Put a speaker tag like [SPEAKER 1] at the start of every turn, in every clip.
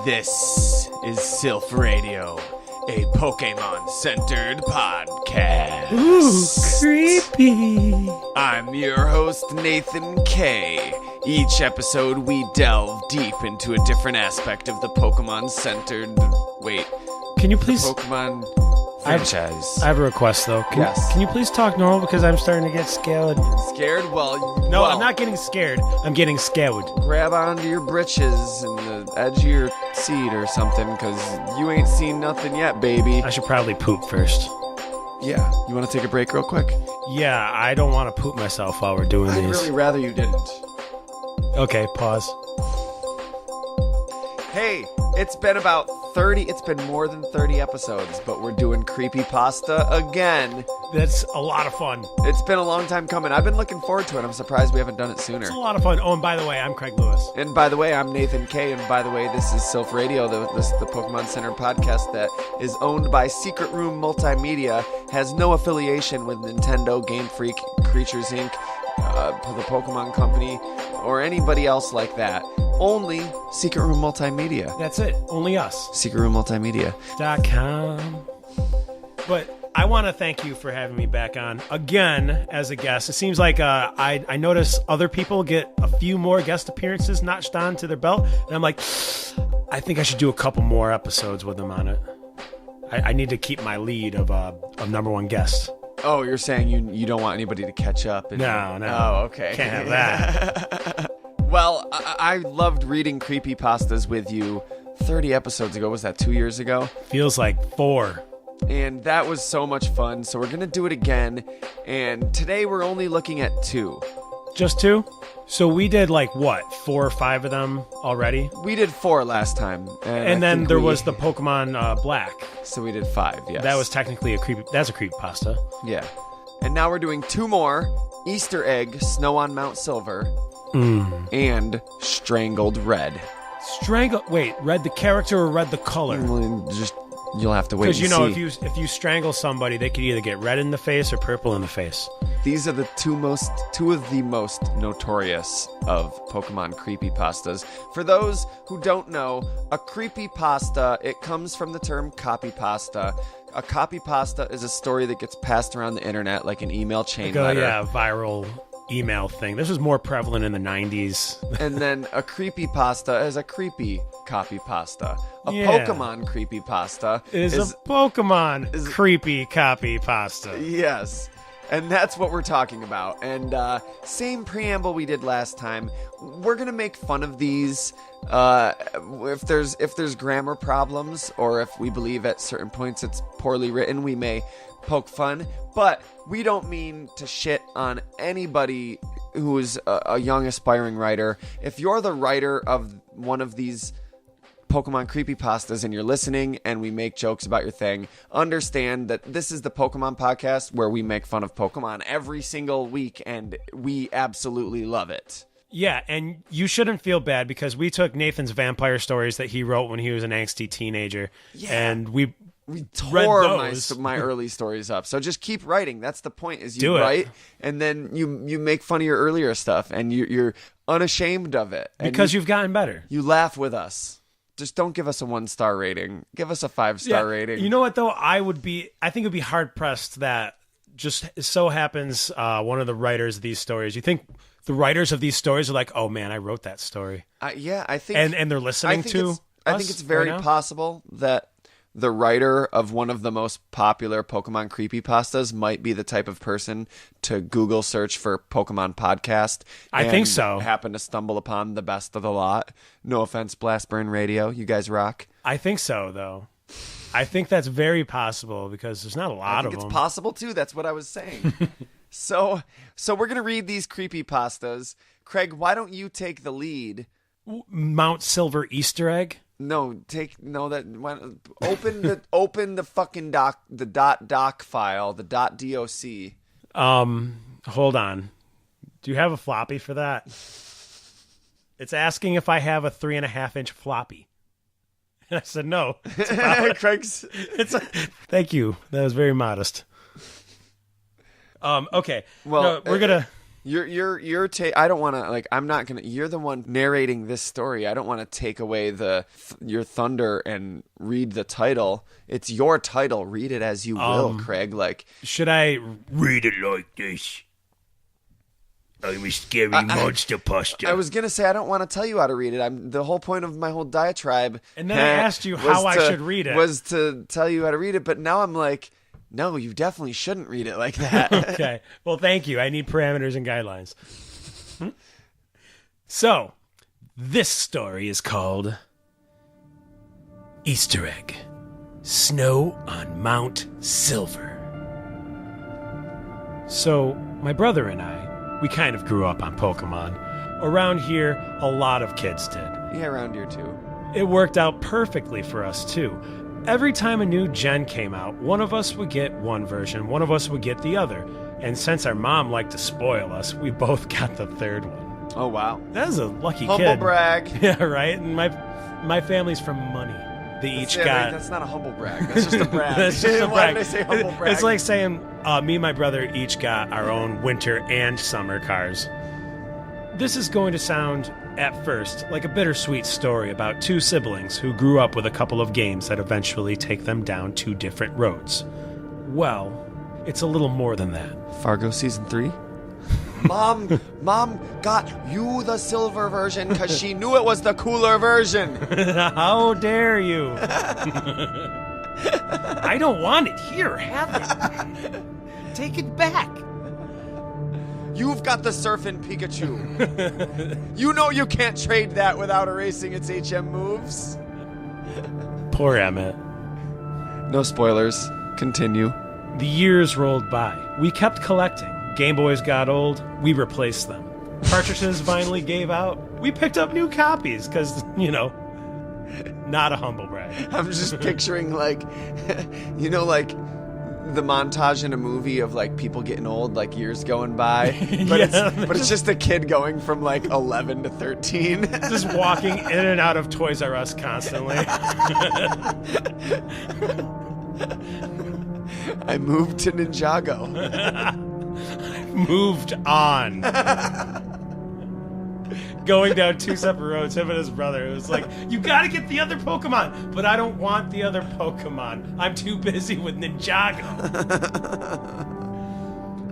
[SPEAKER 1] This is Silph Radio, a Pokemon-centered podcast.
[SPEAKER 2] Ooh, creepy.
[SPEAKER 1] I'm your host, Nathan K. Each episode, we delve deep into a different aspect of the Pokemon-centered... Wait.
[SPEAKER 2] Can you please...
[SPEAKER 1] Pokemon franchise.
[SPEAKER 2] I have a request, though. Can you please talk normal? Because I'm starting to get scared.
[SPEAKER 1] Scared?
[SPEAKER 2] No, I'm not getting scared. I'm getting scared.
[SPEAKER 1] Grab onto your britches and the edge of your seat or something, because you ain't seen nothing yet, baby.
[SPEAKER 2] I should probably poop first.
[SPEAKER 1] Yeah. You want to take a break real quick?
[SPEAKER 2] Yeah, I don't want to poop myself while we're doing
[SPEAKER 1] I'd
[SPEAKER 2] these.
[SPEAKER 1] really rather you didn't.
[SPEAKER 2] Okay, pause.
[SPEAKER 1] Hey, it's been more than 30 episodes, but we're doing Creepypasta again.
[SPEAKER 2] That's a lot of fun.
[SPEAKER 1] It's been a long time coming. I've been looking forward to it. I'm surprised we haven't done it sooner.
[SPEAKER 2] It's a lot of fun. Oh, and by the way, I'm Craig Lewis.
[SPEAKER 1] And by the way, I'm Nathan K. And by the way, this is Silph Radio, the Pokemon Center podcast that is owned by Secret Room Multimedia, has no affiliation with Nintendo, Game Freak, Creatures Inc., the Pokemon Company, or anybody else like that. Only Secret Room Multimedia.
[SPEAKER 2] That's it. Only us.
[SPEAKER 1] SecretRoomMultimedia.com.
[SPEAKER 2] But I want to thank you for having me back on again as a guest. It seems like I notice other people get a few more guest appearances notched on to their belt. And I'm like, I think I should do a couple more episodes with them on it. I need to keep my lead of number one guest.
[SPEAKER 1] Oh, you're saying you don't want anybody to catch up?
[SPEAKER 2] No.
[SPEAKER 1] Oh, okay.
[SPEAKER 2] Can't have that.
[SPEAKER 1] Well, I loved reading Creepypastas with you 30 episodes ago. Was that 2 years ago?
[SPEAKER 2] Feels like 4.
[SPEAKER 1] And that was so much fun. So we're going to do it again. And today we're only looking at 2.
[SPEAKER 2] Just 2? So we did 4 or 5 of them already?
[SPEAKER 1] We did 4 last time.
[SPEAKER 2] And then there was the Pokemon Black.
[SPEAKER 1] So we did 5, yes.
[SPEAKER 2] That was technically that's a creepypasta.
[SPEAKER 1] Yeah. And now we're doing 2 more. Easter Egg, Snow on Mount Silver. And Strangled Red.
[SPEAKER 2] Wait, Red the character or Red the color?
[SPEAKER 1] You'll have to wait and see.
[SPEAKER 2] Because if you strangle somebody, they could either get red in the face or purple in the face.
[SPEAKER 1] These are the two of the most notorious of Pokemon creepypastas. For those who don't know, a creepypasta, it comes from the term copypasta. A copypasta is a story that gets passed around the internet like an email chain letter.
[SPEAKER 2] Yeah, viral email thing. This was more prevalent in the 90s.
[SPEAKER 1] And then a creepypasta is a creepy copypasta. A Pokemon creepypasta
[SPEAKER 2] is a Pokemon creepy copypasta.
[SPEAKER 1] Yes. And that's what we're talking about. And same preamble we did last time. We're going to make fun of these if there's grammar problems, or if we believe at certain points it's poorly written, we may poke fun. But we don't mean to shit on anybody who is a young aspiring writer. If you're the writer of one of these Pokemon creepypastas and you're listening and we make jokes about your thing, understand that this is the Pokemon podcast where we make fun of Pokemon every single week, and we absolutely love it.
[SPEAKER 2] Yeah, and you shouldn't feel bad, because we took Nathan's vampire stories that he wrote when he was an angsty teenager, and we
[SPEAKER 1] tore my early stories up. So just keep writing. That's the point, is you write and then you make fun of your earlier stuff, and you're unashamed of it.
[SPEAKER 2] Because you've gotten better.
[SPEAKER 1] You laugh with us. Just don't give us a 1-star rating. Give us a 5-star rating.
[SPEAKER 2] You know what, though? I think it would be hard-pressed that just so happens one of the writers of these stories. You think the writers of these stories are like, oh, man, I wrote that story.
[SPEAKER 1] Yeah, I think...
[SPEAKER 2] And they're listening to us.
[SPEAKER 1] I think it's very possible that the writer of one of the most popular Pokemon creepypastas might be the type of person to Google search for Pokemon podcast.
[SPEAKER 2] I think so.
[SPEAKER 1] Happen to stumble upon the best of the lot. No offense, Blastburn Radio. You guys rock.
[SPEAKER 2] I think so, though. I think that's very possible, because there's not a lot of them.
[SPEAKER 1] I think it's possible, too. That's what I was saying. So we're going to read these creepypastas. Craig, why don't you take the lead?
[SPEAKER 2] Mount Silver Easter egg?
[SPEAKER 1] Open the fucking doc file, the .doc.
[SPEAKER 2] Hold on. Do you have a floppy for that? It's asking if I have a 3.5-inch floppy. And I said no.
[SPEAKER 1] Craig's.
[SPEAKER 2] Thank you. That was very modest. Okay.
[SPEAKER 1] Well,
[SPEAKER 2] no, we're gonna.
[SPEAKER 1] I don't want to, like, I'm not going to, you're the one narrating this story. I don't want to take away your thunder and read the title. It's your title. Read it as you will, Craig. Like,
[SPEAKER 2] should I read it like this? I'm a scary monster pasta.
[SPEAKER 1] I was going to say, I don't want to tell you how to read it. The whole point of my whole diatribe.
[SPEAKER 2] And then I asked you how I should read it.
[SPEAKER 1] Was to tell you how to read it. But now I'm like, no, you definitely shouldn't read it like that.
[SPEAKER 2] Okay. Well, thank you. I need parameters and guidelines. So, this story is called Easter Egg. Snow on Mount Silver. So, my brother and I, we kind of grew up on Pokemon. Around here, a lot of kids did.
[SPEAKER 1] Yeah, around here too.
[SPEAKER 2] It worked out perfectly for us too. Every time a new gen came out, one of us would get one version, one of us would get the other. And since our mom liked to spoil us, we both got the third one.
[SPEAKER 1] Oh, wow.
[SPEAKER 2] That was a lucky
[SPEAKER 1] Humble
[SPEAKER 2] kid.
[SPEAKER 1] Humble brag.
[SPEAKER 2] Yeah, right? And my family's from money. They each got...
[SPEAKER 1] That's not a humble brag. That's just a brag.
[SPEAKER 2] That's just a brag.
[SPEAKER 1] Why did I say humble brag?
[SPEAKER 2] It's like saying me and my brother each got our own winter and summer cars. This is going to sound, at first, like a bittersweet story about two siblings who grew up with a couple of games that eventually take them down two different roads. Well, it's a little more than that.
[SPEAKER 1] Fargo Season 3? Mom got you the silver version because she knew it was the cooler version.
[SPEAKER 2] How dare you? I don't want it. Here, have it. Take it back.
[SPEAKER 1] You've got the Surfing Pikachu. You know you can't trade that without erasing its HM moves.
[SPEAKER 2] Poor Emmett.
[SPEAKER 1] No spoilers. Continue.
[SPEAKER 2] The years rolled by. We kept collecting. Game Boys got old. We replaced them. Cartridges finally gave out. We picked up new copies because, not a humble brag.
[SPEAKER 1] I'm just picturing, like, like the montage in a movie of, like, people getting old, like, years going by. But, it's just a kid going from, like, 11 to 13.
[SPEAKER 2] Just walking in and out of Toys R Us constantly.
[SPEAKER 1] I moved to Ninjago.
[SPEAKER 2] Moved on. Going down two separate roads, him and his brother. It was like, you gotta get the other Pokemon, but I don't want the other Pokemon. I'm too busy with Ninjago.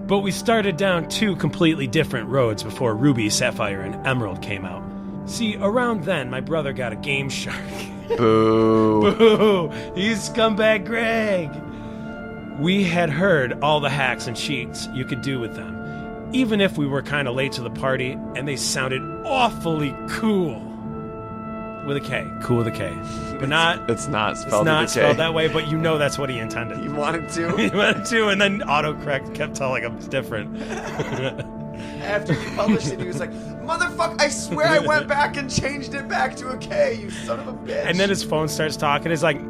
[SPEAKER 2] But we started down two completely different roads before Ruby, Sapphire, and Emerald came out. See, around then, my brother got a Game Shark.
[SPEAKER 1] Boo.
[SPEAKER 2] Boo! He's scumbag Greg. We had heard all the hacks and cheats you could do with them, even if we were kind of late to the party, and they sounded awfully cool. With a K. Cool with a K. But not...
[SPEAKER 1] It's not spelled
[SPEAKER 2] It's not
[SPEAKER 1] with a K.
[SPEAKER 2] spelled that way, but that's what he intended.
[SPEAKER 1] He wanted to?
[SPEAKER 2] He wanted to, and then autocorrect kept telling him it's different.
[SPEAKER 1] After he published it, he was like, motherfucker, I swear I went back and changed it back to a K, you son of a bitch.
[SPEAKER 2] And then his phone starts talking. It's like,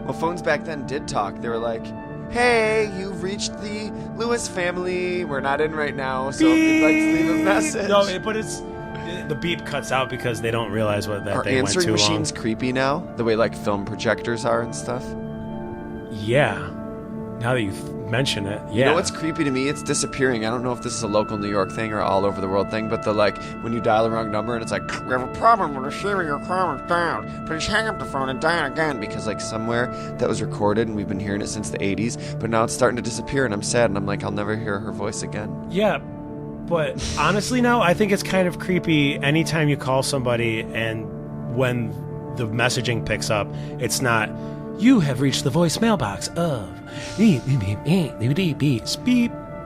[SPEAKER 1] Well, phones back then did talk. They were like, hey, you've reached the Lewis family. We're not in right now, so if you'd like to leave a message.
[SPEAKER 2] No, but the beep cuts out because they don't realize that they went too long. Are
[SPEAKER 1] answering machines creepy now? The way, like, film projectors are and stuff?
[SPEAKER 2] Yeah. Now that you mention it, yeah.
[SPEAKER 1] You know what's creepy to me? It's disappearing. I don't know if this is a local New York thing or all over the world thing, but when you dial the wrong number and it's like, we have a problem with receiving your call is down. Please hang up the phone and dial again, because, like, somewhere that was recorded and we've been hearing it since the 80s, but now it's starting to disappear and I'm sad and I'm like, I'll never hear her voice again.
[SPEAKER 2] Yeah, but honestly now, I think it's kind of creepy anytime you call somebody and when the messaging picks up, it's not, you have reached the voicemail box of beep.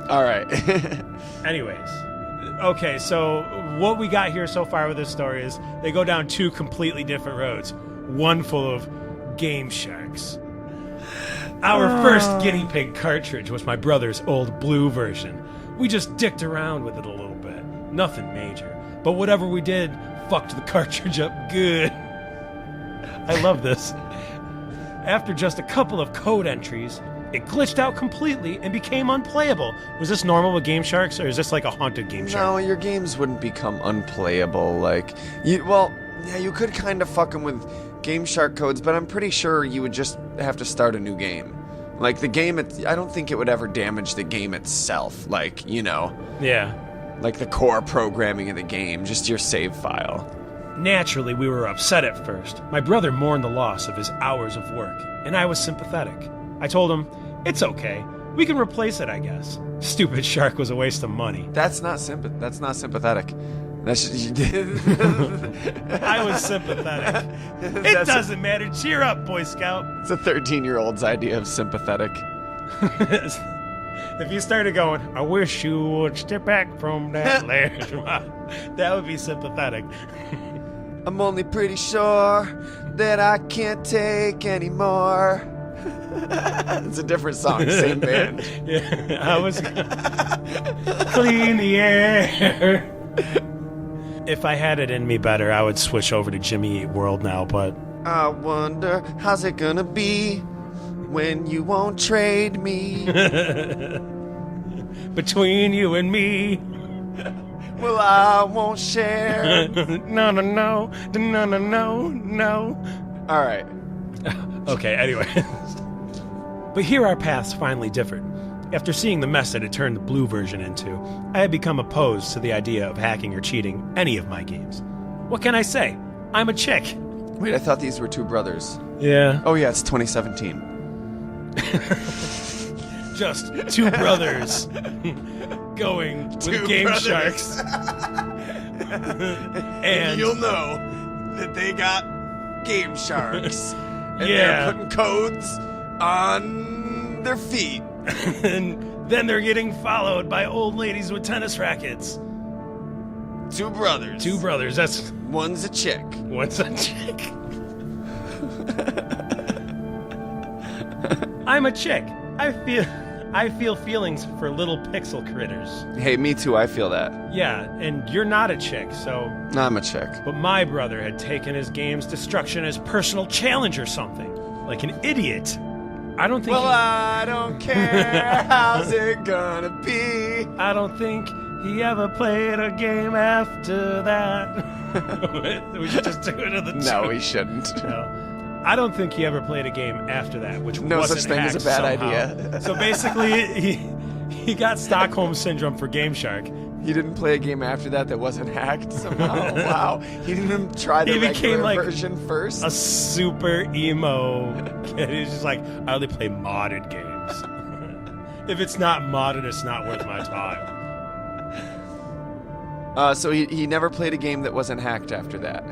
[SPEAKER 1] All right.
[SPEAKER 2] Anyways, okay, so what we got here so far with this story is they go down two completely different roads, one full of Game Sharks. Our first guinea pig cartridge was my brother's old blue version. We just dicked around with it a little bit. Nothing major. But whatever we did fucked the cartridge up good. I love this. After just a couple of code entries, it glitched out completely and became unplayable. Was this normal with Game Sharks, or is this like a haunted Game Shark?
[SPEAKER 1] No, your games wouldn't become unplayable. You could kind of fuck them with Game Shark codes, but I'm pretty sure you would just have to start a new game. Like the game, I don't think it would ever damage the game itself. Like,
[SPEAKER 2] Yeah.
[SPEAKER 1] like the core programming of the game, just your save file.
[SPEAKER 2] Naturally, we were upset at first. My brother mourned the loss of his hours of work, and I was sympathetic. I told him, it's okay. We can replace it, I guess. Stupid shark was a waste of money.
[SPEAKER 1] That's not sympathetic. That's just,
[SPEAKER 2] I was sympathetic. It doesn't matter. Cheer up, Boy Scout.
[SPEAKER 1] It's a 13-year-old's idea of sympathetic.
[SPEAKER 2] If you started going, I wish you would step back from that ledge, that would be sympathetic.
[SPEAKER 1] I'm only pretty sure that I can't take anymore. It's a different song, same band.
[SPEAKER 2] Yeah, I was clean the air. If I had it in me better, I would switch over to Jimmy Eat World now, but
[SPEAKER 1] I wonder how's it gonna be when you won't trade me.
[SPEAKER 2] Between you and me.
[SPEAKER 1] Well, I won't share.
[SPEAKER 2] No.
[SPEAKER 1] All right.
[SPEAKER 2] Okay, anyway. But here our paths finally differed. After seeing the mess that it turned the blue version into, I had become opposed to the idea of hacking or cheating any of my games. What can I say? I'm a chick.
[SPEAKER 1] Wait, I thought these were two brothers.
[SPEAKER 2] Yeah.
[SPEAKER 1] Oh, yeah, it's 2017.
[SPEAKER 2] Just two brothers going with
[SPEAKER 1] Two
[SPEAKER 2] game
[SPEAKER 1] brothers.
[SPEAKER 2] sharks.
[SPEAKER 1] And you'll know that they got game sharks. And
[SPEAKER 2] Yeah.
[SPEAKER 1] they're putting codes on their feet.
[SPEAKER 2] And then they're getting followed by old ladies with tennis rackets.
[SPEAKER 1] Two brothers.
[SPEAKER 2] Two brothers, that's...
[SPEAKER 1] One's a chick.
[SPEAKER 2] What's a chick? I'm a chick. I feel feelings for little pixel critters.
[SPEAKER 1] Hey, me too, I feel that.
[SPEAKER 2] Yeah, and you're not a chick, so...
[SPEAKER 1] I'm a chick.
[SPEAKER 2] But my brother had taken his game's destruction as personal challenge or something. Like an idiot. I don't think
[SPEAKER 1] Well, I don't care. How's it gonna be?
[SPEAKER 2] I don't think he ever played a game after that. We should just do it in the
[SPEAKER 1] No,
[SPEAKER 2] tune.
[SPEAKER 1] we shouldn't.
[SPEAKER 2] No. I don't think he ever played a game after that, which
[SPEAKER 1] No
[SPEAKER 2] wasn't
[SPEAKER 1] such thing as a
[SPEAKER 2] hacked
[SPEAKER 1] bad
[SPEAKER 2] somehow.
[SPEAKER 1] idea.
[SPEAKER 2] So basically, he got Stockholm Syndrome for Game Shark.
[SPEAKER 1] He didn't play a game after that wasn't hacked somehow. Wow. He didn't even try the
[SPEAKER 2] He became
[SPEAKER 1] regular
[SPEAKER 2] like
[SPEAKER 1] version first.
[SPEAKER 2] a super emo kid. He's just like, I only play modded games. If it's not modded, it's not worth my time.
[SPEAKER 1] So he never played a game that wasn't hacked after that.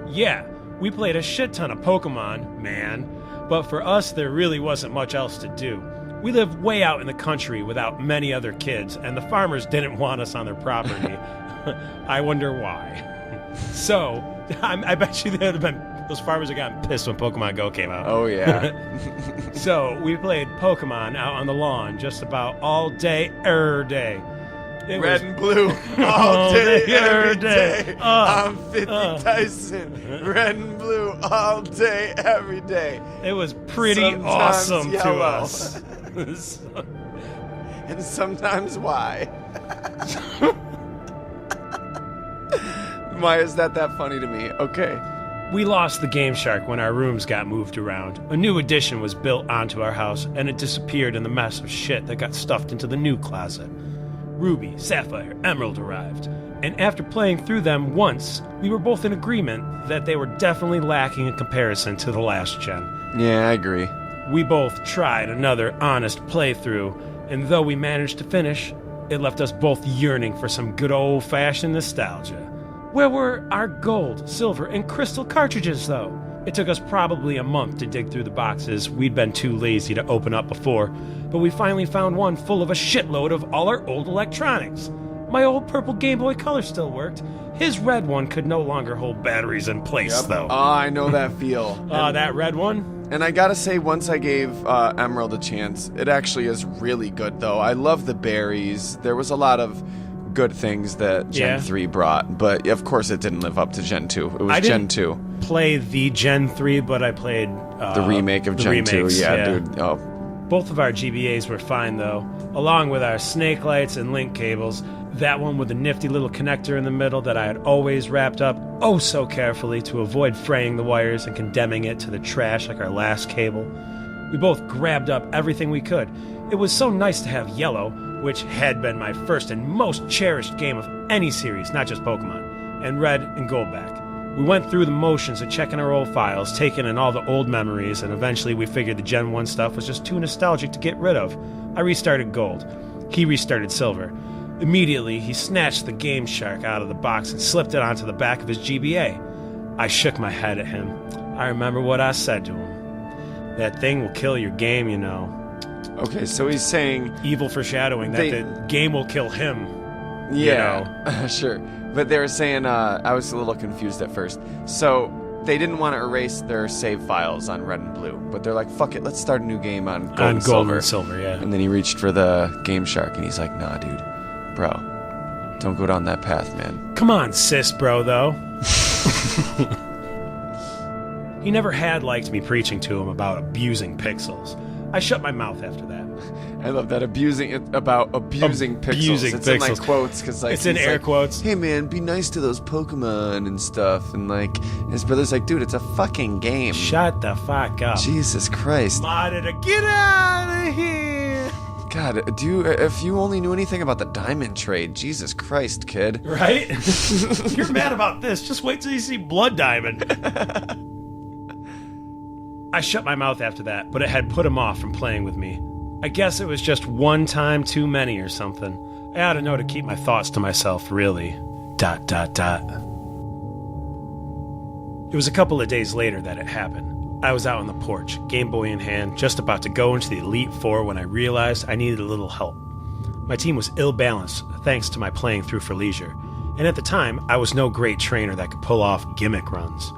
[SPEAKER 2] Yeah, we played a shit ton of Pokemon, man. But for us, there really wasn't much else to do. We lived way out in the country without many other kids, and the farmers didn't want us on their property. I wonder why. So, I bet you those farmers had gotten pissed when Pokemon Go came out.
[SPEAKER 1] Oh, yeah.
[SPEAKER 2] So, we played Pokemon out on the lawn just about all day, day. It
[SPEAKER 1] Red
[SPEAKER 2] was
[SPEAKER 1] and blue all day, every day.
[SPEAKER 2] Uh,
[SPEAKER 1] I'm 50 Tyson. Red and blue all day, every day.
[SPEAKER 2] It was pretty
[SPEAKER 1] Sometimes
[SPEAKER 2] awesome to
[SPEAKER 1] yellow.
[SPEAKER 2] us.
[SPEAKER 1] And sometimes why? Why is that funny to me? Okay.
[SPEAKER 2] We lost the Game Shark when our rooms got moved around. A new addition was built onto our house, and it disappeared in the mess of shit that got stuffed into the new closet. Ruby, Sapphire, Emerald arrived, and after playing through them once, we were both in agreement that they were definitely lacking in comparison to the last gen.
[SPEAKER 1] Yeah, I agree.
[SPEAKER 2] We both tried another honest playthrough, and though we managed to finish, it left us both yearning for some good old-fashioned nostalgia. Where were our gold, silver, and crystal cartridges, though? It took us probably a month to dig through the boxes we'd been too lazy to open up before, but we finally found one full of a shitload of all our old electronics. My old purple Game Boy Color still worked. His red one could no longer hold batteries in place, though.
[SPEAKER 1] Oh, I know that feel.
[SPEAKER 2] That red one?
[SPEAKER 1] And I gotta say, once I gave Emerald a chance, it actually is really good, though. I love the berries. There was a lot of good things that Gen 3 brought, but of course it didn't live up to Gen 2. It was Gen 2.
[SPEAKER 2] Play the Gen 3, but I played
[SPEAKER 1] the remake of Gen 2. Yeah, dude. Oh.
[SPEAKER 2] Both of our GBAs were fine, though, along with our snake lights and link cables. That one with the nifty little connector in the middle that I had always wrapped up oh so carefully to avoid fraying the wires and condemning it to the trash like our last cable. We both grabbed up everything we could. It was so nice to have Yellow, which had been my first and most cherished game of any series, not just Pokemon, and Red and Gold back. We went through the motions of checking our old files, taking in all the old memories, and eventually we figured the Gen 1 stuff was just too nostalgic to get rid of. I restarted Gold. He restarted Silver. Immediately, he snatched the Game Shark out of the box and slipped it onto the back of his GBA. I shook my head at him. I remember what I said to him. That thing will kill your game, you know.
[SPEAKER 1] Okay, so he's saying...
[SPEAKER 2] Evil foreshadowing that the game will kill him.
[SPEAKER 1] Yeah,
[SPEAKER 2] you know?
[SPEAKER 1] Sure. But they were saying, I was a little confused at first. So they didn't want to erase their save files on Red and Blue, but they're like, fuck it, let's start a new game on Gold and Silver.
[SPEAKER 2] Yeah.
[SPEAKER 1] And then he reached for the Game Shark, and he's like, nah, dude, bro, don't go down that path, man.
[SPEAKER 2] Come on, sis, bro, though. He never had liked me preaching to him about abusing pixels. I shut my mouth after that.
[SPEAKER 1] I love that abusing pixels. It's in like quotes because like
[SPEAKER 2] it's in air quotes.
[SPEAKER 1] Hey man, be nice to those Pokemon and stuff. And like his brother's like, dude, it's a fucking game.
[SPEAKER 2] Shut the fuck up.
[SPEAKER 1] Jesus Christ.
[SPEAKER 2] Get out of here.
[SPEAKER 1] God, if you only knew anything about the diamond trade, Jesus Christ, kid.
[SPEAKER 2] Right? You're mad about this. Just wait till you see Blood Diamond. I shut my mouth after that, but it had put him off from playing with me. I guess it was just one time too many or something. I ought to know to keep my thoughts to myself, really. ... It was a couple of days later that it happened. I was out on the porch, Game Boy in hand, just about to go into the Elite Four when I realized I needed a little help. My team was ill-balanced, thanks to my playing through for leisure, and at the time, I was no great trainer that could pull off gimmick runs.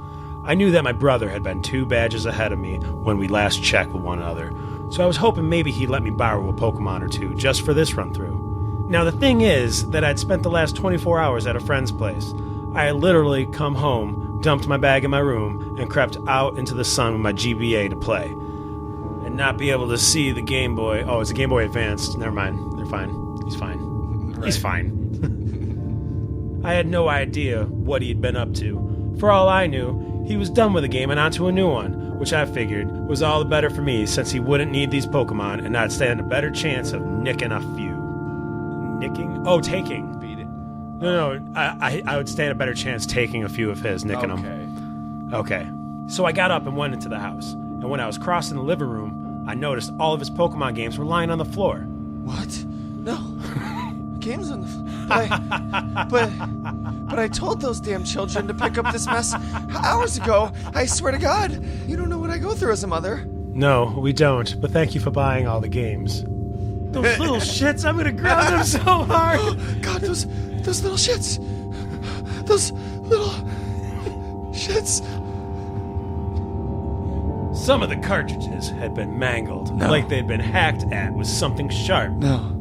[SPEAKER 2] I knew that my brother had been 2 badges ahead of me when we last checked with one another, so I was hoping maybe he'd let me borrow a Pokemon or 2 just for this run-through. Now the thing is that I'd spent the last 24 hours at a friend's place. I had literally come home, dumped my bag in my room, and crept out into the sun with my GBA to play. And not be able to see the Game Boy... Oh, it's a Game Boy Advance. Never mind. They're fine. He's fine. Right. He's fine. I had no idea what he'd been up to. For all I knew, he was done with the game and onto a new one, which I figured was all the better for me since he wouldn't need these Pokemon and I'd stand a better chance of nicking a few. Nicking? Oh, taking.
[SPEAKER 1] Beat it.
[SPEAKER 2] No, I would stand a better chance taking a few of his, nicking them. Okay. So I got up and went into the house, and when I was crossing the living room, I noticed all of his Pokemon games were lying on the floor.
[SPEAKER 1] What? No. Games on the floor. But I told those damn children to pick up this mess hours ago. I swear to God, you don't know what I go through as a mother.
[SPEAKER 2] No, we don't, but thank you for buying all the games. Those little shits, I'm gonna grab them so hard.
[SPEAKER 1] God, those little shits. Those little shits.
[SPEAKER 2] Some of the cartridges had been mangled, like they'd been hacked at with something sharp.
[SPEAKER 1] No.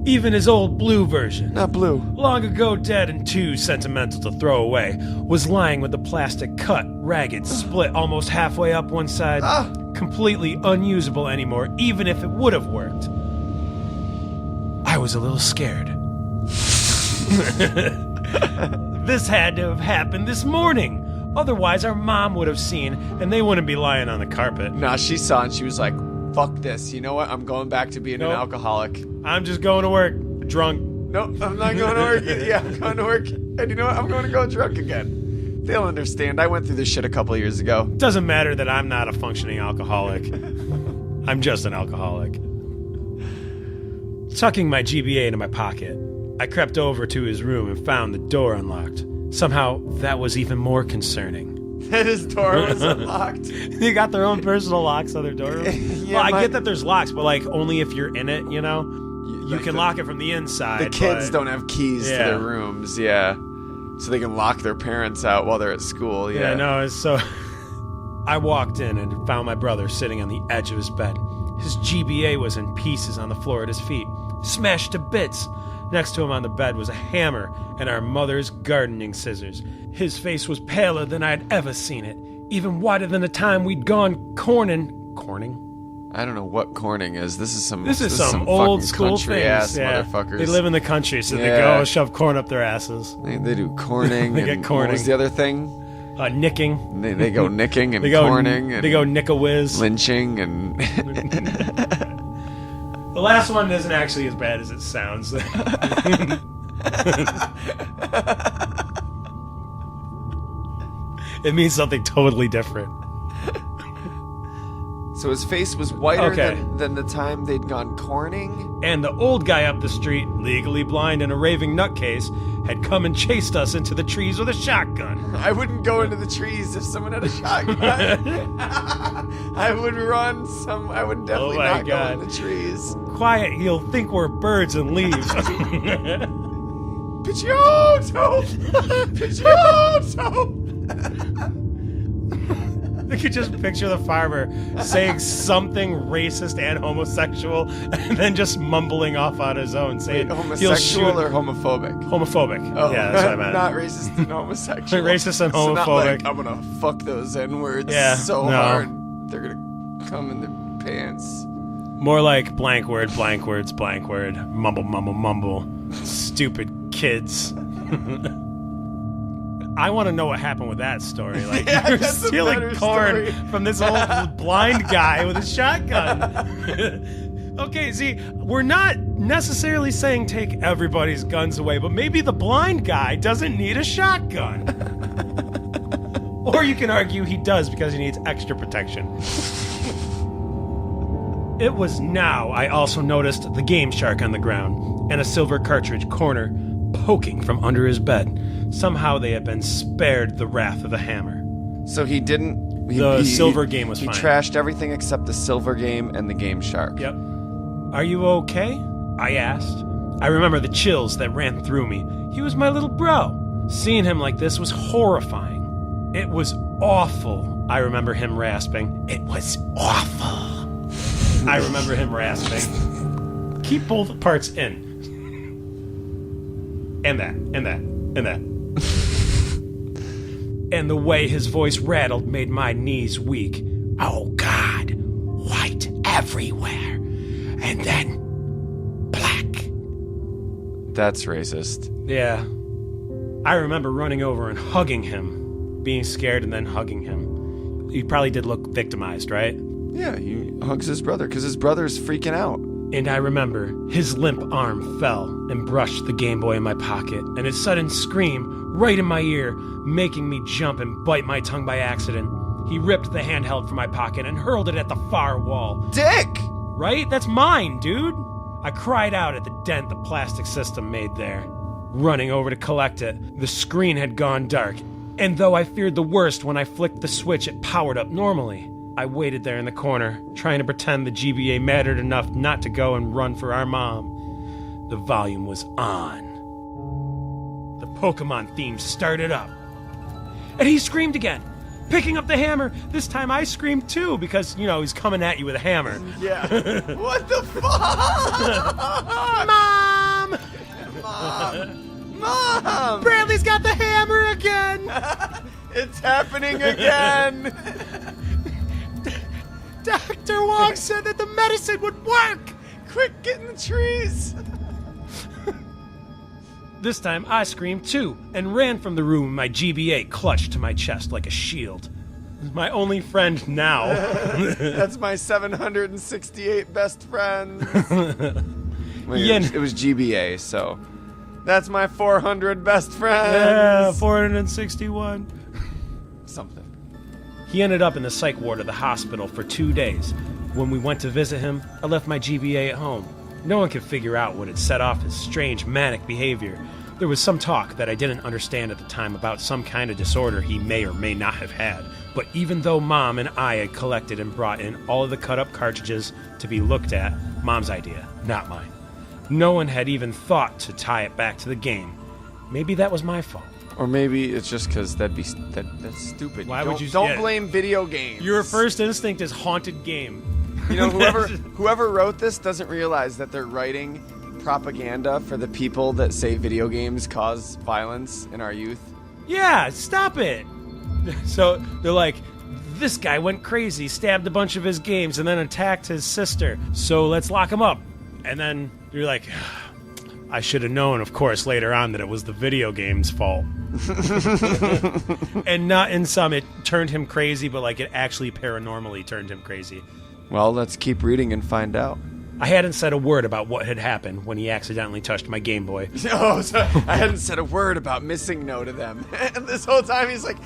[SPEAKER 2] Even his old blue version,
[SPEAKER 1] not blue,
[SPEAKER 2] long ago dead and too sentimental to throw away, was lying with the plastic cut, ragged, split almost halfway up one side, completely unusable anymore, even if it would have worked. I was a little scared. This had to have happened this morning. Otherwise, our mom would have seen, and they wouldn't be lying on the carpet.
[SPEAKER 1] Nah, she saw and she was like, fuck this. You know what? I'm going back to being an alcoholic.
[SPEAKER 2] I'm just going to work drunk.
[SPEAKER 1] Nope, I'm not going to work. Yeah, I'm going to work. And you know what? I'm going to go drunk again. They'll understand. I went through this shit a couple years ago.
[SPEAKER 2] Doesn't matter that I'm not a functioning alcoholic. I'm just an alcoholic. Tucking my GBA into my pocket, I crept over to his room and found the door unlocked. Somehow, that was even more concerning.
[SPEAKER 1] That his door was unlocked.
[SPEAKER 2] They got their own personal locks on their door.
[SPEAKER 1] Yeah,
[SPEAKER 2] well, I get that there's locks, but like only if you're in it, you know? You can lock it from the inside.
[SPEAKER 1] The kids don't have keys to their rooms, so they can lock their parents out while they're at school.
[SPEAKER 2] Yeah, no, so I walked in and found my brother sitting on the edge of his bed. His GBA was in pieces on the floor at his feet, smashed to bits. Next to him on the bed was a hammer and our mother's gardening scissors. His face was paler than I had ever seen it, even whiter than the time we'd gone corning?
[SPEAKER 1] I don't know what corning is. This is some
[SPEAKER 2] old school
[SPEAKER 1] country
[SPEAKER 2] things.
[SPEAKER 1] ass motherfuckers.
[SPEAKER 2] They live in the country, so they go shove corn up their asses.
[SPEAKER 1] They do corning.
[SPEAKER 2] They get corning.
[SPEAKER 1] What was the other thing?
[SPEAKER 2] Nicking.
[SPEAKER 1] They go nicking and
[SPEAKER 2] They go
[SPEAKER 1] corning. And
[SPEAKER 2] they go nick-a-whiz.
[SPEAKER 1] lynching and...
[SPEAKER 2] The last one isn't actually as bad as it sounds. It means something totally different.
[SPEAKER 1] So his face was whiter
[SPEAKER 2] Okay.
[SPEAKER 1] than the time they'd gone corning?
[SPEAKER 2] And the old guy up the street, legally blind and a raving nutcase, had come and chased us into the trees with a shotgun.
[SPEAKER 1] I wouldn't go into the trees if someone had a shotgun. I would run I would definitely
[SPEAKER 2] my
[SPEAKER 1] not
[SPEAKER 2] God.
[SPEAKER 1] go in the trees.
[SPEAKER 2] Quiet, he'll think we're birds and leaves.
[SPEAKER 1] Pidgeotto! Pidgeotto!
[SPEAKER 2] I could just picture the farmer saying something racist and homosexual and then just mumbling off on his own, saying he'll
[SPEAKER 1] Homosexual
[SPEAKER 2] shoot...
[SPEAKER 1] or homophobic?
[SPEAKER 2] Homophobic.
[SPEAKER 1] Oh,
[SPEAKER 2] Yeah, that's what I meant.
[SPEAKER 1] Not racist and homosexual.
[SPEAKER 2] Racist and
[SPEAKER 1] So not like,
[SPEAKER 2] homophobic.
[SPEAKER 1] I'm gonna fuck those N-words so
[SPEAKER 2] no.
[SPEAKER 1] hard, they're gonna come in their pants.
[SPEAKER 2] More like blank words, blank word, mumble, mumble, mumble. Stupid kids. I want to know what happened with that story. Like,
[SPEAKER 1] Yeah,
[SPEAKER 2] you're
[SPEAKER 1] that's a
[SPEAKER 2] stealing
[SPEAKER 1] better
[SPEAKER 2] corn
[SPEAKER 1] story.
[SPEAKER 2] from this old blind guy with a shotgun. Okay, see, we're not necessarily saying take everybody's guns away, but maybe the blind guy doesn't need a shotgun. Or you can argue he does because he needs extra protection. It was now I also noticed the Game Shark on the ground and a silver cartridge corner poking from under his bed. Somehow they had been spared the wrath of the hammer.
[SPEAKER 1] So he didn't...
[SPEAKER 2] The silver game was
[SPEAKER 1] he
[SPEAKER 2] fine.
[SPEAKER 1] He trashed everything except the silver game and the Game Shark.
[SPEAKER 2] Yep. Are you okay? I asked. I remember the chills that ran through me. He was my little bro. Seeing him like this was horrifying. It was awful, I remember him rasping. It was awful. I remember him rasping. Keep both parts in. And that, and that, and that. And the way his voice rattled made my knees weak. Oh, God. White everywhere. And then black.
[SPEAKER 1] That's racist.
[SPEAKER 2] Yeah. I remember running over and hugging him. Being scared and then hugging him. He probably did look victimized, right?
[SPEAKER 1] Yeah, he hugs his brother because his brother's freaking out.
[SPEAKER 2] And I remember his limp arm fell and brushed the Game Boy in my pocket, and his sudden scream right in my ear, making me jump and bite my tongue by accident. He ripped the handheld from my pocket and hurled it at the far wall.
[SPEAKER 1] Dick!
[SPEAKER 2] Right? That's mine, dude! I cried out at the dent the plastic system made there. Running over to collect it, the screen had gone dark, and though I feared the worst when I flicked the switch, it powered up normally. I waited there in the corner, trying to pretend the GBA mattered enough not to go and run for our mom. The volume was on. The Pokemon theme started up. And he screamed again, picking up the hammer. This time I screamed too, because, you know, he's coming at you with a hammer.
[SPEAKER 1] Yeah. What the fuck?
[SPEAKER 2] Mom!
[SPEAKER 1] Mom!
[SPEAKER 2] Bradley's got the hammer again!
[SPEAKER 1] It's happening again!
[SPEAKER 2] Dr. Wong said that the medicine would work!
[SPEAKER 1] Quick, get in the trees!
[SPEAKER 2] This time I screamed too and ran from the room, my GBA clutched to my chest like a shield. My only friend now.
[SPEAKER 1] That's my 768 best friends. Wait,
[SPEAKER 2] Yeah.
[SPEAKER 1] it was GBA, so that's my 400 best friends.
[SPEAKER 2] Yeah, 461.
[SPEAKER 1] Something.
[SPEAKER 2] He ended up in the psych ward of the hospital for 2 days. When we went to visit him, I left my GBA at home. No one could figure out what had set off his strange manic behavior. There was some talk that I didn't understand at the time about some kind of disorder he may or may not have had. But even though Mom and I had collected and brought in all of the cut-up cartridges to be looked at, Mom's idea, not mine. No one had even thought to tie it back to the game. Maybe that was my fault.
[SPEAKER 1] Or maybe it's just because that's stupid.
[SPEAKER 2] Why would you-
[SPEAKER 1] Don't
[SPEAKER 2] yeah.
[SPEAKER 1] blame video games.
[SPEAKER 2] Your first instinct is haunted game.
[SPEAKER 1] You know, whoever wrote this doesn't realize that they're writing propaganda for the people that say video games cause violence in our youth.
[SPEAKER 2] Yeah, stop it. So they're like, this guy went crazy, stabbed a bunch of his games, and then attacked his sister. So let's lock him up. And then you're like, I should have known, of course, later on that it was the video game's fault. And not in some, it turned him crazy, but like it actually paranormally turned him crazy.
[SPEAKER 1] Well, let's keep reading and find out.
[SPEAKER 2] I hadn't said a word about what had happened when he accidentally touched my Game Boy.
[SPEAKER 1] Oh, so I hadn't said a word about missing no to them. And this whole time he's like,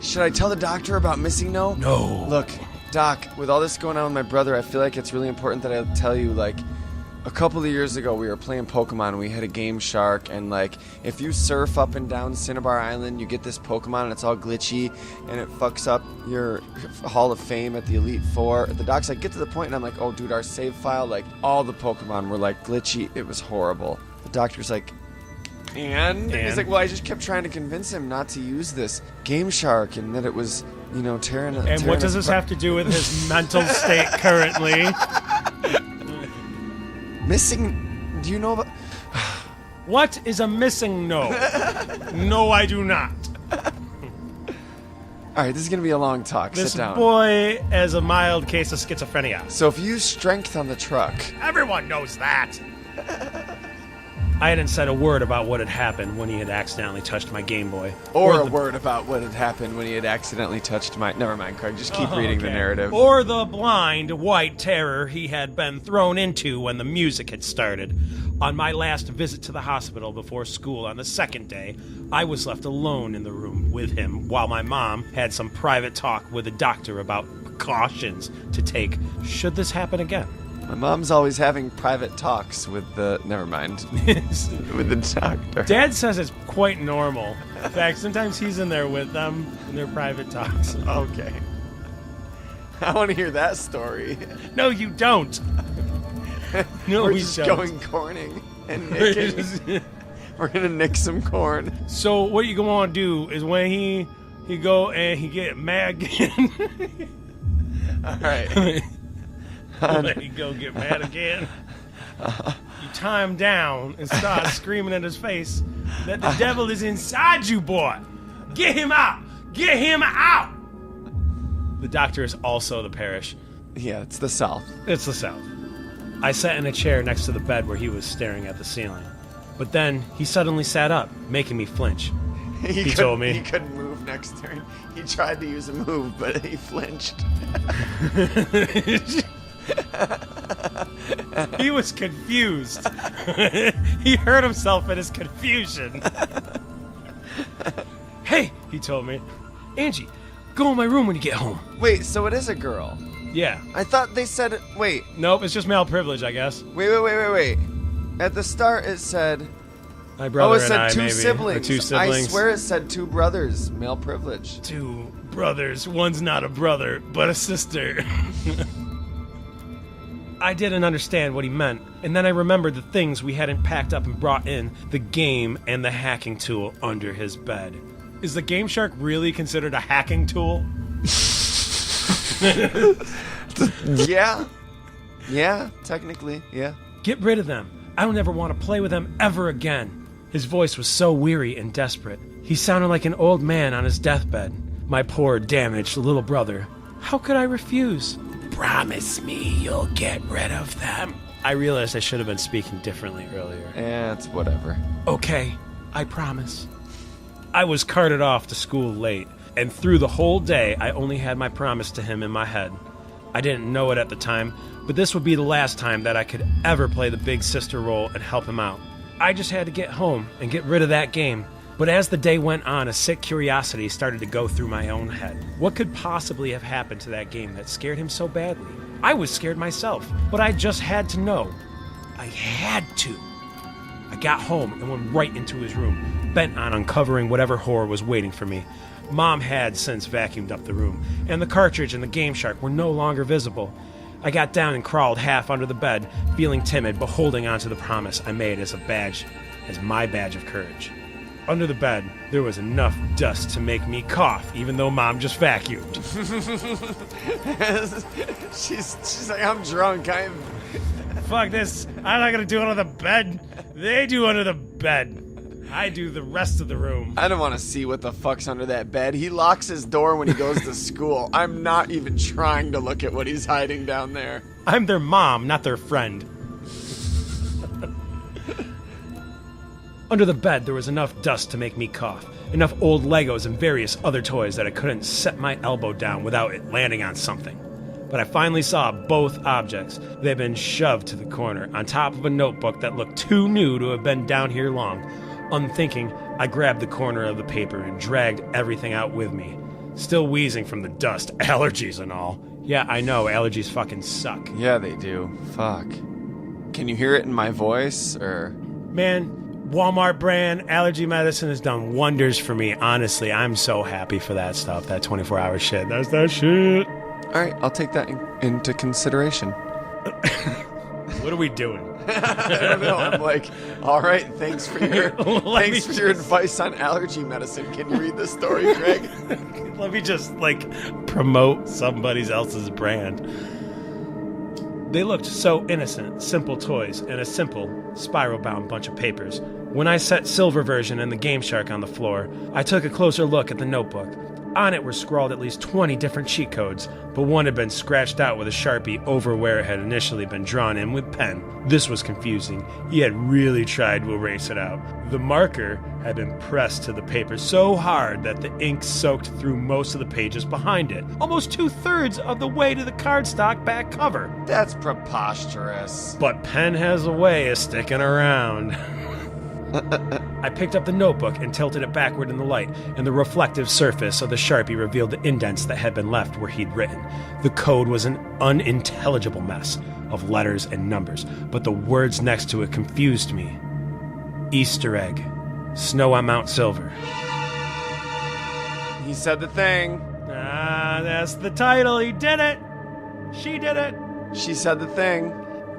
[SPEAKER 1] should I tell the doctor about missing no?
[SPEAKER 2] No.
[SPEAKER 1] Look, Doc, with all this going on with my brother, I feel like it's really important that I tell you, like, a couple of years ago, we were playing Pokemon, and we had a Game Shark, and, like, if you surf up and down Cinnabar Island, you get this Pokemon, and it's all glitchy, and it fucks up your Hall of Fame at the Elite Four. The doc's like, get to the point, and I'm like, oh, dude, our save file, like, all the Pokemon were, like, glitchy. It was horrible. The doctor's like, and? He's like, well, I just kept trying to convince him not to use this Game Shark, and that it was, you know, tearing.
[SPEAKER 2] And what does this have to do with his mental state currently?
[SPEAKER 1] Missing? Do you know about?
[SPEAKER 2] What is a missing no? No, I do not.
[SPEAKER 1] All right, this is gonna be a long talk.
[SPEAKER 2] This
[SPEAKER 1] Sit down.
[SPEAKER 2] boy has a mild case of schizophrenia.
[SPEAKER 1] So if you use strength on the truck,
[SPEAKER 2] Everyone knows that. I hadn't said a word about what had happened when he had accidentally touched my Game Boy.
[SPEAKER 1] or a word about what had happened when he had accidentally touched my. Never mind, Craig. Just keep reading the narrative.
[SPEAKER 2] Or the blind white terror he had been thrown into when the music had started. On my last visit to the hospital before school on the second day, I was left alone in the room with him while my mom had some private talk with the doctor about precautions to take should this happen again.
[SPEAKER 1] My mom's always having private talks with the. Never mind. With the doctor.
[SPEAKER 2] Dad says it's quite normal. In fact, sometimes he's in there with them in their private talks.
[SPEAKER 1] Okay. I want to hear that story.
[SPEAKER 2] No, you don't. No,
[SPEAKER 1] We're
[SPEAKER 2] we
[SPEAKER 1] just
[SPEAKER 2] don't.
[SPEAKER 1] going corning and nicking. We're gonna nick some corn.
[SPEAKER 2] So what you gonna want to do is when he go and he get mad again.
[SPEAKER 1] All right.
[SPEAKER 2] Let he go get mad again. You tie him down and start screaming in his face that the devil is inside you, boy. Get him out. Get him out. The doctor is also the parish.
[SPEAKER 1] Yeah, it's the South.
[SPEAKER 2] It's the South. I sat in a chair next to the bed where he was staring at the ceiling. But then he suddenly sat up, making me flinch. He told me.
[SPEAKER 1] He couldn't move next turn. He tried to use a move, but he flinched.
[SPEAKER 2] He was confused. He hurt himself in his confusion. Hey, he told me. Angie, go in my room when you get home.
[SPEAKER 1] Wait, so it is a girl.
[SPEAKER 2] Yeah.
[SPEAKER 1] I thought they said. Wait.
[SPEAKER 2] Nope, it's just male privilege, I guess.
[SPEAKER 1] Wait. At the start, it said.
[SPEAKER 2] My brother
[SPEAKER 1] it said
[SPEAKER 2] and I,
[SPEAKER 1] two
[SPEAKER 2] maybe.
[SPEAKER 1] siblings.
[SPEAKER 2] Or two siblings.
[SPEAKER 1] I swear it said two brothers. Male privilege.
[SPEAKER 2] Two brothers. One's not a brother, but a sister. I didn't understand what he meant, and then I remembered the things we hadn't packed up and brought in, the game and the hacking tool under his bed. Is the Game Shark really considered a hacking tool?
[SPEAKER 1] Yeah, technically, yeah.
[SPEAKER 2] Get rid of them. I don't ever want to play with them ever again. His voice was so weary and desperate. He sounded like an old man on his deathbed. My poor, damaged little brother. How could I refuse? Promise me you'll get rid of them. I realized I should have been speaking differently earlier.
[SPEAKER 1] It's whatever.
[SPEAKER 2] Okay, I promise. I was carted off to school late, and through the whole day I only had my promise to him in my head. I didn't know it at the time, but this would be the last time that I could ever play the big sister role and help him out. I just had to get home and get rid of that game. But as the day went on, a sick curiosity started to go through my own head. What could possibly have happened to that game that scared him so badly? I was scared myself, but I just had to know. I had to. I got home and went right into his room, bent on uncovering whatever horror was waiting for me. Mom had since vacuumed up the room, and the cartridge and the Game Shark were no longer visible. I got down and crawled half under the bed, feeling timid, but holding on to the promise I made as my badge of courage. Under the bed, there was enough dust to make me cough, even though Mom just vacuumed.
[SPEAKER 1] she's like, I'm drunk.
[SPEAKER 2] Fuck this. I'm not gonna do it on the bed. They do under the bed. I do the rest of the room.
[SPEAKER 1] I don't want to see what the fuck's under that bed. He locks his door when he goes to school. I'm not even trying to look at what he's hiding down there.
[SPEAKER 2] I'm their mom, not their friend. Under the bed, there was enough dust to make me cough, enough old Legos and various other toys that I couldn't set my elbow down without it landing on something. But I finally saw both objects. They had been shoved to the corner, on top of a notebook that looked too new to have been down here long. Unthinking, I grabbed the corner of the paper and dragged everything out with me. Still wheezing from the dust, allergies and all. Yeah, I know, allergies fucking suck.
[SPEAKER 1] Yeah, they do. Fuck. Can you hear it in my voice, or...?
[SPEAKER 2] Man, Walmart brand allergy medicine has done wonders for me. Honestly, I'm so happy for that stuff, that 24-hour shit. That's that shit.
[SPEAKER 1] All right, I'll take that into consideration.
[SPEAKER 2] What are we doing?
[SPEAKER 1] I don't know. I'm like, all right, thanks for your advice on allergy medicine. Can you read the story, Greg?
[SPEAKER 2] Let me just, promote somebody else's brand. They looked so innocent, simple toys, and a simple, spiral-bound bunch of papers. When I set Silver version and the Game Shark on the floor, I took a closer look at the notebook. On it were scrawled at least 20 different cheat codes, but one had been scratched out with a Sharpie over where it had initially been drawn in with pen. This was confusing. He had really tried to erase it out. The marker had been pressed to the paper so hard that the ink soaked through most of the pages behind it, almost 2/3 of the way to the cardstock back cover.
[SPEAKER 1] That's preposterous.
[SPEAKER 2] But pen has a way of sticking around. I picked up the notebook and tilted it backward in the light, and the reflective surface of the Sharpie revealed the indents that had been left where he'd written. The code was an unintelligible mess of letters and numbers, but the words next to it confused me. Easter egg. Snow on Mount Silver.
[SPEAKER 1] He said the thing.
[SPEAKER 2] Ah, that's the title. He did it. She did it.
[SPEAKER 1] She said the thing.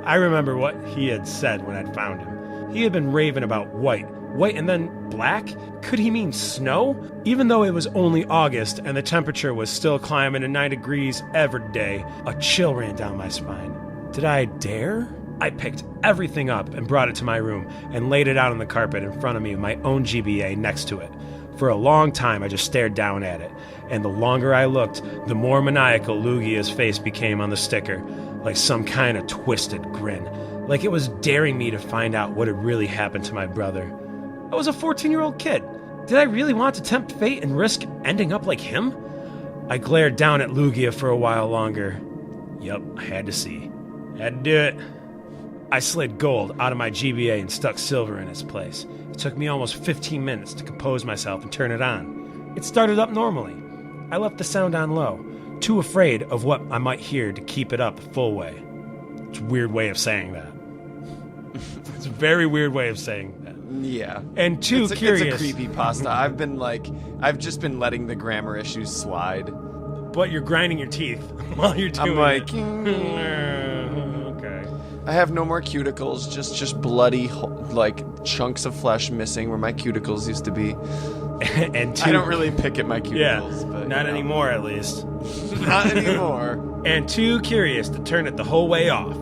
[SPEAKER 2] I remember what he had said when I'd found him. He had been raving about white. White and then black? Could he mean snow? Even though it was only August and the temperature was still climbing to 9 degrees every day, a chill ran down my spine. Did I dare? I picked everything up and brought it to my room and laid it out on the carpet in front of me with my own GBA next to it. For a long time, I just stared down at it, and the longer I looked, the more maniacal Lugia's face became on the sticker, like some kind of twisted grin. Like it was daring me to find out what had really happened to my brother. I was a 14-year-old kid. Did I really want to tempt fate and risk ending up like him? I glared down at Lugia for a while longer. Yup, I had to see. Had to do it. I slid gold out of my GBA and stuck silver in its place. It took me almost 15 minutes to compose myself and turn it on. It started up normally. I left the sound on low, too afraid of what I might hear to keep it up the full way. It's a weird way of saying that. It's a very weird way of saying that.
[SPEAKER 1] Yeah.
[SPEAKER 2] And curious.
[SPEAKER 1] It's a creepypasta. I've just been letting the grammar issues slide.
[SPEAKER 2] But you're grinding your teeth while you're doing
[SPEAKER 1] I'm like,
[SPEAKER 2] okay.
[SPEAKER 1] I have no more cuticles, just bloody, chunks of flesh missing where my cuticles used to be.
[SPEAKER 2] And
[SPEAKER 1] I don't really pick at my cuticles.
[SPEAKER 2] Yeah,
[SPEAKER 1] but,
[SPEAKER 2] not anymore at least.
[SPEAKER 1] Not anymore.
[SPEAKER 2] And too curious to turn it the whole way off.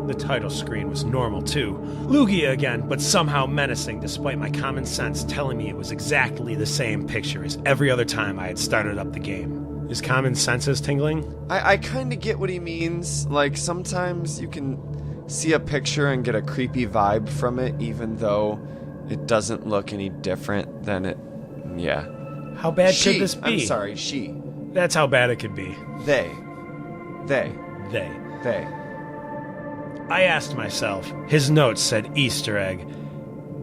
[SPEAKER 2] The title screen was normal, too. Lugia again, but somehow menacing despite my common sense telling me it was exactly the same picture as every other time I had started up the game. Is common senses tingling?
[SPEAKER 1] I kind of get what he means. Like, sometimes you can see a picture and get a creepy vibe from it, even though it doesn't look any different than it... Yeah.
[SPEAKER 2] How bad could this be?
[SPEAKER 1] I'm sorry, she.
[SPEAKER 2] That's how bad it could be.
[SPEAKER 1] They.
[SPEAKER 2] I asked myself. His notes said Easter egg.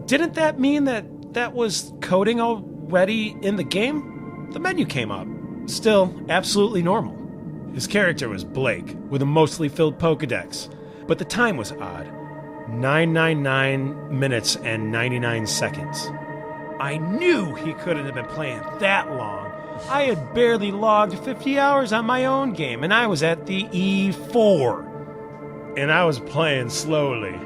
[SPEAKER 2] Didn't that mean that was coding already in the game? The menu came up. Still, absolutely normal. His character was Blake, with a mostly filled Pokedex. But the time was odd. 999 minutes and 99 seconds. I knew he couldn't have been playing that long. I had barely logged 50 hours on my own game, and I was at the E4. And I was playing slowly.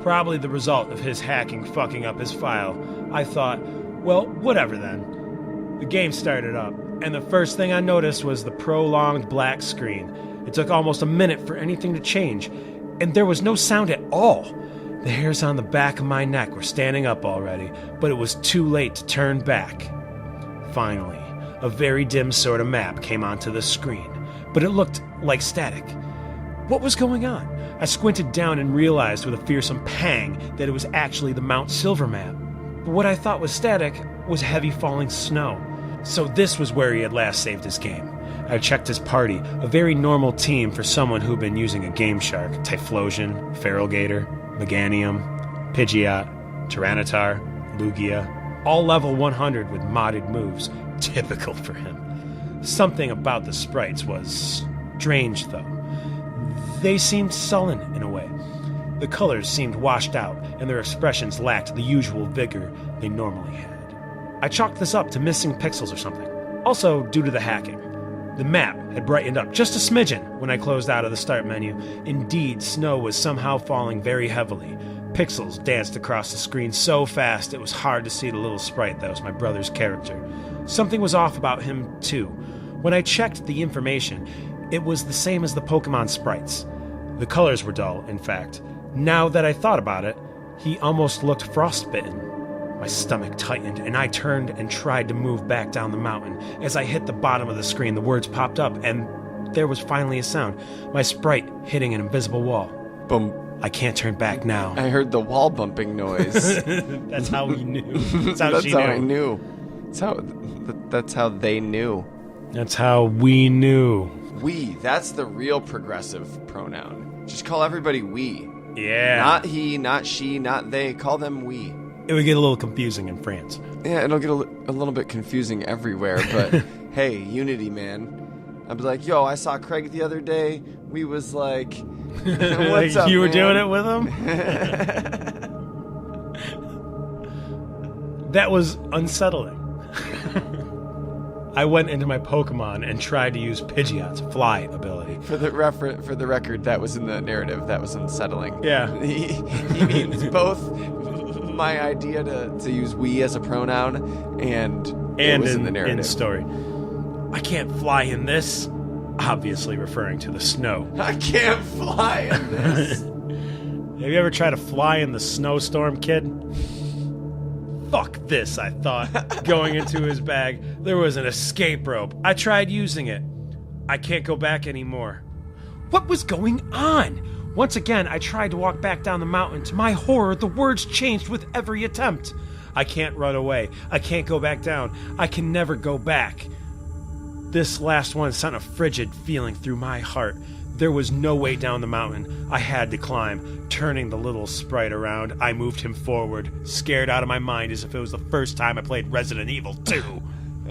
[SPEAKER 2] Probably the result of his hacking fucking up his file. I thought, well, whatever then. The game started up, and the first thing I noticed was the prolonged black screen. It took almost a minute for anything to change, and there was no sound at all. The hairs on the back of my neck were standing up already, but it was too late to turn back. Finally, a very dim sort of map came onto the screen, but it looked like static. What was going on? I squinted down and realized with a fearsome pang that it was actually the Mount Silver map. But what I thought was static was heavy falling snow. So this was where he had last saved his game. I checked his party, a very normal team for someone who'd been using a Game Shark, Typhlosion, Feral Gator, Meganium, Pidgeot, Tyranitar, Lugia, all level 100 with modded moves, typical for him. Something about the sprites was strange, though. They seemed sullen in a way. The colors seemed washed out, and their expressions lacked the usual vigor they normally had. I chalked this up to missing pixels or something. Also, due to the hacking. The map had brightened up just a smidgen when I closed out of the start menu. Indeed, snow was somehow falling very heavily. Pixels danced across the screen so fast it was hard to see the little sprite that was my brother's character. Something was off about him, too. When I checked the information, it was the same as the Pokemon sprites. The colors were dull, in fact. Now that I thought about it, he almost looked frostbitten. My stomach tightened, and I turned and tried to move back down the mountain. As I hit the bottom of the screen, the words popped up, and there was finally a sound. My sprite hitting an invisible wall.
[SPEAKER 1] Boom.
[SPEAKER 2] I can't turn back now.
[SPEAKER 1] I heard the wall bumping noise.
[SPEAKER 2] That's how we knew. That's how
[SPEAKER 1] That's
[SPEAKER 2] she
[SPEAKER 1] how
[SPEAKER 2] knew.
[SPEAKER 1] I knew. That's how they knew.
[SPEAKER 2] That's how we knew.
[SPEAKER 1] We. That's the real progressive pronoun. Just call everybody we.
[SPEAKER 2] Yeah.
[SPEAKER 1] Not he, not she, not they. Call them we.
[SPEAKER 2] It would get a little confusing in France.
[SPEAKER 1] Yeah, it'll get a little bit confusing everywhere, but hey, unity, man. I'd be like, yo, I saw Craig the other day. We was like, what's up,
[SPEAKER 2] You were
[SPEAKER 1] man?
[SPEAKER 2] doing it with him? That was unsettling. I went into my Pokemon and tried to use Pidgeot's fly ability.
[SPEAKER 1] For the record, that was in the narrative. That was unsettling.
[SPEAKER 2] Yeah.
[SPEAKER 1] He means both my idea to use we as a pronoun and it was in the narrative.
[SPEAKER 2] In story. I can't fly in this. Obviously referring to the snow.
[SPEAKER 1] I can't fly in this.
[SPEAKER 2] Have you ever tried to fly in the snowstorm, kid? Fuck this, I thought, going into his bag. There was an escape rope. I tried using it. I can't go back anymore. What was going on? Once again, I tried to walk back down the mountain. To my horror, the words changed with every attempt. I can't run away. I can't go back down. I can never go back. This last one sent a frigid feeling through my heart. There was no way down the mountain. I had to climb. Turning the little sprite around, I moved him forward, scared out of my mind as if it was the first time I played Resident Evil 2.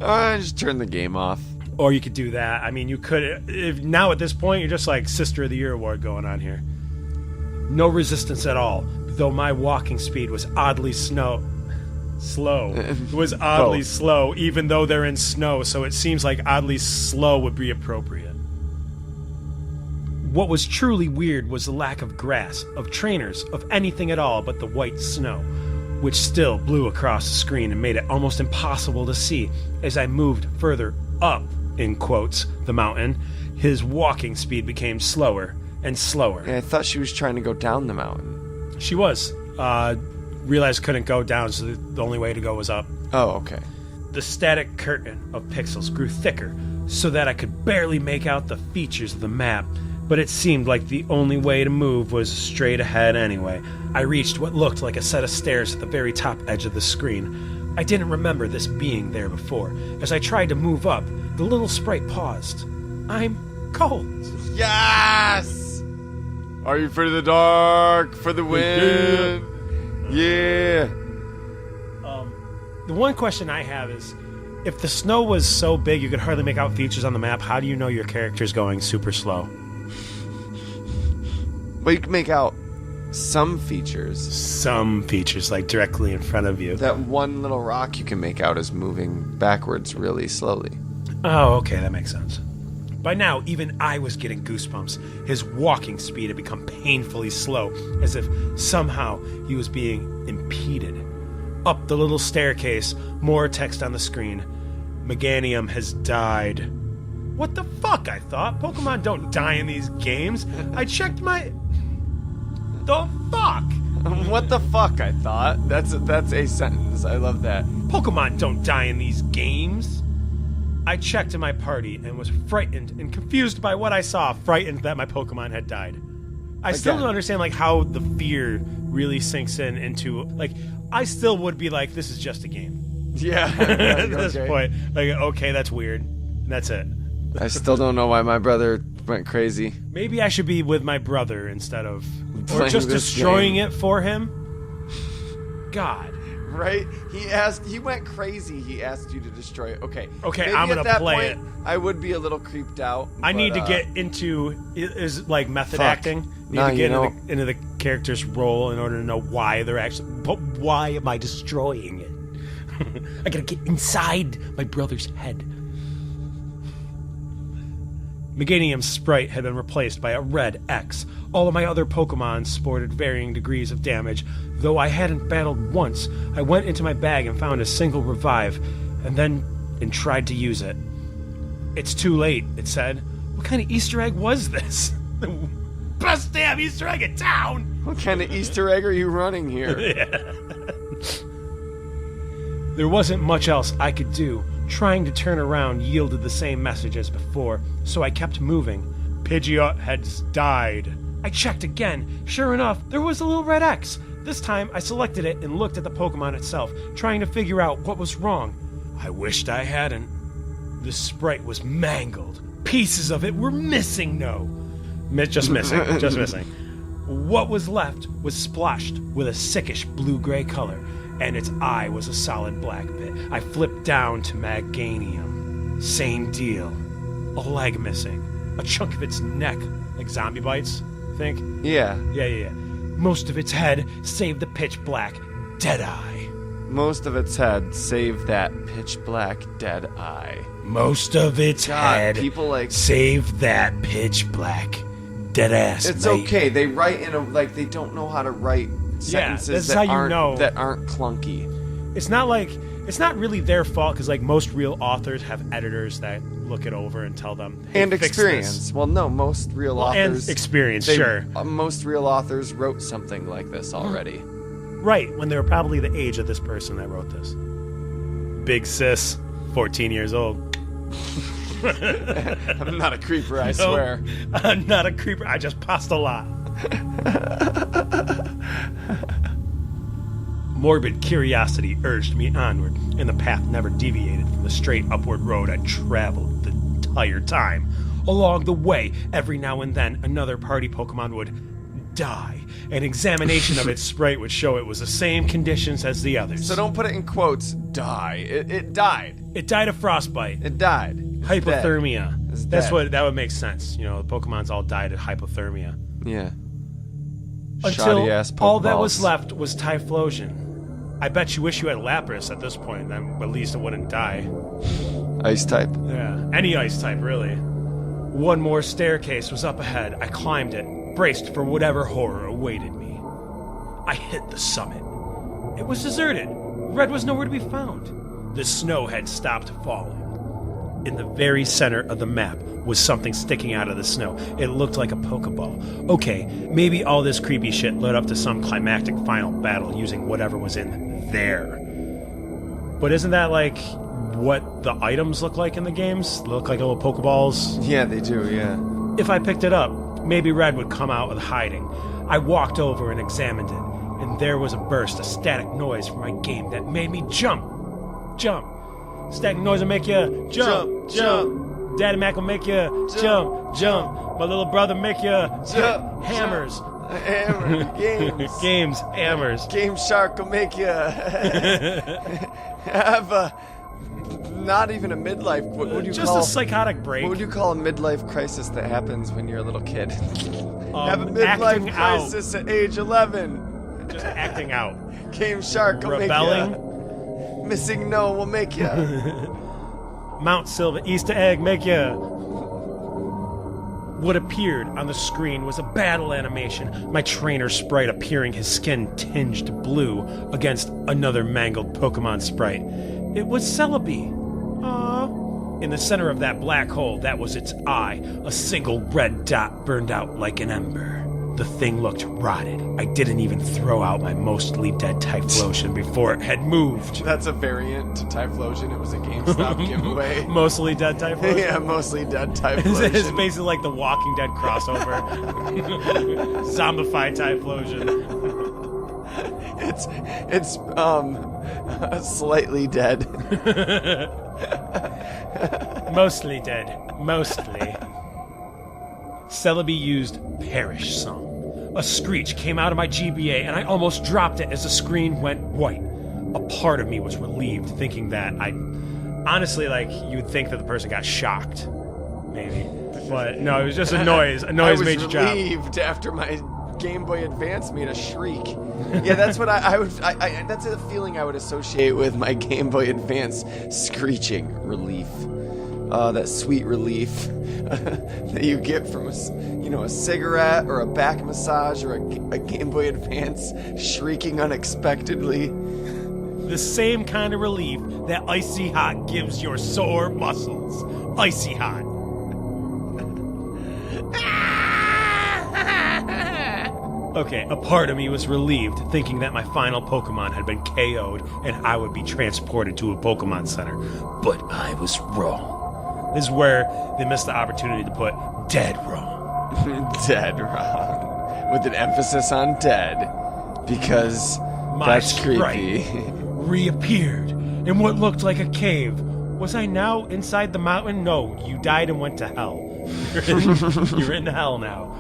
[SPEAKER 1] Just turn the game off.
[SPEAKER 2] Or you could do that. I mean, you could... now at this point, you're just like Sister of the Year award going on here. No resistance at all, though my walking speed was oddly slow. It was oddly slow, even though they're in snow, so it seems like oddly slow would be appropriate. What was truly weird was the lack of grass, of trainers, of anything at all but the white snow, which still blew across the screen and made it almost impossible to see. As I moved further up, in quotes, the mountain, his walking speed became slower and slower.
[SPEAKER 1] Yeah, I thought she was trying to go down the mountain.
[SPEAKER 2] She was. Realized couldn't go down, so the only way to go was up.
[SPEAKER 1] Oh, okay.
[SPEAKER 2] The static curtain of pixels grew thicker, so that I could barely make out the features of the map, but it seemed like the only way to move was straight ahead anyway. I reached what looked like a set of stairs at the very top edge of the screen. I didn't remember this being there before. As I tried to move up, the little sprite paused. I'm cold.
[SPEAKER 1] Yes! Are you afraid of the dark? For the wind? Yeah.
[SPEAKER 2] The one question I have is, if the snow was so big you could hardly make out features on the map, how do you know your character's going super slow?
[SPEAKER 1] Well, you can make out some features.
[SPEAKER 2] Some features, like directly in front of you.
[SPEAKER 1] That one little rock you can make out is moving backwards really slowly.
[SPEAKER 2] Oh, okay, that makes sense. By now, even I was getting goosebumps. His walking speed had become painfully slow, as if somehow he was being impeded. Up the little staircase, more text on the screen. Meganium has died. What the fuck, I thought? Pokemon don't die in these games. I checked my... The fuck?
[SPEAKER 1] What the fuck, I thought. That's a sentence. I love that.
[SPEAKER 2] Pokemon don't die in these games. I checked in my party and was frightened and confused by what I saw, frightened that my Pokemon had died. I still don't understand like how the fear really sinks into like I still would be like, this is just a game.
[SPEAKER 1] Yeah.
[SPEAKER 2] At this point. Like, okay, that's weird. That's it.
[SPEAKER 1] I still don't know why my brother went crazy.
[SPEAKER 2] Maybe I should be with my brother instead of or
[SPEAKER 1] Playing
[SPEAKER 2] just
[SPEAKER 1] this
[SPEAKER 2] destroying
[SPEAKER 1] game.
[SPEAKER 2] it for him. God.
[SPEAKER 1] Right? He went crazy. He asked you to destroy it. Okay.
[SPEAKER 2] Okay,
[SPEAKER 1] Maybe
[SPEAKER 2] I'm
[SPEAKER 1] at
[SPEAKER 2] gonna
[SPEAKER 1] that
[SPEAKER 2] play
[SPEAKER 1] point,
[SPEAKER 2] it.
[SPEAKER 1] I would be a little creeped out.
[SPEAKER 2] I
[SPEAKER 1] but,
[SPEAKER 2] need to get into is like method
[SPEAKER 1] Fuck.
[SPEAKER 2] acting. Need
[SPEAKER 1] Nah,
[SPEAKER 2] to get
[SPEAKER 1] you
[SPEAKER 2] into the character's role in order to know why they're actually. But why am I destroying it? I gotta get inside my brother's head. Meganium's sprite had been replaced by a red X. All of my other Pokemon sported varying degrees of damage. Though I hadn't battled once, I went into my bag and found a single revive, and tried to use it. It's too late, it said. What kind of Easter egg was this? Best damn Easter egg in town!
[SPEAKER 1] What kind of Easter egg are you running here?
[SPEAKER 2] There wasn't much else I could do. Trying to turn around yielded the same message as before, so I kept moving. Pidgeot has died. I checked again. Sure enough, there was a little red X. This time, I selected it and looked at the Pokemon itself, trying to figure out what was wrong. I wished I hadn't. The sprite was mangled. Pieces of it were missing, just missing. What was left was splotched with a sickish blue-gray color, and its eye was a solid black bit. I flipped down to Meganium. Same deal. A leg missing. A chunk of its neck, like zombie bites, I think.
[SPEAKER 1] Yeah.
[SPEAKER 2] Yeah. Most of its head, save the pitch black dead eye.
[SPEAKER 1] Most of its head, save that pitch black dead eye.
[SPEAKER 2] Most of its head,
[SPEAKER 1] people like
[SPEAKER 2] save that pitch black dead ass.
[SPEAKER 1] It's
[SPEAKER 2] mate.
[SPEAKER 1] okay. They write in a like they don't know how to write sentences
[SPEAKER 2] that's
[SPEAKER 1] that
[SPEAKER 2] how you
[SPEAKER 1] aren't
[SPEAKER 2] know.
[SPEAKER 1] that aren't clunky.
[SPEAKER 2] It's not really their fault because like most real authors have editors that look it over and tell them hey,
[SPEAKER 1] And
[SPEAKER 2] fix
[SPEAKER 1] experience.
[SPEAKER 2] this.
[SPEAKER 1] Well, no, most real authors
[SPEAKER 2] and experience, sure.
[SPEAKER 1] Most real authors wrote something like this already.
[SPEAKER 2] Right, when they were probably the age of this person that wrote this. Big sis, 14 years old.
[SPEAKER 1] I'm not a creeper, I swear.
[SPEAKER 2] I'm not a creeper. I just passed a lot. Morbid curiosity urged me onward, and the path never deviated from the straight upward road I traveled the entire time. Along the way, every now and then, another party Pokemon would die. An examination of its sprite would show it was the same conditions as the others.
[SPEAKER 1] So don't put it in quotes. Die. It died.
[SPEAKER 2] It died of frostbite.
[SPEAKER 1] It died. It's
[SPEAKER 2] Hypothermia.
[SPEAKER 1] It's
[SPEAKER 2] That's
[SPEAKER 1] dead.
[SPEAKER 2] that would make sense. You know, the Pokemon's all died of hypothermia.
[SPEAKER 1] Yeah.
[SPEAKER 2] Until
[SPEAKER 1] Shoddy-ass
[SPEAKER 2] all that
[SPEAKER 1] Pokeballs.
[SPEAKER 2] was left was Typhlosion. I bet you wish you had Lapras at this point, then at least it wouldn't die.
[SPEAKER 1] Ice type.
[SPEAKER 2] Yeah, any ice type, really. One more staircase was up ahead. I climbed it, braced for whatever horror awaited me. I hit the summit. It was deserted. Red was nowhere to be found. The snow had stopped falling. In the very center of the map was something sticking out of the snow. It looked like a Pokeball. Okay, maybe all this creepy shit led up to some climactic final battle using whatever was in there. But isn't that like what the items look like in the games? They look like little Pokeballs?
[SPEAKER 1] Yeah, they do, yeah.
[SPEAKER 2] If I picked it up, maybe Red would come out of hiding. I walked over and examined it, and there was a burst of static noise from my game that made me jump. Static noise will make you jump. Daddy Mac will make you jump. My little brother make you
[SPEAKER 1] Jump.
[SPEAKER 2] hammers.
[SPEAKER 1] Hammer. Games.
[SPEAKER 2] Hammers.
[SPEAKER 1] Game Shark will make you have a not even a midlife. What would you
[SPEAKER 2] Just
[SPEAKER 1] call
[SPEAKER 2] a psychotic break.
[SPEAKER 1] What would you call a midlife crisis that happens when you're a little kid? Have a
[SPEAKER 2] acting
[SPEAKER 1] midlife crisis at age 11.
[SPEAKER 2] Just acting out.
[SPEAKER 1] Game Shark will
[SPEAKER 2] Rebelling.
[SPEAKER 1] make you. Missing no will make you.
[SPEAKER 2] Mount Silver Easter egg make you. What appeared on the screen was a battle animation. My trainer sprite appearing, his skin tinged blue against another mangled Pokemon sprite. It was Celebi. Aww. In the center of that black hole, that was its eye. A single red dot burned out like an ember. The thing looked rotted. I didn't even throw out my mostly dead Typhlosion before it had moved.
[SPEAKER 1] That's a variant to Typhlosion. It was a GameStop giveaway.
[SPEAKER 2] Mostly dead Typhlosion?
[SPEAKER 1] Yeah, mostly dead Typhlosion.
[SPEAKER 2] It's basically like the Walking Dead crossover. Zombified Typhlosion.
[SPEAKER 1] It's slightly dead.
[SPEAKER 2] Mostly dead. Mostly. Celebi used Perish Song. A screech came out of my GBA and I almost dropped it as the screen went white. A part of me was relieved, thinking that honestly, like, you'd think that the person got shocked. Maybe. But no, it was just a noise. A noise made you drop.
[SPEAKER 1] I was relieved after my Game Boy Advance made a shriek. Yeah, that's what I would. That's a feeling I would associate with my Game Boy Advance screeching relief. That sweet relief that you get from a cigarette or a back massage or a Game Boy Advance shrieking unexpectedly.
[SPEAKER 2] The same kind of relief that Icy Hot gives your sore muscles. Icy Hot. Okay, a part of me was relieved, thinking that my final Pokemon had been KO'd and I would be transported to a Pokemon Center. But I was wrong. This is where they missed the opportunity to put dead wrong.
[SPEAKER 1] Dead wrong. With an emphasis on dead. Because
[SPEAKER 2] my
[SPEAKER 1] that's creepy.
[SPEAKER 2] Reappeared in what looked like a cave. Was I now inside the mountain? No, you died and went to hell. You're in hell now.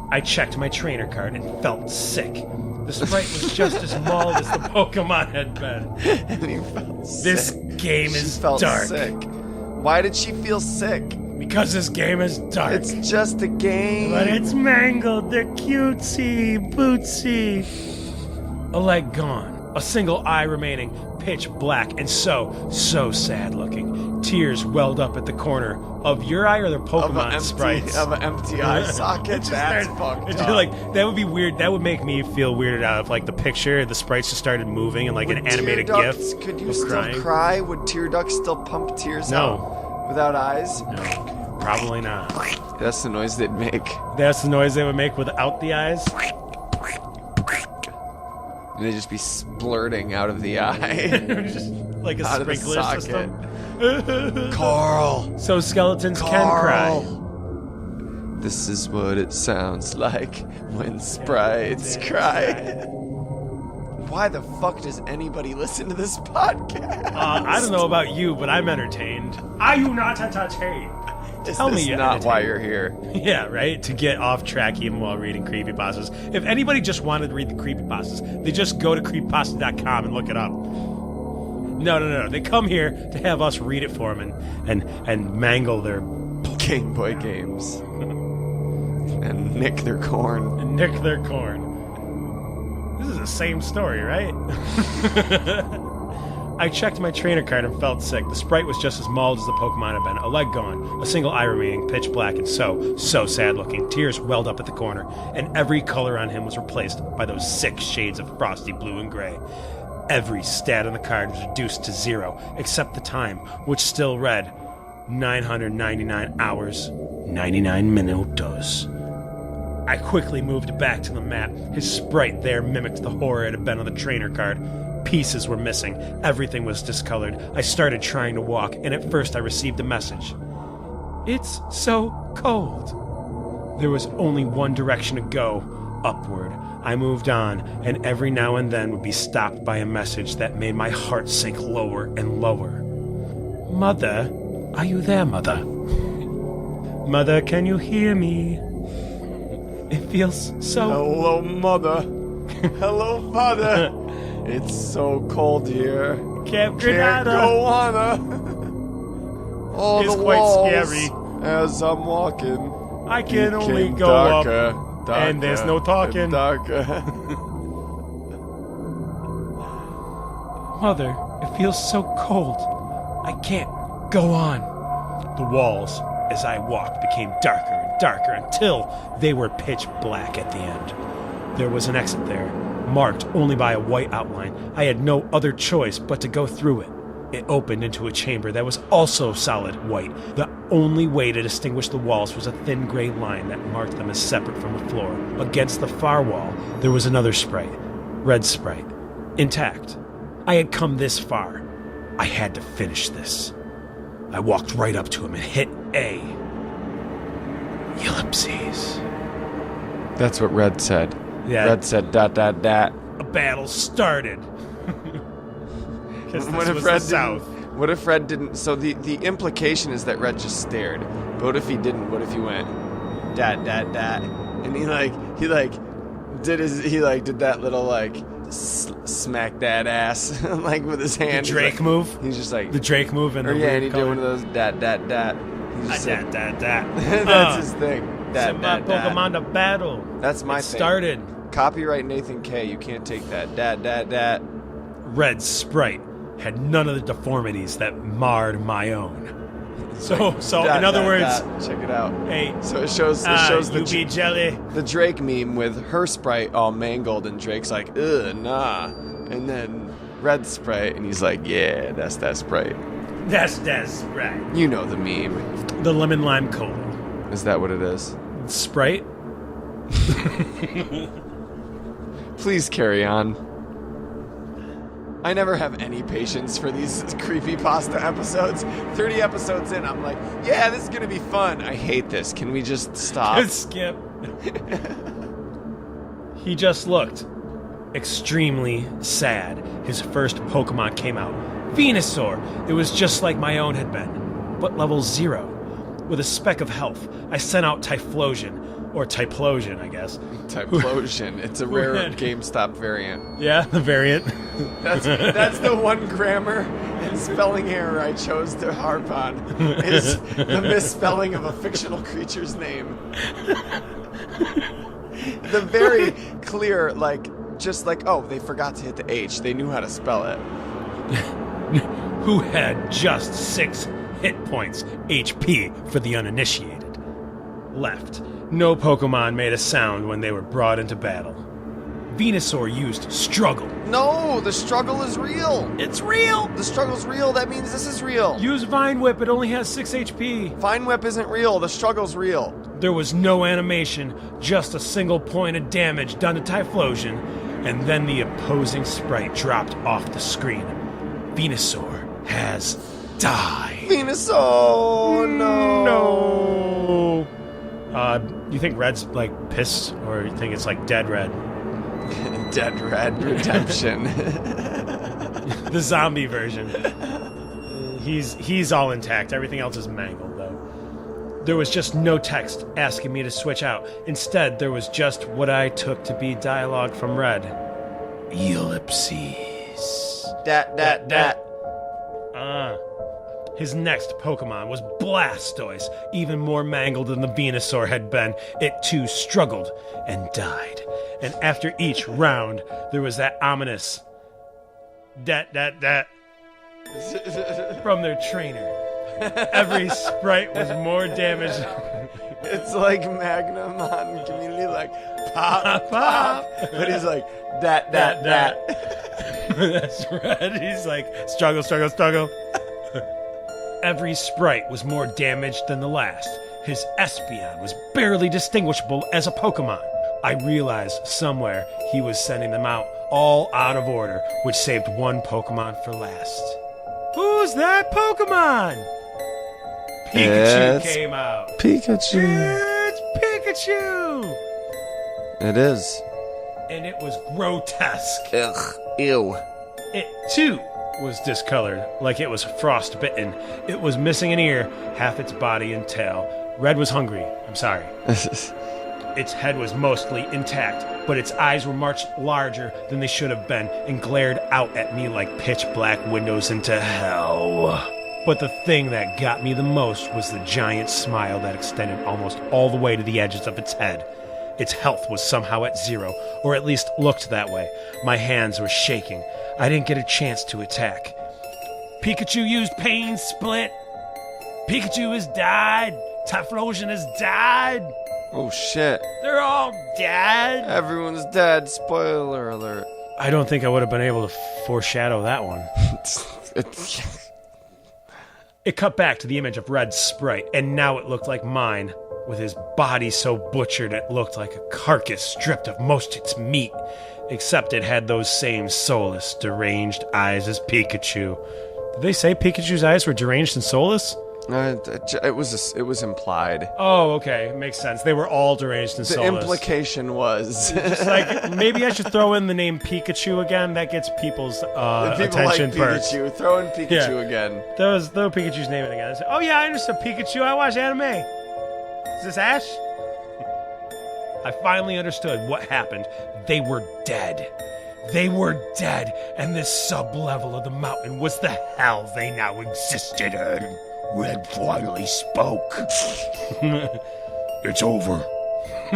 [SPEAKER 2] I checked my trainer card and felt sick. The sprite was just as mauled as the Pokemon had been.
[SPEAKER 1] And he felt sick.
[SPEAKER 2] This game is dark.
[SPEAKER 1] Sick. Why did she feel sick?
[SPEAKER 2] Because this game is dark.
[SPEAKER 1] It's just a game.
[SPEAKER 2] But it's mangled. They're cutesy, bootsy. A leg gone. A single eye remaining. Pitch black and so sad looking. Tears welled up at the corner of your eye or the Pokemon sprites.
[SPEAKER 1] Of an empty eye socket. That's fucked up.
[SPEAKER 2] Like, that would be weird. That would make me feel weirded out if, like, the picture, the sprites just started moving and like an animated GIF.
[SPEAKER 1] Could you still cry? Would tear ducts still pump tears out without eyes?
[SPEAKER 2] No, probably not.
[SPEAKER 1] That's the noise they'd make.
[SPEAKER 2] That's the noise they would make without the eyes?
[SPEAKER 1] And they'd just be splurting out of the eye.
[SPEAKER 2] Just like a sprinkler system.
[SPEAKER 1] Carl!
[SPEAKER 2] So skeletons can cry.
[SPEAKER 1] This is what it sounds like when sprites cry. Why the fuck does anybody listen to this podcast?
[SPEAKER 2] I don't know about you, but I'm entertained. Are you not entertained?
[SPEAKER 1] Tell me you're not why you're here.
[SPEAKER 2] Yeah, right? To get off track even while reading Creepypastas. If anybody just wanted to read the Creepypastas, they just go to creepypasta.com and look it up. No. They come here to have us read it for them and mangle their
[SPEAKER 1] Game Boy games. And nick their corn.
[SPEAKER 2] This is the same story, right? I checked my trainer card and felt sick. The sprite was just as mauled as the Pokemon had been. A leg gone, a single eye remaining, pitch black, and so sad looking. Tears welled up at the corner, and every color on him was replaced by those 6 shades of frosty blue and gray. Every stat on the card was reduced to 0, except the time, which still read 999 hours, 99 minutos. I quickly moved back to the map. His sprite there mimicked the horror it had been on the trainer card. Pieces were missing. Everything was discolored. I started trying to walk, and at first I received a message. It's so cold. There was only one direction to go, upward. I moved on, and every now and then would be stopped by a message that made my heart sink lower and lower. Mother, are you there, Mother? Mother, can you hear me? It feels so...
[SPEAKER 1] Hello, Mother. Hello, Father. It's so cold here.
[SPEAKER 2] Can't
[SPEAKER 1] go on. All
[SPEAKER 2] it's
[SPEAKER 1] the
[SPEAKER 2] quite
[SPEAKER 1] walls
[SPEAKER 2] scary.
[SPEAKER 1] As I'm walking.
[SPEAKER 2] I can only go
[SPEAKER 1] darker,
[SPEAKER 2] up, and there's no talking. Mother, it feels so cold. I can't go on. The walls, as I walked, became darker and darker until they were pitch black at the end. There was an exit there, marked only by a white outline. I had no other choice but to go through it. It opened into a chamber that was also solid white. The only way to distinguish the walls was a thin gray line that marked them as separate from the floor. Against the far wall, there was another sprite. Red sprite. Intact. I had come this far. I had to finish this. I walked right up to him and hit A. Ellipses.
[SPEAKER 1] That's what Red said.
[SPEAKER 2] Yeah.
[SPEAKER 1] Red said ...
[SPEAKER 2] A battle started.
[SPEAKER 1] What if Red didn't? What if Red didn't? So the implication is that Red just stared. But what if he didn't? What if he went ... and he did that little smack that ass like with his hand.
[SPEAKER 2] The Drake move.
[SPEAKER 1] He's just like
[SPEAKER 2] the Drake move and
[SPEAKER 1] or
[SPEAKER 2] the
[SPEAKER 1] yeah, and he
[SPEAKER 2] color.
[SPEAKER 1] did one of those He's just like, That's his thing.
[SPEAKER 2] Send my Pokemon to battle.
[SPEAKER 1] That's my
[SPEAKER 2] it
[SPEAKER 1] thing.
[SPEAKER 2] Started.
[SPEAKER 1] Copyright Nathan K. You can't take that.
[SPEAKER 2] Red sprite had none of the deformities that marred my own. So in other words,
[SPEAKER 1] check it out.
[SPEAKER 2] Hey,
[SPEAKER 1] so it shows
[SPEAKER 2] you be jelly.
[SPEAKER 1] The Drake meme with her sprite all mangled and Drake's like, ugh, nah. And then Red sprite and he's like, yeah, that's that sprite.
[SPEAKER 2] That's that sprite.
[SPEAKER 1] You know the meme.
[SPEAKER 2] The lemon lime cola.
[SPEAKER 1] Is that what it is?
[SPEAKER 2] Sprite?
[SPEAKER 1] Please carry on. I never have any patience for these creepypasta episodes. 30 episodes in, I'm like, yeah, this is gonna be fun. I hate this. Can we just stop?
[SPEAKER 2] Skip. He just looked extremely sad. His first Pokemon came out. Venusaur. It was just like my own had been, but level 0. With a speck of health, I sent out Typhlosion. Or Typhlosion, I guess.
[SPEAKER 1] Typhlosion. It's a rare GameStop variant.
[SPEAKER 2] Yeah, the variant.
[SPEAKER 1] That's the one grammar and spelling error I chose to harp on. Is the misspelling of a fictional creature's name. The very clear, oh, they forgot to hit the H. They knew how to spell it.
[SPEAKER 2] Who had just 6 hit points, HP for the uninitiated. Left. No Pokemon made a sound when they were brought into battle. Venusaur used Struggle.
[SPEAKER 1] No, the struggle is real.
[SPEAKER 2] It's real.
[SPEAKER 1] The struggle's real. That means this is real.
[SPEAKER 2] Use Vine Whip. It only has 6 HP.
[SPEAKER 1] Vine Whip isn't real. The struggle's real.
[SPEAKER 2] There was no animation, just a single point of damage done to Typhlosion, and then the opposing sprite dropped off the screen. Venusaur has died.
[SPEAKER 1] Venusaur,
[SPEAKER 2] no. You think Red's pissed, or you think it's Dead Red?
[SPEAKER 1] Dead Red Redemption.
[SPEAKER 2] The zombie version. He's all intact. Everything else is mangled, though. There was just no text asking me to switch out. Instead, there was just what I took to be dialogue from Red. Ellipses.
[SPEAKER 1] Dat.
[SPEAKER 2] His next Pokemon was Blastoise, even more mangled than the Venusaur had been. It too struggled and died. And after each round, there was that ominous dat from their trainer. Every sprite was more damaged.
[SPEAKER 1] It's like Magnum on Community, pop. But he's like, dat.
[SPEAKER 2] That's right. He's like, struggle. Every sprite was more damaged than the last. His Espeon was barely distinguishable as a Pokemon. I realized somewhere he was sending them out all out of order, which saved one Pokemon for last. Who's that Pokemon? Pikachu came out.
[SPEAKER 1] Pikachu.
[SPEAKER 2] It's Pikachu!
[SPEAKER 1] It is.
[SPEAKER 2] And it was grotesque.
[SPEAKER 1] Ugh. Ew.
[SPEAKER 2] It, too, was discolored, like it was frostbitten. It was missing an ear, half its body and tail. Red was hungry. I'm sorry. Its head was mostly intact, but its eyes were much larger than they should have been and glared out at me like pitch-black windows into hell. But the thing that got me the most was the giant smile that extended almost all the way to the edges of its head. Its health was somehow at 0, or at least looked that way. My hands were shaking. I didn't get a chance to attack. Pikachu used Pain Split. Pikachu has died. Typhlosion has died.
[SPEAKER 1] Oh shit.
[SPEAKER 2] They're all dead.
[SPEAKER 1] Everyone's dead. Spoiler alert.
[SPEAKER 2] I don't think I would have been able to foreshadow that one. It cut back to the image of Red's sprite, and now it looked like mine, with his body so butchered it looked like a carcass stripped of most its meat, except it had those same soulless, deranged eyes as Pikachu. Did they say Pikachu's eyes were deranged and soulless?
[SPEAKER 1] It was implied.
[SPEAKER 2] Oh, okay. Makes sense. They were all deranged and soulless.
[SPEAKER 1] The implication was...
[SPEAKER 2] Just like, maybe I should throw in the name Pikachu again. That gets people's attention
[SPEAKER 1] people like
[SPEAKER 2] first.
[SPEAKER 1] Pikachu. Throw in Pikachu again.
[SPEAKER 2] Throw Pikachu's name in again. I say, oh yeah, I understood Pikachu. I watch anime. Is this Ash? I finally understood what happened. They were dead. They were dead, and this sub-level of the mountain was the hell they now existed in. Red finally spoke.
[SPEAKER 3] It's over.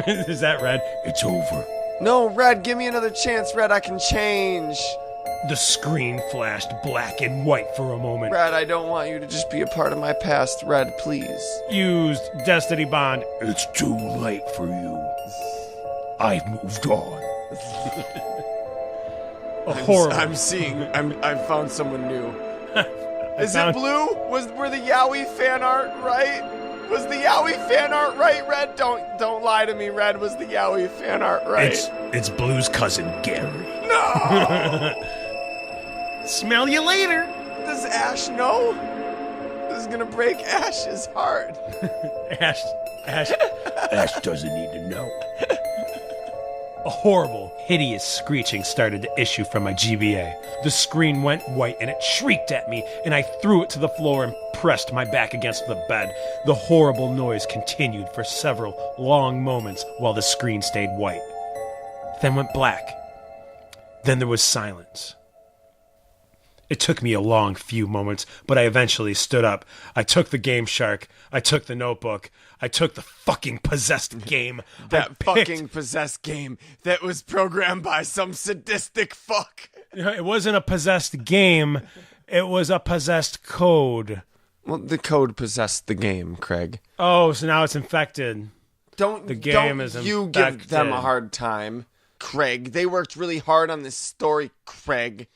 [SPEAKER 2] Is that Red?
[SPEAKER 3] It's over.
[SPEAKER 1] No, Red, give me another chance, Red. I can change.
[SPEAKER 2] The screen flashed black and white for a moment.
[SPEAKER 1] Red, I don't want you to just be a part of my past. Red, please.
[SPEAKER 2] Used Destiny Bond.
[SPEAKER 3] It's too late for you. I've moved on.
[SPEAKER 1] I found someone new. Is it blue? Were the Yowie fan art right? Was the Yowie fan art right, Red? Don't lie to me, Red. Was the Yowie fan art right?
[SPEAKER 3] It's Blue's cousin Gary.
[SPEAKER 1] No!
[SPEAKER 2] Smell you later.
[SPEAKER 1] Does Ash know? This is gonna break Ash's heart.
[SPEAKER 2] Ash.
[SPEAKER 3] Ash doesn't need to know.
[SPEAKER 2] A horrible, hideous screeching started to issue from my GBA. The screen went white and it shrieked at me, and I threw it to the floor and pressed my back against the bed. The horrible noise continued for several long moments while the screen stayed white. Then went black. Then there was silence. It took me a long few moments, but I eventually stood up. I took the Game Shark. I took the notebook. I took the fucking possessed game.
[SPEAKER 1] Fucking possessed game that was programmed by some sadistic fuck.
[SPEAKER 2] It wasn't a possessed game. It was a possessed code.
[SPEAKER 1] Well, the code possessed the game, Craig.
[SPEAKER 2] Oh, so now it's infected.
[SPEAKER 1] Don't you give them a hard time, Craig. They worked really hard on this story, Craig.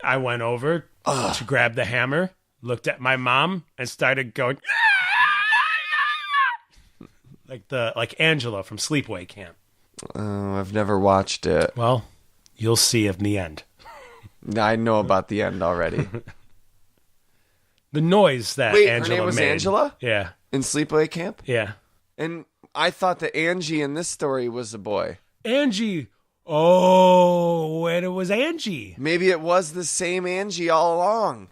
[SPEAKER 2] I went over to grab the hammer, looked at my mom, and started going like Angela from Sleepaway Camp.
[SPEAKER 1] Oh, I've never watched it.
[SPEAKER 2] Well, you'll see in the end.
[SPEAKER 1] I know about the end already.
[SPEAKER 2] The noise that Angela made.
[SPEAKER 1] Her name was Angela?
[SPEAKER 2] Yeah.
[SPEAKER 1] In Sleepaway Camp?
[SPEAKER 2] Yeah.
[SPEAKER 1] And I thought that Angie in this story was a boy.
[SPEAKER 2] Angie. Oh, and it was Angie.
[SPEAKER 1] Maybe it was the same Angie all along.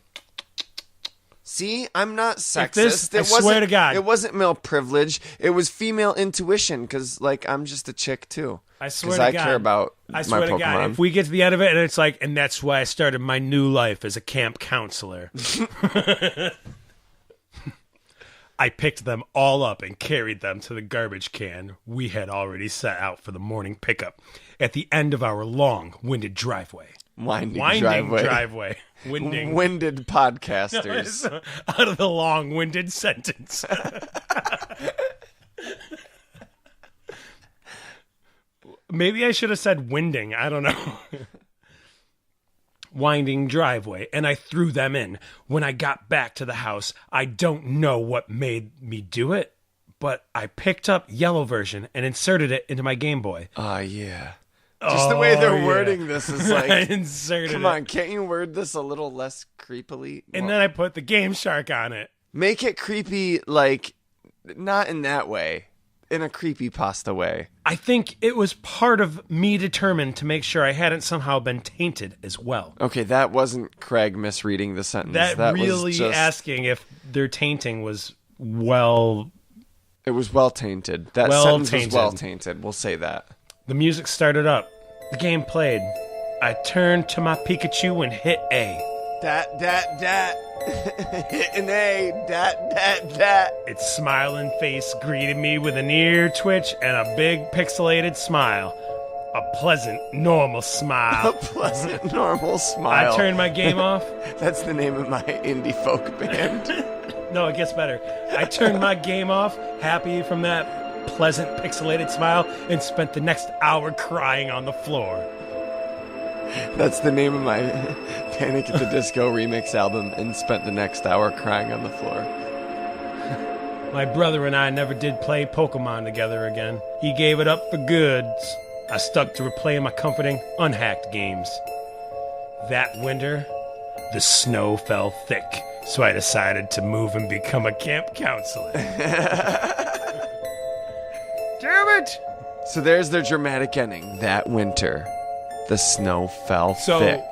[SPEAKER 1] See, I'm not sexist.
[SPEAKER 2] I swear to God.
[SPEAKER 1] It wasn't male privilege. It was female intuition, because, I'm just a chick, too.
[SPEAKER 2] I swear to God.
[SPEAKER 1] Because I care about my Pokemon. I swear to God,
[SPEAKER 2] if we get to the end of it, and it's like, and that's why I started my new life as a camp counselor. I picked them all up and carried them to the garbage can we had already set out for the morning pickup at the end of our long-winded driveway.
[SPEAKER 1] Winding
[SPEAKER 2] driveway.
[SPEAKER 1] Winded podcasters.
[SPEAKER 2] No, out of the long-winded sentence. Maybe I should have said winding. I don't know. Winding driveway, and I threw them in. When I got back to the house, I don't know what made me do it, but I picked up yellow version and inserted it into my Game Boy.
[SPEAKER 1] Yeah. Just the way they're wording this is like,
[SPEAKER 2] I inserted
[SPEAKER 1] come on, can't you word this a little less creepily?
[SPEAKER 2] And then I put the Game Shark on it.
[SPEAKER 1] Make it creepy, not in that way. In a creepypasta way.
[SPEAKER 2] I think it was part of me determined to make sure I hadn't somehow been tainted as well.
[SPEAKER 1] Okay, that wasn't Craig misreading the sentence.
[SPEAKER 2] That really was just asking if their tainting was well...
[SPEAKER 1] It was well tainted. That sentence was well tainted. We'll say that.
[SPEAKER 2] The music started up. The game played. I turned to my Pikachu and hit A.
[SPEAKER 1] Dat. Hit an A. Dat.
[SPEAKER 2] Its smiling face greeted me with an ear twitch and a big pixelated smile. A pleasant, normal smile.
[SPEAKER 1] A pleasant, normal smile.
[SPEAKER 2] I turned my game off.
[SPEAKER 1] That's the name of my indie folk band.
[SPEAKER 2] No, it gets better. I turned my game off, happy from that pleasant, pixelated smile, and spent the next hour crying on the floor.
[SPEAKER 1] That's the name of my Panic at the Disco remix album, and spent the next hour crying on the floor.
[SPEAKER 2] My brother and I never did play Pokemon together again. He gave it up for good. I stuck to replaying my comforting, unhacked games. That winter, the snow fell thick, so I decided to move and become a camp counselor. Damn it!
[SPEAKER 1] So there's their dramatic ending. That winter, the snow fell thick.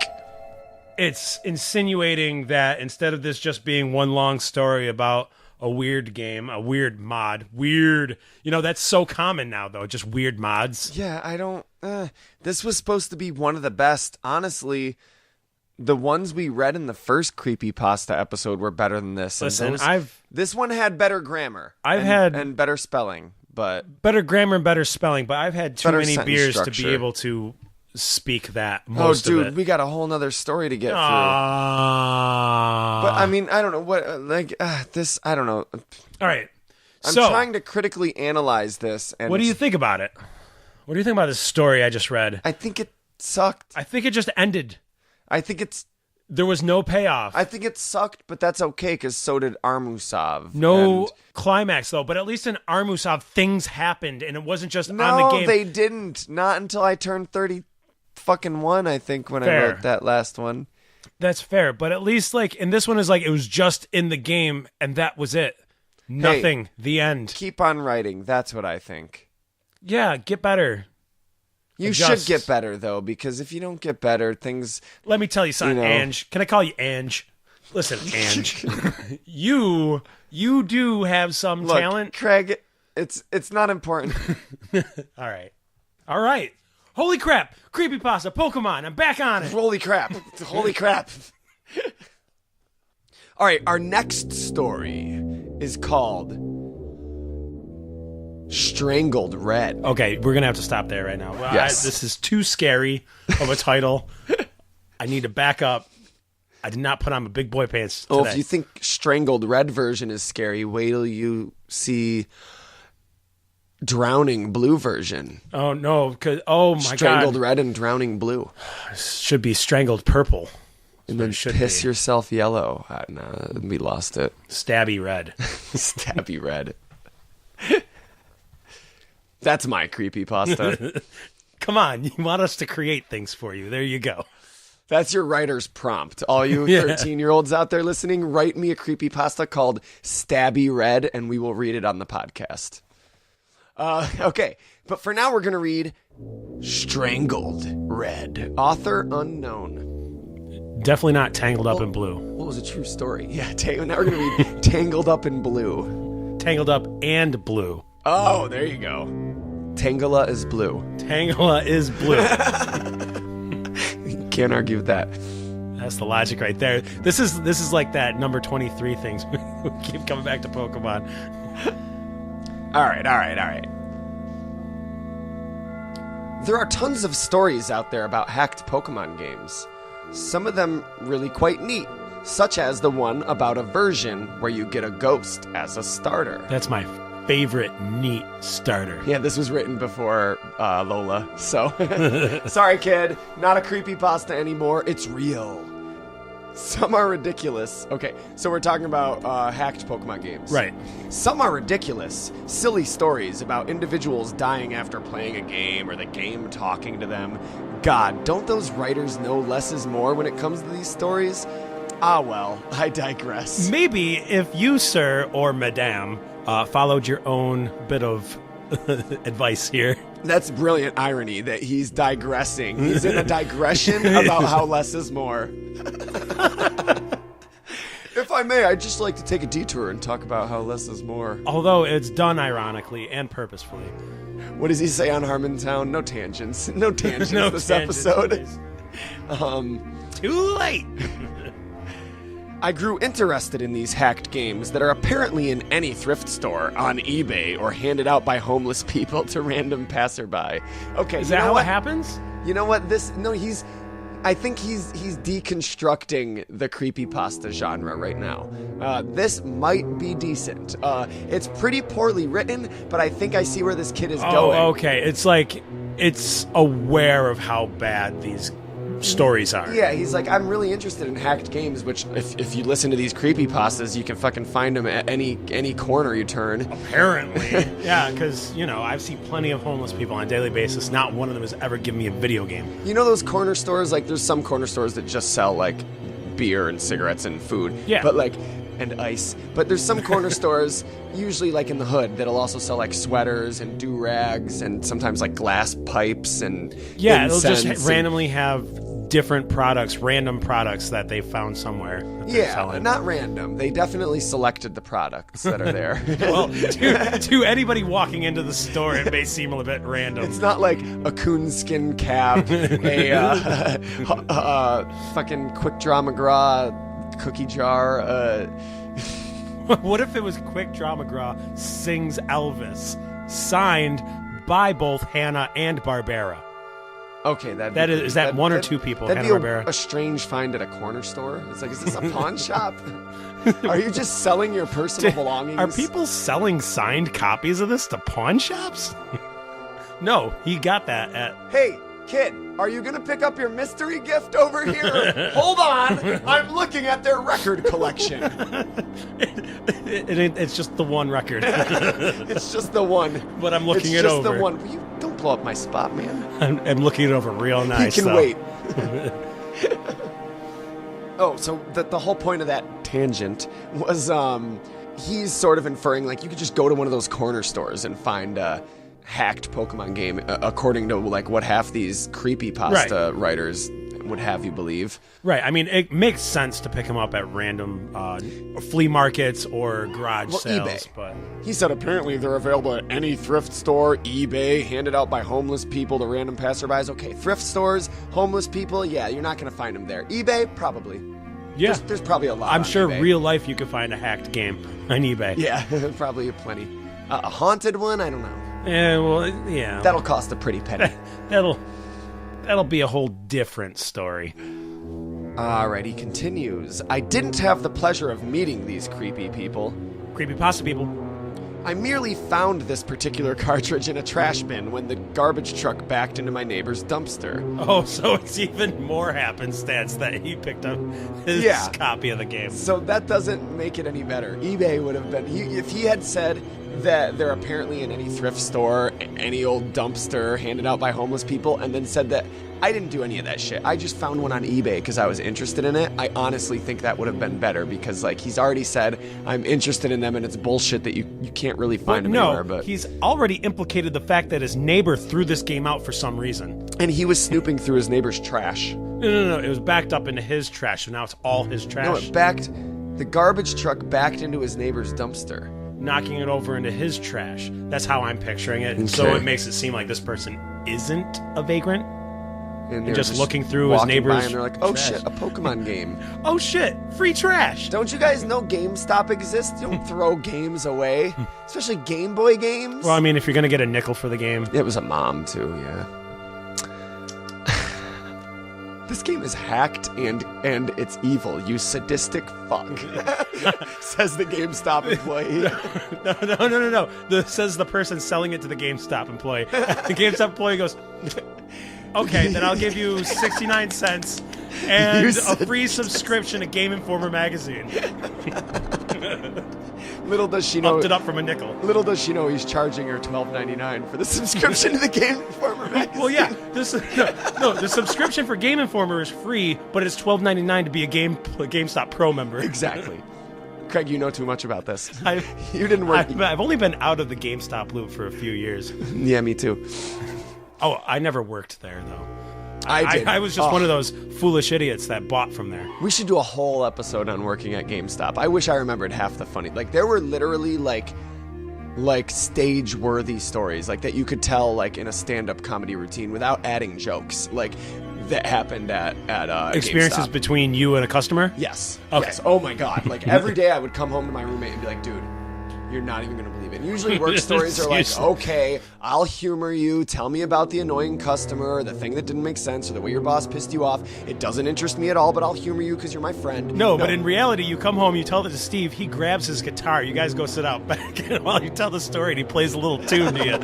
[SPEAKER 2] It's insinuating that instead of this just being one long story about a weird game, a weird mod, weird, that's so common now, though, just weird mods.
[SPEAKER 1] Yeah, I don't, this was supposed to be one of the best. Honestly, the ones we read in the first Creepypasta episode were better than this.
[SPEAKER 2] Listen,
[SPEAKER 1] this one had better grammar. And better spelling, but
[SPEAKER 2] better grammar and better spelling, but I've had too many beers
[SPEAKER 1] structure
[SPEAKER 2] to be able to speak that most
[SPEAKER 1] of it. Oh,
[SPEAKER 2] dude,
[SPEAKER 1] we got a whole nother story to get through. But I mean, I don't know what, this, I don't know.
[SPEAKER 2] All right.
[SPEAKER 1] I'm trying to critically analyze this. And
[SPEAKER 2] what do you think about it? What do you think about this story I just read?
[SPEAKER 1] I think it sucked.
[SPEAKER 2] I think it just ended.
[SPEAKER 1] There
[SPEAKER 2] was no payoff.
[SPEAKER 1] I think it sucked, but that's okay, because so did Armusov.
[SPEAKER 2] No climax, though, but at least in Armusov, things happened, and it wasn't just on the game.
[SPEAKER 1] No, they didn't. Not until I turned 31, I think, when I wrote that last one.
[SPEAKER 2] That's fair, but at least, in this one is it was just in the game, and that was it. Nothing. The end.
[SPEAKER 1] Keep on writing. That's what I think.
[SPEAKER 2] Yeah, get better.
[SPEAKER 1] You should get better, though, because if you don't get better, things...
[SPEAKER 2] Let me tell you something, Ange. Can I call you Ange? Listen, Ange. you do have some talent.
[SPEAKER 1] Craig, it's not important.
[SPEAKER 2] All right. Holy crap. Creepypasta, Pokemon. I'm back on it.
[SPEAKER 1] Holy crap. All right, our next story is called Strangled Red.
[SPEAKER 2] Okay, we're going to have to stop there right now. Well,
[SPEAKER 1] yes.
[SPEAKER 2] This is too scary of a title. I need to back up. I did not put on my big boy pants today.
[SPEAKER 1] Oh, if you think Strangled Red version is scary, wait till you see Drowning Blue version.
[SPEAKER 2] Oh, no. Oh, my God.
[SPEAKER 1] Strangled Red and Drowning Blue.
[SPEAKER 2] Should be Strangled Purple.
[SPEAKER 1] And then piss yourself yellow. No, we lost it.
[SPEAKER 2] Stabby Red.
[SPEAKER 1] Stabby Red. That's my creepypasta.
[SPEAKER 2] Come on, you want us to create things for you. There you go.
[SPEAKER 1] That's your writer's prompt. All you 13-year-olds out there listening, write me a creepypasta called Stabby Red, and we will read it on the podcast. Okay, but for now we're going to read Strangled Red. Author unknown.
[SPEAKER 2] Definitely not Tangled Up in Blue.
[SPEAKER 1] What was a true story? Yeah, now we're going to read Tangled Up in Blue.
[SPEAKER 2] Tangled Up and Blue.
[SPEAKER 1] Oh, there you go. Tangela is blue.
[SPEAKER 2] Tangela is blue.
[SPEAKER 1] Can't argue with that.
[SPEAKER 2] That's the logic right there. This is like that number 23 things. We keep coming back to Pokemon.
[SPEAKER 1] All right. There are tons of stories out there about hacked Pokemon games. Some of them really quite neat, such as the one about a version where you get a ghost as a starter.
[SPEAKER 2] That's my favorite neat starter.
[SPEAKER 1] Yeah, this was written before Lola, so sorry, kid. Not a creepypasta anymore. It's real. Some are ridiculous. Okay, so we're talking about hacked Pokemon games.
[SPEAKER 2] Right.
[SPEAKER 1] Some are ridiculous, silly stories about individuals dying after playing a game or the game talking to them. God, don't those writers know less is more when it comes to these stories? Ah, well, I digress.
[SPEAKER 2] Maybe if you, sir, or madame, followed your own bit of advice here.
[SPEAKER 1] That's brilliant irony that he's digressing. He's in a digression about how less is more. If I may, I'd just like to take a detour and talk about how less is more.
[SPEAKER 2] Although it's done ironically and purposefully.
[SPEAKER 1] What does he say on Harmontown? No tangents. No tangents
[SPEAKER 2] no
[SPEAKER 1] this
[SPEAKER 2] tangents,
[SPEAKER 1] episode.
[SPEAKER 2] Too late.
[SPEAKER 1] I grew interested in these hacked games that are apparently in any thrift store, on eBay, or handed out by homeless people to random passerby. Okay,
[SPEAKER 2] is that how it happens?
[SPEAKER 1] You know what? I think he's deconstructing the creepypasta genre right now. This might be decent. It's pretty poorly written, but I think I see where this kid is going.
[SPEAKER 2] Oh, okay. It's like it's aware of how bad these stories are.
[SPEAKER 1] Yeah, he's like, I'm really interested in hacked games, which if you listen to these creepypastas, you can fucking find them at any corner you turn.
[SPEAKER 2] Apparently. Yeah, because, I've seen plenty of homeless people on a daily basis. Not one of them has ever given me a video game.
[SPEAKER 1] You know those corner stores? Like, there's some corner stores that just sell, like, beer and cigarettes and food.
[SPEAKER 2] Yeah.
[SPEAKER 1] But, like, and ice. But there's some corner stores, usually, like, in the hood, that'll also sell, like, sweaters and do-rags and sometimes, like, glass pipes and
[SPEAKER 2] Yeah, it'll
[SPEAKER 1] incense
[SPEAKER 2] just randomly have different products, random products that they found somewhere. That they're
[SPEAKER 1] Yeah,
[SPEAKER 2] selling.
[SPEAKER 1] not random. They definitely selected the products that are there.
[SPEAKER 2] Well, to anybody walking into the store, it may seem a bit random.
[SPEAKER 1] It's not like a coonskin cap, a fucking Quick Draw McGraw cookie jar.
[SPEAKER 2] What if it was Quick Draw McGraw sings Elvis, signed by both Hannah and Barbara?
[SPEAKER 1] Okay,
[SPEAKER 2] is that one or two people?
[SPEAKER 1] That'd
[SPEAKER 2] Hannah
[SPEAKER 1] be
[SPEAKER 2] Barbera.
[SPEAKER 1] a strange find at a corner store. It's like, is this a pawn shop? Are you just selling your personal belongings?
[SPEAKER 2] Are people selling signed copies of this to pawn shops? No, he got that at...
[SPEAKER 1] Hey, kid, are you going to pick up your mystery gift over here? Hold on. I'm looking at their record collection.
[SPEAKER 2] It's just the one record.
[SPEAKER 1] It's just the one.
[SPEAKER 2] But I'm looking
[SPEAKER 1] it's
[SPEAKER 2] it
[SPEAKER 1] just
[SPEAKER 2] over.
[SPEAKER 1] the one. You don't blow up my spot, man.
[SPEAKER 2] I'm looking it over real nice.
[SPEAKER 1] He can
[SPEAKER 2] though.
[SPEAKER 1] wait. Oh, so the whole point of that tangent was he's sort of inferring, like, you could just go to one of those corner stores and find a hacked Pokemon game, according to, like, what half these creepypasta writers would have you believe.
[SPEAKER 2] Right. I mean, it makes sense to pick them up at random flea markets or garage sales.
[SPEAKER 1] eBay.
[SPEAKER 2] But
[SPEAKER 1] He said apparently they're available at any thrift store, eBay, handed out by homeless people to random passerbys. Okay, thrift stores, homeless people, yeah, you're not going to find them there. eBay, probably.
[SPEAKER 2] yeah,
[SPEAKER 1] There's probably a lot
[SPEAKER 2] I'm
[SPEAKER 1] on
[SPEAKER 2] sure
[SPEAKER 1] eBay.
[SPEAKER 2] real life you could find a hacked game on eBay.
[SPEAKER 1] Yeah, probably plenty. A haunted one? I don't know.
[SPEAKER 2] Yeah.
[SPEAKER 1] That'll cost a pretty penny.
[SPEAKER 2] That'll be a whole different story.
[SPEAKER 1] Alright, he continues. I didn't have the pleasure of meeting these creepy people.
[SPEAKER 2] Creepypasta people.
[SPEAKER 1] I merely found this particular cartridge in a trash bin when the garbage truck backed into my neighbor's dumpster.
[SPEAKER 2] Oh, so it's even more happenstance that he picked up his copy of the game.
[SPEAKER 1] So that doesn't make it any better. eBay would have been... if he had said that they're apparently in any thrift store, any old dumpster handed out by homeless people, and then said that I didn't do any of that shit. I just found one on eBay because I was interested in it. I honestly think that would have been better because, like, he's already said, I'm interested in them, and it's bullshit that you can't really find them anywhere. But
[SPEAKER 2] he's already implicated the fact that his neighbor threw this game out for some reason.
[SPEAKER 1] And he was snooping through his neighbor's trash.
[SPEAKER 2] No. It was backed up into his trash, so now it's all his trash.
[SPEAKER 1] No, it backed... The garbage truck backed into his neighbor's dumpster.
[SPEAKER 2] Knocking it over into his trash. That's how I'm picturing it.
[SPEAKER 1] Okay.
[SPEAKER 2] So it makes it seem like this person isn't a vagrant.
[SPEAKER 1] And they're
[SPEAKER 2] just looking through his
[SPEAKER 1] walking
[SPEAKER 2] neighbor's
[SPEAKER 1] by and they're like, oh
[SPEAKER 2] trash.
[SPEAKER 1] shit, a Pokemon game.
[SPEAKER 2] Oh shit, free trash.
[SPEAKER 1] Don't you guys know GameStop exists? You don't throw games away. Especially Game Boy games.
[SPEAKER 2] Well, I mean, if you're going to get a nickel for the game.
[SPEAKER 1] It was a mom, too, yeah. This game is hacked and it's evil, you sadistic fuck. Says the GameStop employee.
[SPEAKER 2] No. Says the person selling it to the GameStop employee. The GameStop employee goes, okay, then I'll give you 69 cents and a free subscription to Game Informer magazine.
[SPEAKER 1] Little does she know.
[SPEAKER 2] Upped it up from a nickel.
[SPEAKER 1] Little does she know he's charging her $12.99 for the subscription to the Game Informer magazine.
[SPEAKER 2] Well, yeah. The subscription for Game Informer is free, but it's $12.99 to be a GameStop Pro member.
[SPEAKER 1] Exactly. Craig, you know too much about this.
[SPEAKER 2] You
[SPEAKER 1] didn't work.
[SPEAKER 2] I've only been out of the GameStop loop for a few years.
[SPEAKER 1] Yeah, me too.
[SPEAKER 2] Oh, I never worked there, though.
[SPEAKER 1] I did.
[SPEAKER 2] I was just one of those foolish idiots that bought from there.
[SPEAKER 1] We should do a whole episode on working at GameStop. I wish I remembered half the funny. Like, there were literally, like stage-worthy stories, like, that you could tell, like, in a stand-up comedy routine without adding jokes, like, that happened at
[SPEAKER 2] Experiences
[SPEAKER 1] GameStop.
[SPEAKER 2] Between you and a customer?
[SPEAKER 1] Yes.
[SPEAKER 2] Okay.
[SPEAKER 1] Yes. Oh, my God. Like, every day I would come home to my roommate and be like, dude, you're not even going to believe it. And usually work stories are like, okay, I'll humor you. Tell me about the annoying customer, the thing that didn't make sense, or the way your boss pissed you off. It doesn't interest me at all, but I'll humor you because you're my friend.
[SPEAKER 2] No, but in reality, you come home, you tell it to Steve, he grabs his guitar, you guys go sit out back while you tell the story, and he plays a little tune to you.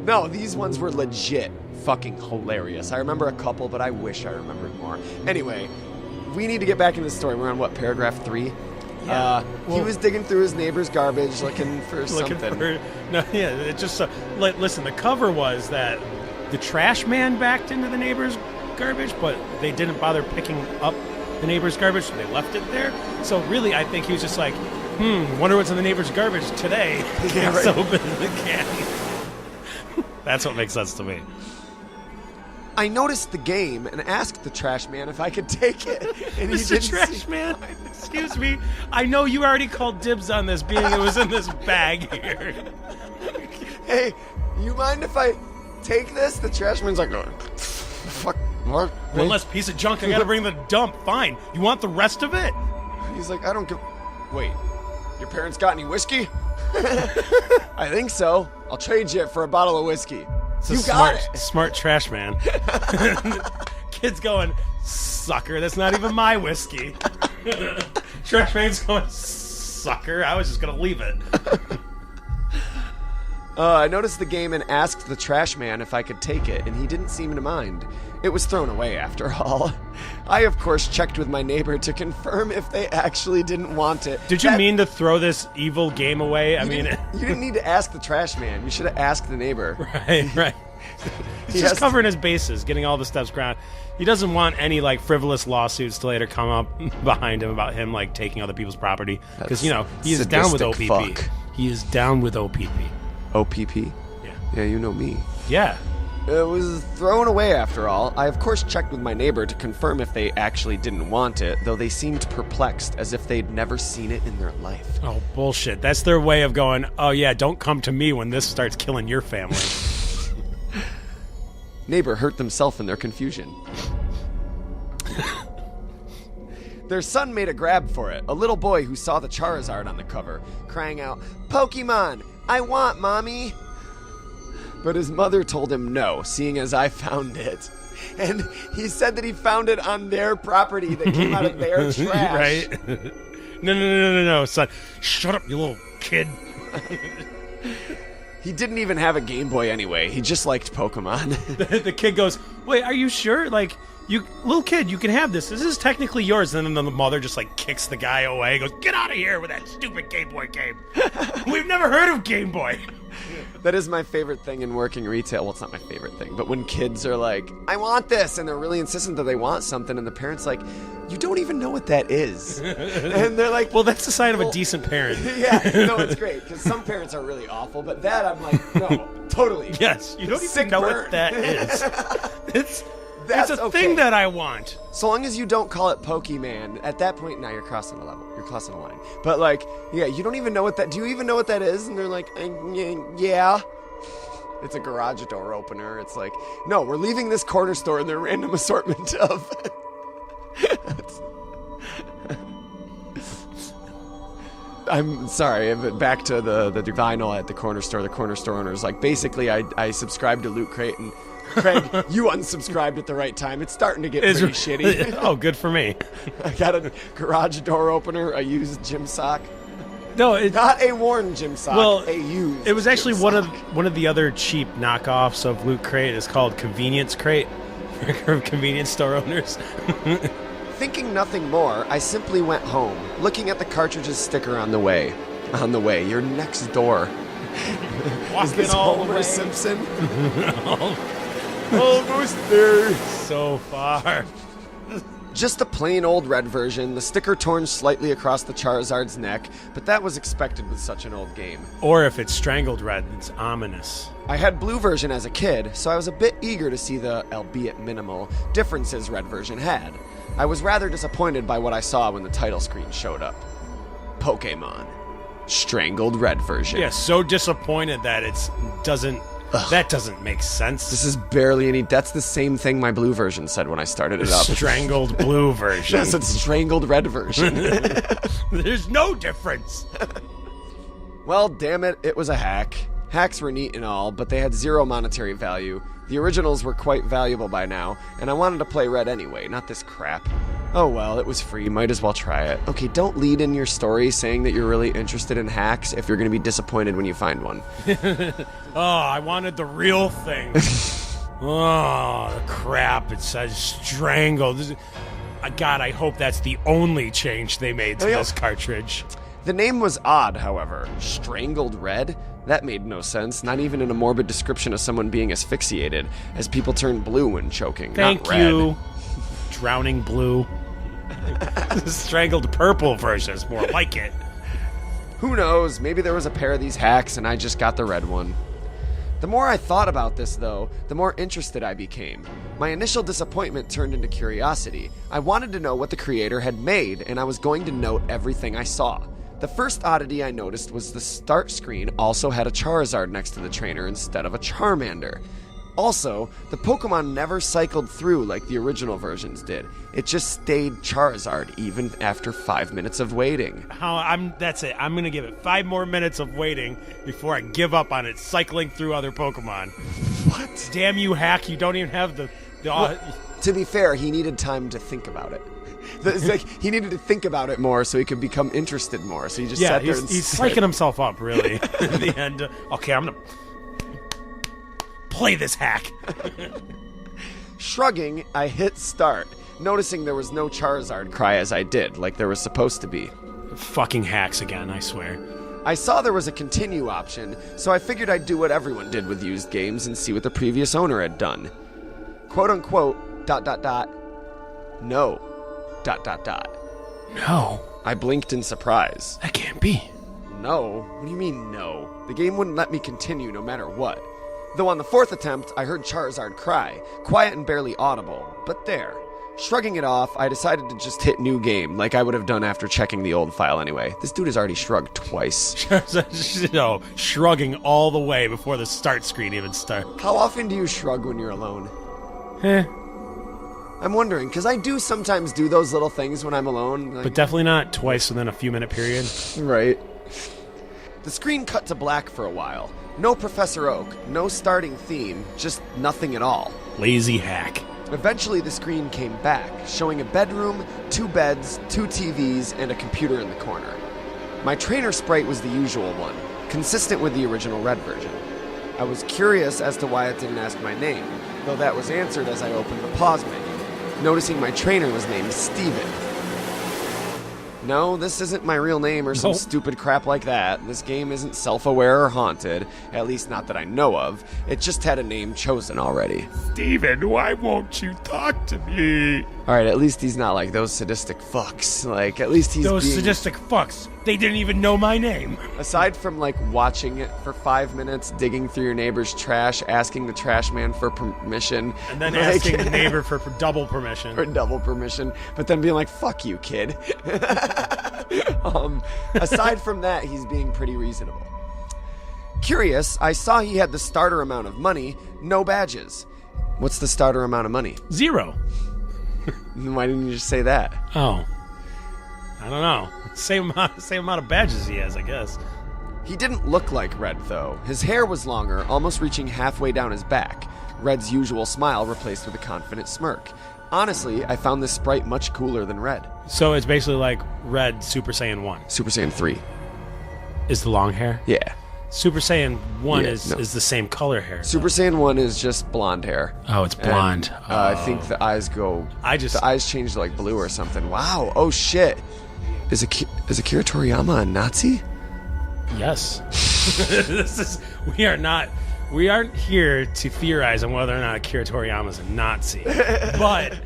[SPEAKER 1] No, these ones were legit fucking hilarious. I remember a couple, but I wish I remembered more. Anyway, we need to get back into the story. We're on, paragraph 3?
[SPEAKER 2] Yeah.
[SPEAKER 1] He was digging through his neighbor's garbage looking for something.
[SPEAKER 2] It just listen. The cover was that the trash man backed into the neighbor's garbage, but they didn't bother picking up the neighbor's garbage, so they left it there. So really, I think he was just like, wonder what's in the neighbor's garbage today.
[SPEAKER 1] Yeah, right.
[SPEAKER 2] So open the can. That's what makes sense to me.
[SPEAKER 1] I noticed the game and asked the trash man if I could take it. And
[SPEAKER 2] Mr. Trash Man, excuse me. I know you already called dibs on this, being it was in this bag here.
[SPEAKER 1] Hey, you mind if I take this? The trash man's like, fuck, what?
[SPEAKER 2] One less piece of junk I gotta bring to the dump. Fine. You want the rest of it?
[SPEAKER 1] He's like, I don't give... Wait, your parents got any whiskey? I think so. I'll trade you for a bottle of whiskey. You got it.
[SPEAKER 2] Smart trash man. Kid's going, sucker, that's not even my whiskey. Trash man's going, sucker, I was just going to leave it.
[SPEAKER 1] I noticed the game and asked the trash man if I could take it, and he didn't seem to mind. It was thrown away after all. I, of course, checked with my neighbor to confirm if they actually didn't want it.
[SPEAKER 2] Did you mean to throw this evil game away?
[SPEAKER 1] You didn't need to ask the trash man. You should have asked the neighbor.
[SPEAKER 2] Right. He's just covering his bases, getting all the steps ground. He doesn't want any frivolous lawsuits to later come up behind him about him taking other people's property, because he is down with OPP.
[SPEAKER 1] Fuck.
[SPEAKER 2] He is down with OPP.
[SPEAKER 1] OPP? Yeah, you know me.
[SPEAKER 2] Yeah.
[SPEAKER 1] It was thrown away after all. I, of course, checked with my neighbor to confirm if they actually didn't want it, though they seemed perplexed, as if they'd never seen it in their life.
[SPEAKER 2] Oh, bullshit. That's their way of going, oh, yeah, don't come to me when this starts killing your family.
[SPEAKER 1] Neighbor hurt themselves in their confusion. Their son made a grab for it, a little boy who saw the Charizard on the cover, crying out, Pokemon! I want, Mommy! But his mother told him no, seeing as I found it. And he said that he found it on their property that came out of their trash.
[SPEAKER 2] Right? No, son. Shut up, you little kid.
[SPEAKER 1] He didn't even have a Game Boy anyway. He just liked Pokemon.
[SPEAKER 2] The kid goes, wait, are you sure? You little kid, you can have this. This is technically yours. And then the mother just kicks the guy away. Goes, get out of here with that stupid Game Boy game. We've never heard of Game Boy.
[SPEAKER 1] That is my favorite thing in working retail. Well, it's not my favorite thing, but when kids are like, I want this, and they're really insistent that they want something, and the parent's like, you don't even know what that is. And they're like,
[SPEAKER 2] well, that's the sign of a decent parent.
[SPEAKER 1] Yeah, no, it's great, because some parents are really awful, but that I'm like, no, totally.
[SPEAKER 2] Yes, you don't even know what that is. It's a
[SPEAKER 1] okay.
[SPEAKER 2] thing that I want.
[SPEAKER 1] So long as you don't call it Pokemon, at that point, now you're crossing the level. You're crossing the line. But yeah, you don't even know what that... Do you even know what that is? And they're like, yeah. It's a garage door opener. It's like, no, we're leaving this corner store in their random assortment of... I'm sorry, but back to the vinyl at the corner store. The corner store owner's like, basically, I subscribed to Loot Crate, and Craig, you unsubscribed at the right time. It's starting to get pretty shitty.
[SPEAKER 2] Oh, good for me.
[SPEAKER 1] I got a garage door opener, a used gym sock.
[SPEAKER 2] No,
[SPEAKER 1] not a worn gym sock. Well, a used.
[SPEAKER 2] It was actually
[SPEAKER 1] one
[SPEAKER 2] of the other cheap knockoffs of Loot Crate. It's called Convenience Crate for convenience store owners.
[SPEAKER 1] Thinking nothing more, I simply went home, looking at the cartridges sticker on the way. On the way, you're next door. Is this Homer Simpson? Almost there.
[SPEAKER 2] So far.
[SPEAKER 1] Just a plain old red version, the sticker torn slightly across the Charizard's neck, but that was expected with such an old game.
[SPEAKER 2] Or if it's Strangled Red, it's ominous.
[SPEAKER 1] I had blue version as a kid, so I was a bit eager to see the, albeit minimal, differences red version had. I was rather disappointed by what I saw when the title screen showed up. Pokemon. Strangled Red version.
[SPEAKER 2] Yeah, so disappointed that that doesn't make sense.
[SPEAKER 1] This is barely any... That's the same thing my blue version said when I started it up.
[SPEAKER 2] Strangled blue version.
[SPEAKER 1] Yes, it's Strangled Red version.
[SPEAKER 2] There's no difference.
[SPEAKER 1] Well, damn it, it was a hack. Hacks were neat and all, but they had zero monetary value. The originals were quite valuable by now, and I wanted to play Red anyway, not this crap. Oh well, it was free, might as well try it. Okay, don't lead in your story saying that you're really interested in hacks if you're going to be disappointed when you find one.
[SPEAKER 2] Oh, I wanted the real thing. Oh, crap. It says Strangled. God, I hope that's the only change they made to this cartridge.
[SPEAKER 1] The name was odd, however. Strangled Red? That made no sense, not even in a morbid description of someone being asphyxiated, as people turn blue when choking,
[SPEAKER 2] Thank
[SPEAKER 1] not red.
[SPEAKER 2] you. Drowning blue. The Strangled Purple version is more like it.
[SPEAKER 1] Who knows? Maybe there was a pair of these hacks and I just got the red one. The more I thought about this, though, the more interested I became. My initial disappointment turned into curiosity. I wanted to know what the creator had made, and I was going to note everything I saw. The first oddity I noticed was the start screen also had a Charizard next to the trainer instead of a Charmander. Also, the Pokemon never cycled through like the original versions did. It just stayed Charizard even after 5 minutes of waiting.
[SPEAKER 2] That's it. I'm going to give it 5 more minutes of waiting before I give up on it cycling through other Pokemon.
[SPEAKER 1] What?
[SPEAKER 2] Damn you, hack. You don't even have the
[SPEAKER 1] Well, to be fair, he needed time to think about it. It's like he needed to think about it more so he could become interested more. So he just sat there and
[SPEAKER 2] he's psyching himself up, really. In the end. Okay, I'm going to play this hack.
[SPEAKER 1] Shrugging, I hit start, noticing there was no Charizard cry as I did, like there was supposed to be.
[SPEAKER 2] Fucking hacks again, I swear.
[SPEAKER 1] I saw there was a continue option, so I figured I'd do what everyone did with used games and see what the previous owner had done. Quote unquote, ... no, ...
[SPEAKER 2] No.
[SPEAKER 1] I blinked in surprise.
[SPEAKER 2] That can't be.
[SPEAKER 1] No? What do you mean no? The game wouldn't let me continue no matter what. Though on the 4th attempt, I heard Charizard cry, quiet and barely audible, but there. Shrugging it off, I decided to just hit new game, like I would have done after checking the old file anyway. This dude has already shrugged twice.
[SPEAKER 2] No, shrugging all the way before the start screen even starts.
[SPEAKER 1] How often do you shrug when you're alone? I'm wondering, because I do sometimes do those little things when I'm alone. Like,
[SPEAKER 2] But definitely not twice within a few minute period.
[SPEAKER 1] right. The screen cut to black for a while. No Professor Oak, no starting theme, just nothing at all.
[SPEAKER 2] Lazy hack.
[SPEAKER 1] Eventually the screen came back, showing a bedroom, 2 beds, 2 TVs, and a computer in the corner. My trainer sprite was the usual one, consistent with the original red version. I was curious as to why it didn't ask my name, though that was answered as I opened the pause menu, noticing my trainer was named Steven. No, this isn't my real name or some stupid crap like that. This game isn't self-aware or haunted, at least not that I know of. It just had a name chosen already.
[SPEAKER 3] Steven, why won't you talk to me?
[SPEAKER 1] Alright, at least he's not like those sadistic fucks. Like, at least he's
[SPEAKER 2] Those
[SPEAKER 1] being...
[SPEAKER 2] sadistic fucks. They didn't even know my name.
[SPEAKER 1] Aside from, like, watching it for 5 minutes, digging through your neighbor's trash, asking the trash man for permission.
[SPEAKER 2] And then
[SPEAKER 1] like,
[SPEAKER 2] asking the neighbor for double permission.
[SPEAKER 1] for double permission, but then being like, fuck you, kid. Aside from that, he's being pretty reasonable. Curious, I saw he had the starter amount of money, no badges. What's the starter amount of money?
[SPEAKER 2] 0.
[SPEAKER 1] Why didn't you just say that?
[SPEAKER 2] Oh. I don't know. Same amount of badges he has, I guess.
[SPEAKER 1] He didn't look like Red, though. His hair was longer, almost reaching halfway down his back. Red's usual smile replaced with a confident smirk. Honestly, I found this sprite much cooler than Red.
[SPEAKER 2] So it's basically like Red Super Saiyan 1.
[SPEAKER 1] Super Saiyan 3.
[SPEAKER 2] Is the long hair?
[SPEAKER 1] Yeah.
[SPEAKER 2] Super Saiyan 1
[SPEAKER 1] Yeah,
[SPEAKER 2] is
[SPEAKER 1] no.
[SPEAKER 2] the same color hair.
[SPEAKER 1] Super Saiyan 1 is just blonde hair.
[SPEAKER 2] Oh, it's blonde.
[SPEAKER 1] And, I think the eyes go... The eyes change to like blue or something. Wow. Oh, shit. Is Akira Toriyama a Nazi?
[SPEAKER 2] Yes. We aren't here to theorize on whether or not Akira Toriyama is a Nazi. But...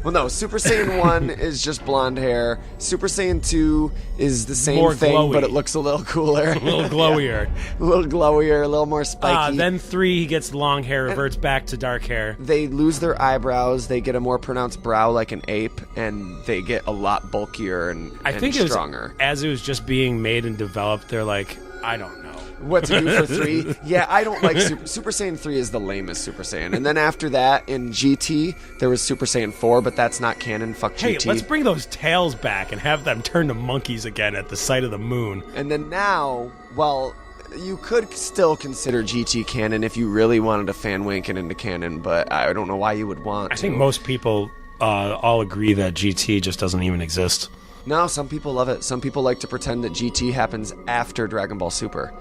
[SPEAKER 1] Well, no, Super Saiyan 1 is just blonde hair. Super Saiyan 2 is the same
[SPEAKER 2] More
[SPEAKER 1] thing,
[SPEAKER 2] glowy.
[SPEAKER 1] but it looks a little cooler.
[SPEAKER 2] a little glowier.
[SPEAKER 1] A little glowier, a little more spiky.
[SPEAKER 2] Then 3, he gets long hair, reverts back to dark hair.
[SPEAKER 1] They lose their eyebrows, they get a more pronounced brow like an ape, and they get a lot bulkier and stronger.
[SPEAKER 2] As it was just being made and developed, they're like, I don't know.
[SPEAKER 1] What to do for 3? Yeah, I don't like Super Saiyan 3 is the lamest Super Saiyan. And then after that, in GT, there was Super Saiyan 4, but that's not canon. Fuck
[SPEAKER 2] Hey,
[SPEAKER 1] GT.
[SPEAKER 2] let's bring those tails back and have them turn to monkeys again at the sight of the moon.
[SPEAKER 1] And then now, well, you could still consider GT canon if you really wanted to fan wink it into canon, but I don't know why you would want to.
[SPEAKER 2] I think most people all agree that GT just doesn't even exist.
[SPEAKER 1] No, some people love it. Some people like to pretend that GT happens after Dragon Ball Super.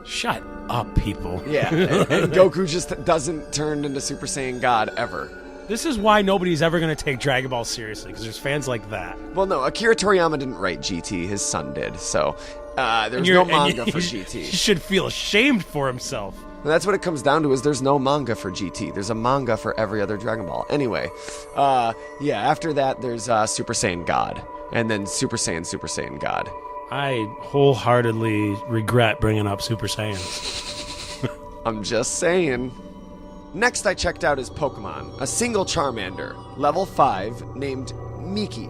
[SPEAKER 2] Shut up, people.
[SPEAKER 1] Yeah, and Goku just doesn't turn into Super Saiyan God ever.
[SPEAKER 2] This is why nobody's ever going to take Dragon Ball seriously, because there's fans like that.
[SPEAKER 1] Well, no, Akira Toriyama didn't write GT. His son did. So there's no manga for GT.
[SPEAKER 2] He should feel ashamed for himself.
[SPEAKER 1] And that's what it comes down to, is there's no manga for GT. There's a manga for every other Dragon Ball. Anyway, after that, there's Super Saiyan God. And then Super Saiyan God.
[SPEAKER 2] I wholeheartedly regret bringing up Super Saiyan.
[SPEAKER 1] I'm just saying. Next, I checked out his Pokemon, a single Charmander, level 5, named Miki.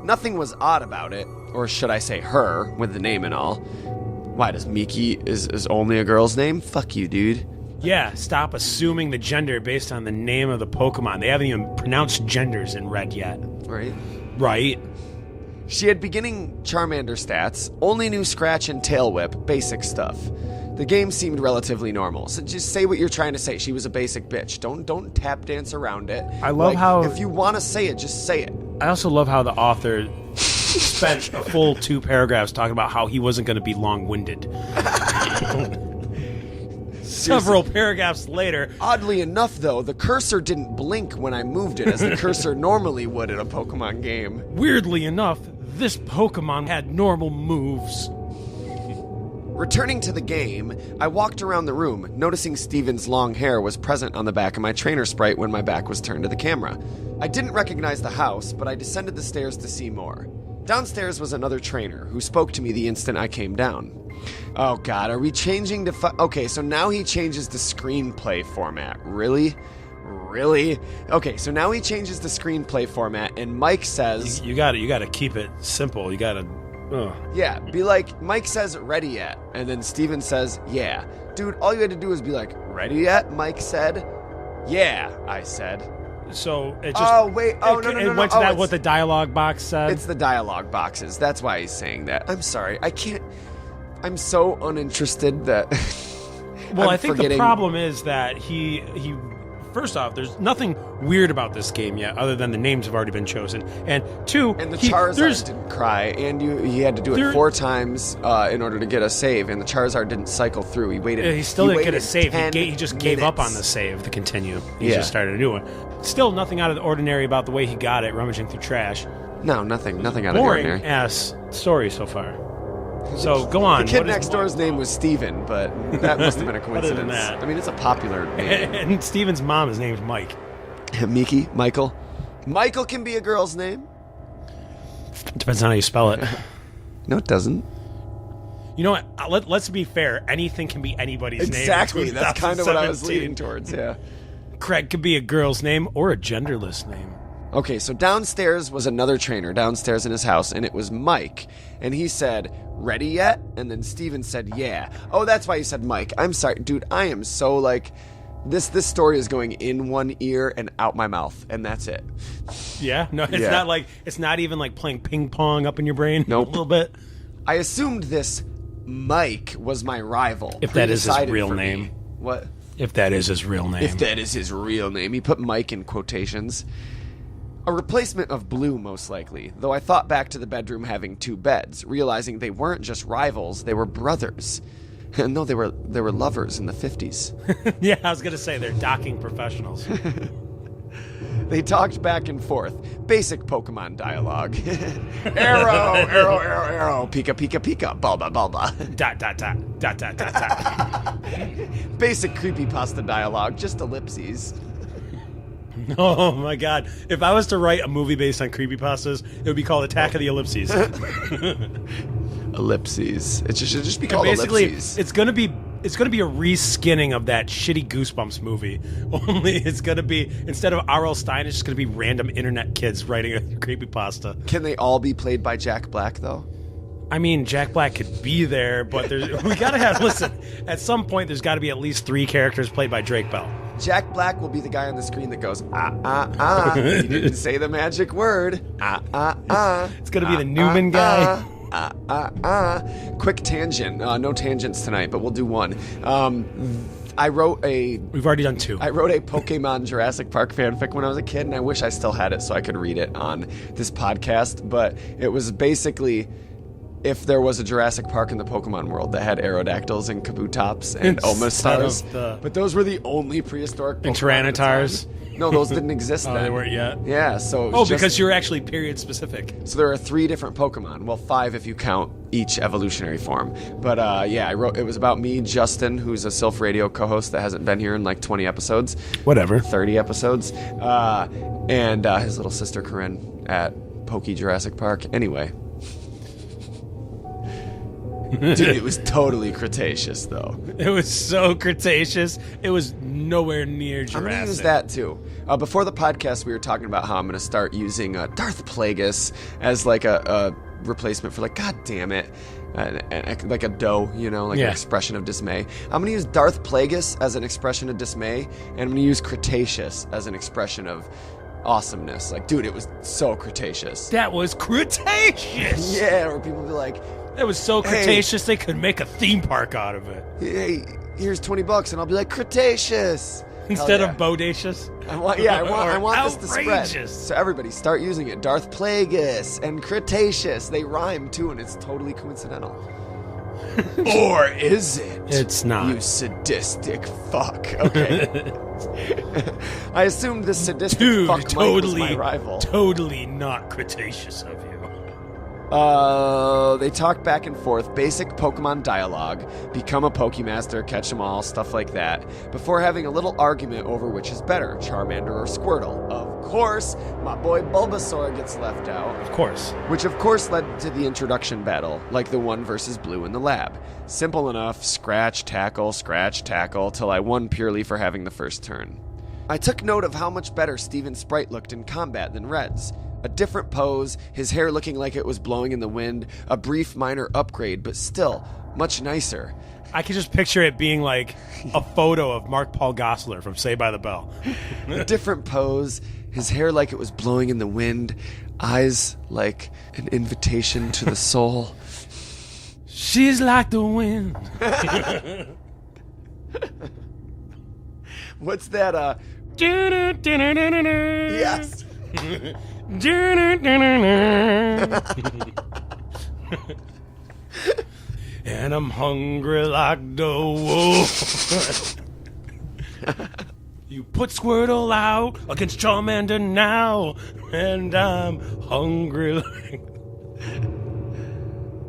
[SPEAKER 1] Nothing was odd about it, or should I say her, with the name and all. Why, does Miki is only a girl's name? Fuck you, dude.
[SPEAKER 2] Yeah, stop assuming the gender based on the name of the Pokemon. They haven't even pronounced genders in Red yet.
[SPEAKER 1] Right?
[SPEAKER 2] Right.
[SPEAKER 1] She had beginning Charmander stats, only knew Scratch and Tail Whip, basic stuff. The game seemed relatively normal, so just say what you're trying to say. She was a basic bitch. Don't tap dance around it.
[SPEAKER 2] I love how...
[SPEAKER 1] If you want to say it, just say it.
[SPEAKER 2] I also love how the author spent a full 2 paragraphs talking about how he wasn't going to be long-winded. Several paragraphs later...
[SPEAKER 1] Oddly enough, though, the cursor didn't blink when I moved it, as the cursor normally would in a Pokemon game.
[SPEAKER 2] Weirdly enough, this Pokemon had normal moves.
[SPEAKER 1] Returning to the game, I walked around the room, noticing Steven's long hair was present on the back of my trainer sprite when my back was turned to the camera. I didn't recognize the house, but I descended the stairs to see more. Downstairs was another trainer, who spoke to me the instant I came down. Oh god, are we changing to okay, so now he changes the screenplay format. Really? Really? Okay, so now he changes the screenplay format, and Mike says...
[SPEAKER 2] You gotta keep it simple. You gotta...
[SPEAKER 1] Yeah, be like, Mike says, ready yet? And then Steven says, yeah. Dude, all you had to do was be like, ready yet? Mike said, yeah, I said.
[SPEAKER 2] So it just...
[SPEAKER 1] Oh, wait. Oh, no.
[SPEAKER 2] It went to that, what the dialogue box said?
[SPEAKER 1] It's the dialogue boxes. That's why he's saying that. I'm sorry. I can't... I'm so uninterested that...
[SPEAKER 2] Well, I think the problem is that he first off, there's nothing weird about this game yet, other than the names have already been chosen. And 2,
[SPEAKER 1] and the Charizard didn't cry, and he had to do it 4 times in order to get a save, and the Charizard didn't cycle through. He waited.
[SPEAKER 2] He still didn't get a save.
[SPEAKER 1] He
[SPEAKER 2] just gave up on the save to continue. He just started a new one. Still nothing out of the ordinary about the way he got it, rummaging through trash.
[SPEAKER 1] No, nothing out of the ordinary.
[SPEAKER 2] Boring ass story so far. So go on.
[SPEAKER 1] The kid next door's name was Steven, but that must have been a coincidence.
[SPEAKER 2] Other than that.
[SPEAKER 1] I mean, it's a popular name.
[SPEAKER 2] And Steven's mom, his name's Mike.
[SPEAKER 1] Miki? Michael? Michael can be a girl's name.
[SPEAKER 2] Depends on how you spell it.
[SPEAKER 1] No, it doesn't.
[SPEAKER 2] You know what? Let's be fair. Anything can be anybody's name.
[SPEAKER 1] Exactly. That's kind of what I was leading towards, yeah.
[SPEAKER 2] Craig could be a girl's name or a genderless name.
[SPEAKER 1] Okay, so downstairs was another trainer downstairs in his house, and it was Mike. And he said, ready yet? And then Steven said, yeah. Oh, that's why he said Mike. I'm sorry. Dude, I am so like... This story is going in one ear and out my mouth, and that's it.
[SPEAKER 2] Yeah? No, it's not like... It's not even like playing ping pong up in your brain?
[SPEAKER 1] Nope.
[SPEAKER 2] A little bit?
[SPEAKER 1] I assumed this Mike was my rival.
[SPEAKER 2] If that is his real name.
[SPEAKER 1] What?
[SPEAKER 2] If that is his real name.
[SPEAKER 1] If that is his real name. He put Mike in quotations. A replacement of Blue, most likely, though I thought back to the bedroom having 2 beds, realizing they weren't just rivals, they were brothers. And no, they were lovers in the 50s.
[SPEAKER 2] Yeah, I was going to say, they're docking professionals.
[SPEAKER 1] They talked back and forth. Basic Pokemon dialogue. Arrow, arrow, arrow, arrow. Pika, pika, pika. Balba, balba.
[SPEAKER 2] Dot, dot, dot. Dot, dot, dot, dot.
[SPEAKER 1] Basic Creepypasta dialogue, just ellipses.
[SPEAKER 2] Oh my god. If I was to write a movie based on creepypastas, it would be called Attack of the Ellipses.
[SPEAKER 1] Ellipses. It should just be called
[SPEAKER 2] basically,
[SPEAKER 1] ellipses.
[SPEAKER 2] It's gonna be a reskinning of that shitty Goosebumps movie. Only it's gonna be, instead of R.L. Stein, it's just gonna be random internet kids writing a creepypasta.
[SPEAKER 1] Can they all be played by Jack Black though?
[SPEAKER 2] I mean, Jack Black could be there, but we gotta have, listen, at some point there's gotta be at least 3 characters played by Drake Bell.
[SPEAKER 1] Jack Black will be the guy on the screen that goes, He didn't say the magic word.
[SPEAKER 2] It's gonna be the Newman guy.
[SPEAKER 1] Quick tangent. No tangents tonight, but we'll do one. We've
[SPEAKER 2] already done 2.
[SPEAKER 1] I wrote a Pokemon Jurassic Park fanfic when I was a kid, and I wish I still had it so I could read it on this podcast. But it was basically if there was a Jurassic Park in the Pokemon world that had Aerodactyls and Kabutops and
[SPEAKER 2] Instead
[SPEAKER 1] Omastars.
[SPEAKER 2] of the-
[SPEAKER 1] But those were the only prehistoric Pokemon.
[SPEAKER 2] And Tyrannitars.
[SPEAKER 1] at the time. No, those didn't exist
[SPEAKER 2] Oh,
[SPEAKER 1] then.
[SPEAKER 2] they weren't yet.
[SPEAKER 1] Yeah, so it was just-
[SPEAKER 2] because you're actually period specific.
[SPEAKER 1] so there are 3 different Pokemon. Well, 5 if you count each evolutionary form. But I wrote. It was about me, Justin, who's a Silph Radio co-host that hasn't been here in like 20 episodes,
[SPEAKER 2] Whatever.
[SPEAKER 1] 30 episodes, and his little sister Corinne at Poke Jurassic Park. Anyway. Dude, it was totally Cretaceous, though.
[SPEAKER 2] It was so Cretaceous. It was nowhere near Jurassic.
[SPEAKER 1] I'm going to use that, too. Before the podcast, we were talking about how I'm going to start using Darth Plagueis as, like, a replacement for, like, God damn it, like a doe, an expression of dismay. I'm going to use Darth Plagueis as an expression of dismay, and I'm going to use Cretaceous as an expression of awesomeness. Like, dude, it was so Cretaceous.
[SPEAKER 2] That was Cretaceous.
[SPEAKER 1] Yeah, where people be like,
[SPEAKER 2] It was so Cretaceous they could make a theme park out of it.
[SPEAKER 1] hey, here's $20, and I'll be like, Cretaceous.
[SPEAKER 2] Instead
[SPEAKER 1] Hell
[SPEAKER 2] of Bodacious.
[SPEAKER 1] I want this to spread.
[SPEAKER 2] Outrageous.
[SPEAKER 1] So everybody start using it. Darth Plagueis and Cretaceous. They rhyme too, and it's totally coincidental. Or is it?
[SPEAKER 2] It's not.
[SPEAKER 1] You sadistic fuck. Okay. I assumed this sadistic
[SPEAKER 2] Dude,
[SPEAKER 1] fuck
[SPEAKER 2] totally,
[SPEAKER 1] Mike was my rival.
[SPEAKER 2] totally not Cretaceous of you.
[SPEAKER 1] They talk back and forth, basic Pokemon dialogue, become a Pokemaster, catch them all, stuff like that, before having a little argument over which is better, Charmander or Squirtle. Of course, my boy Bulbasaur gets left out.
[SPEAKER 2] Of course.
[SPEAKER 1] Which of course led to the introduction battle, like the one versus Blue in the lab. Simple enough, scratch, tackle, till I won purely for having the first turn. I took note of how much better Steven's sprite looked in combat than Red's. A different pose, his hair looking like it was blowing in the wind, a brief minor upgrade, but still, much nicer.
[SPEAKER 2] I can just picture it being like a photo of Mark Paul Gosselaar from Saved by the Bell.
[SPEAKER 1] A different pose, his hair like it was blowing in the wind, eyes like an invitation to the soul.
[SPEAKER 2] She's like the wind.
[SPEAKER 1] What's that, Yes!
[SPEAKER 2] And I'm hungry like the wolf. You put Squirtle out against Charmander now, and I'm hungry like...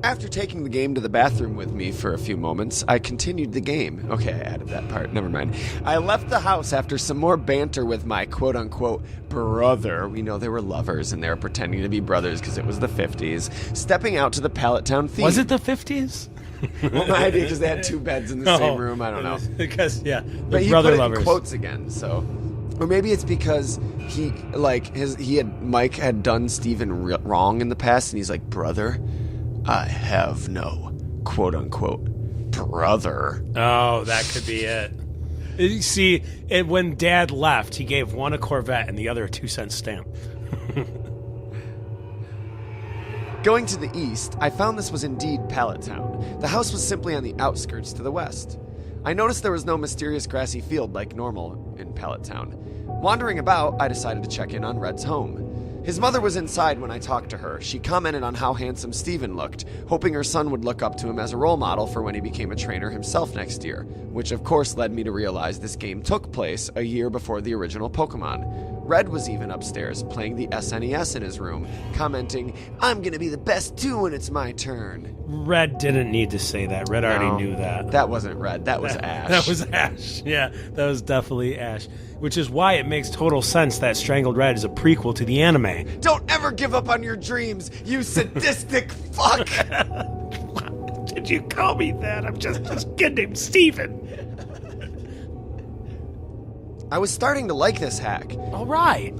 [SPEAKER 1] After taking the game to the bathroom with me for a few moments, I continued the game. Okay, I added that part. Never mind. I left the house after some more banter with my quote-unquote brother. We know they were lovers, and they were pretending to be brothers because it was the 50s. Stepping out to the Pallet Town theme.
[SPEAKER 2] Was it the 50s?
[SPEAKER 1] Well, no idea, because they had 2 beds in the same room. I don't know.
[SPEAKER 2] Because, yeah,
[SPEAKER 1] But he
[SPEAKER 2] brother
[SPEAKER 1] put it
[SPEAKER 2] lovers.
[SPEAKER 1] in quotes again, so... Or maybe it's because Mike had done Steven wrong in the past, and he's like, brother... I have no quote-unquote brother.
[SPEAKER 2] Oh, that could be it. You see, when Dad left, he gave one a Corvette and the other a 2-cent stamp.
[SPEAKER 1] Going to the east, I found this was indeed Pallet Town. The house was simply on the outskirts to the west. I noticed there was no mysterious grassy field like normal in Pallet Town. Wandering about, I decided to check in on Red's home. His mother was inside when I talked to her. She commented on how handsome Steven looked, hoping her son would look up to him as a role model for when he became a trainer himself next year, which of course led me to realize this game took place a year before the original Pokemon. Red was even upstairs, playing the SNES in his room, commenting, I'm gonna be the best too when it's my turn.
[SPEAKER 2] Red didn't need to say that. Red already knew that.
[SPEAKER 1] That wasn't Red, that was Ash.
[SPEAKER 2] That was Ash. Yeah, that was definitely Ash. Which is why it makes total sense that Strangled Red is a prequel to the anime.
[SPEAKER 1] Don't ever give up on your dreams, you sadistic fuck!
[SPEAKER 2] Did you call me that? I'm just kidding, Steven.
[SPEAKER 1] I was starting to like this hack.
[SPEAKER 2] All right,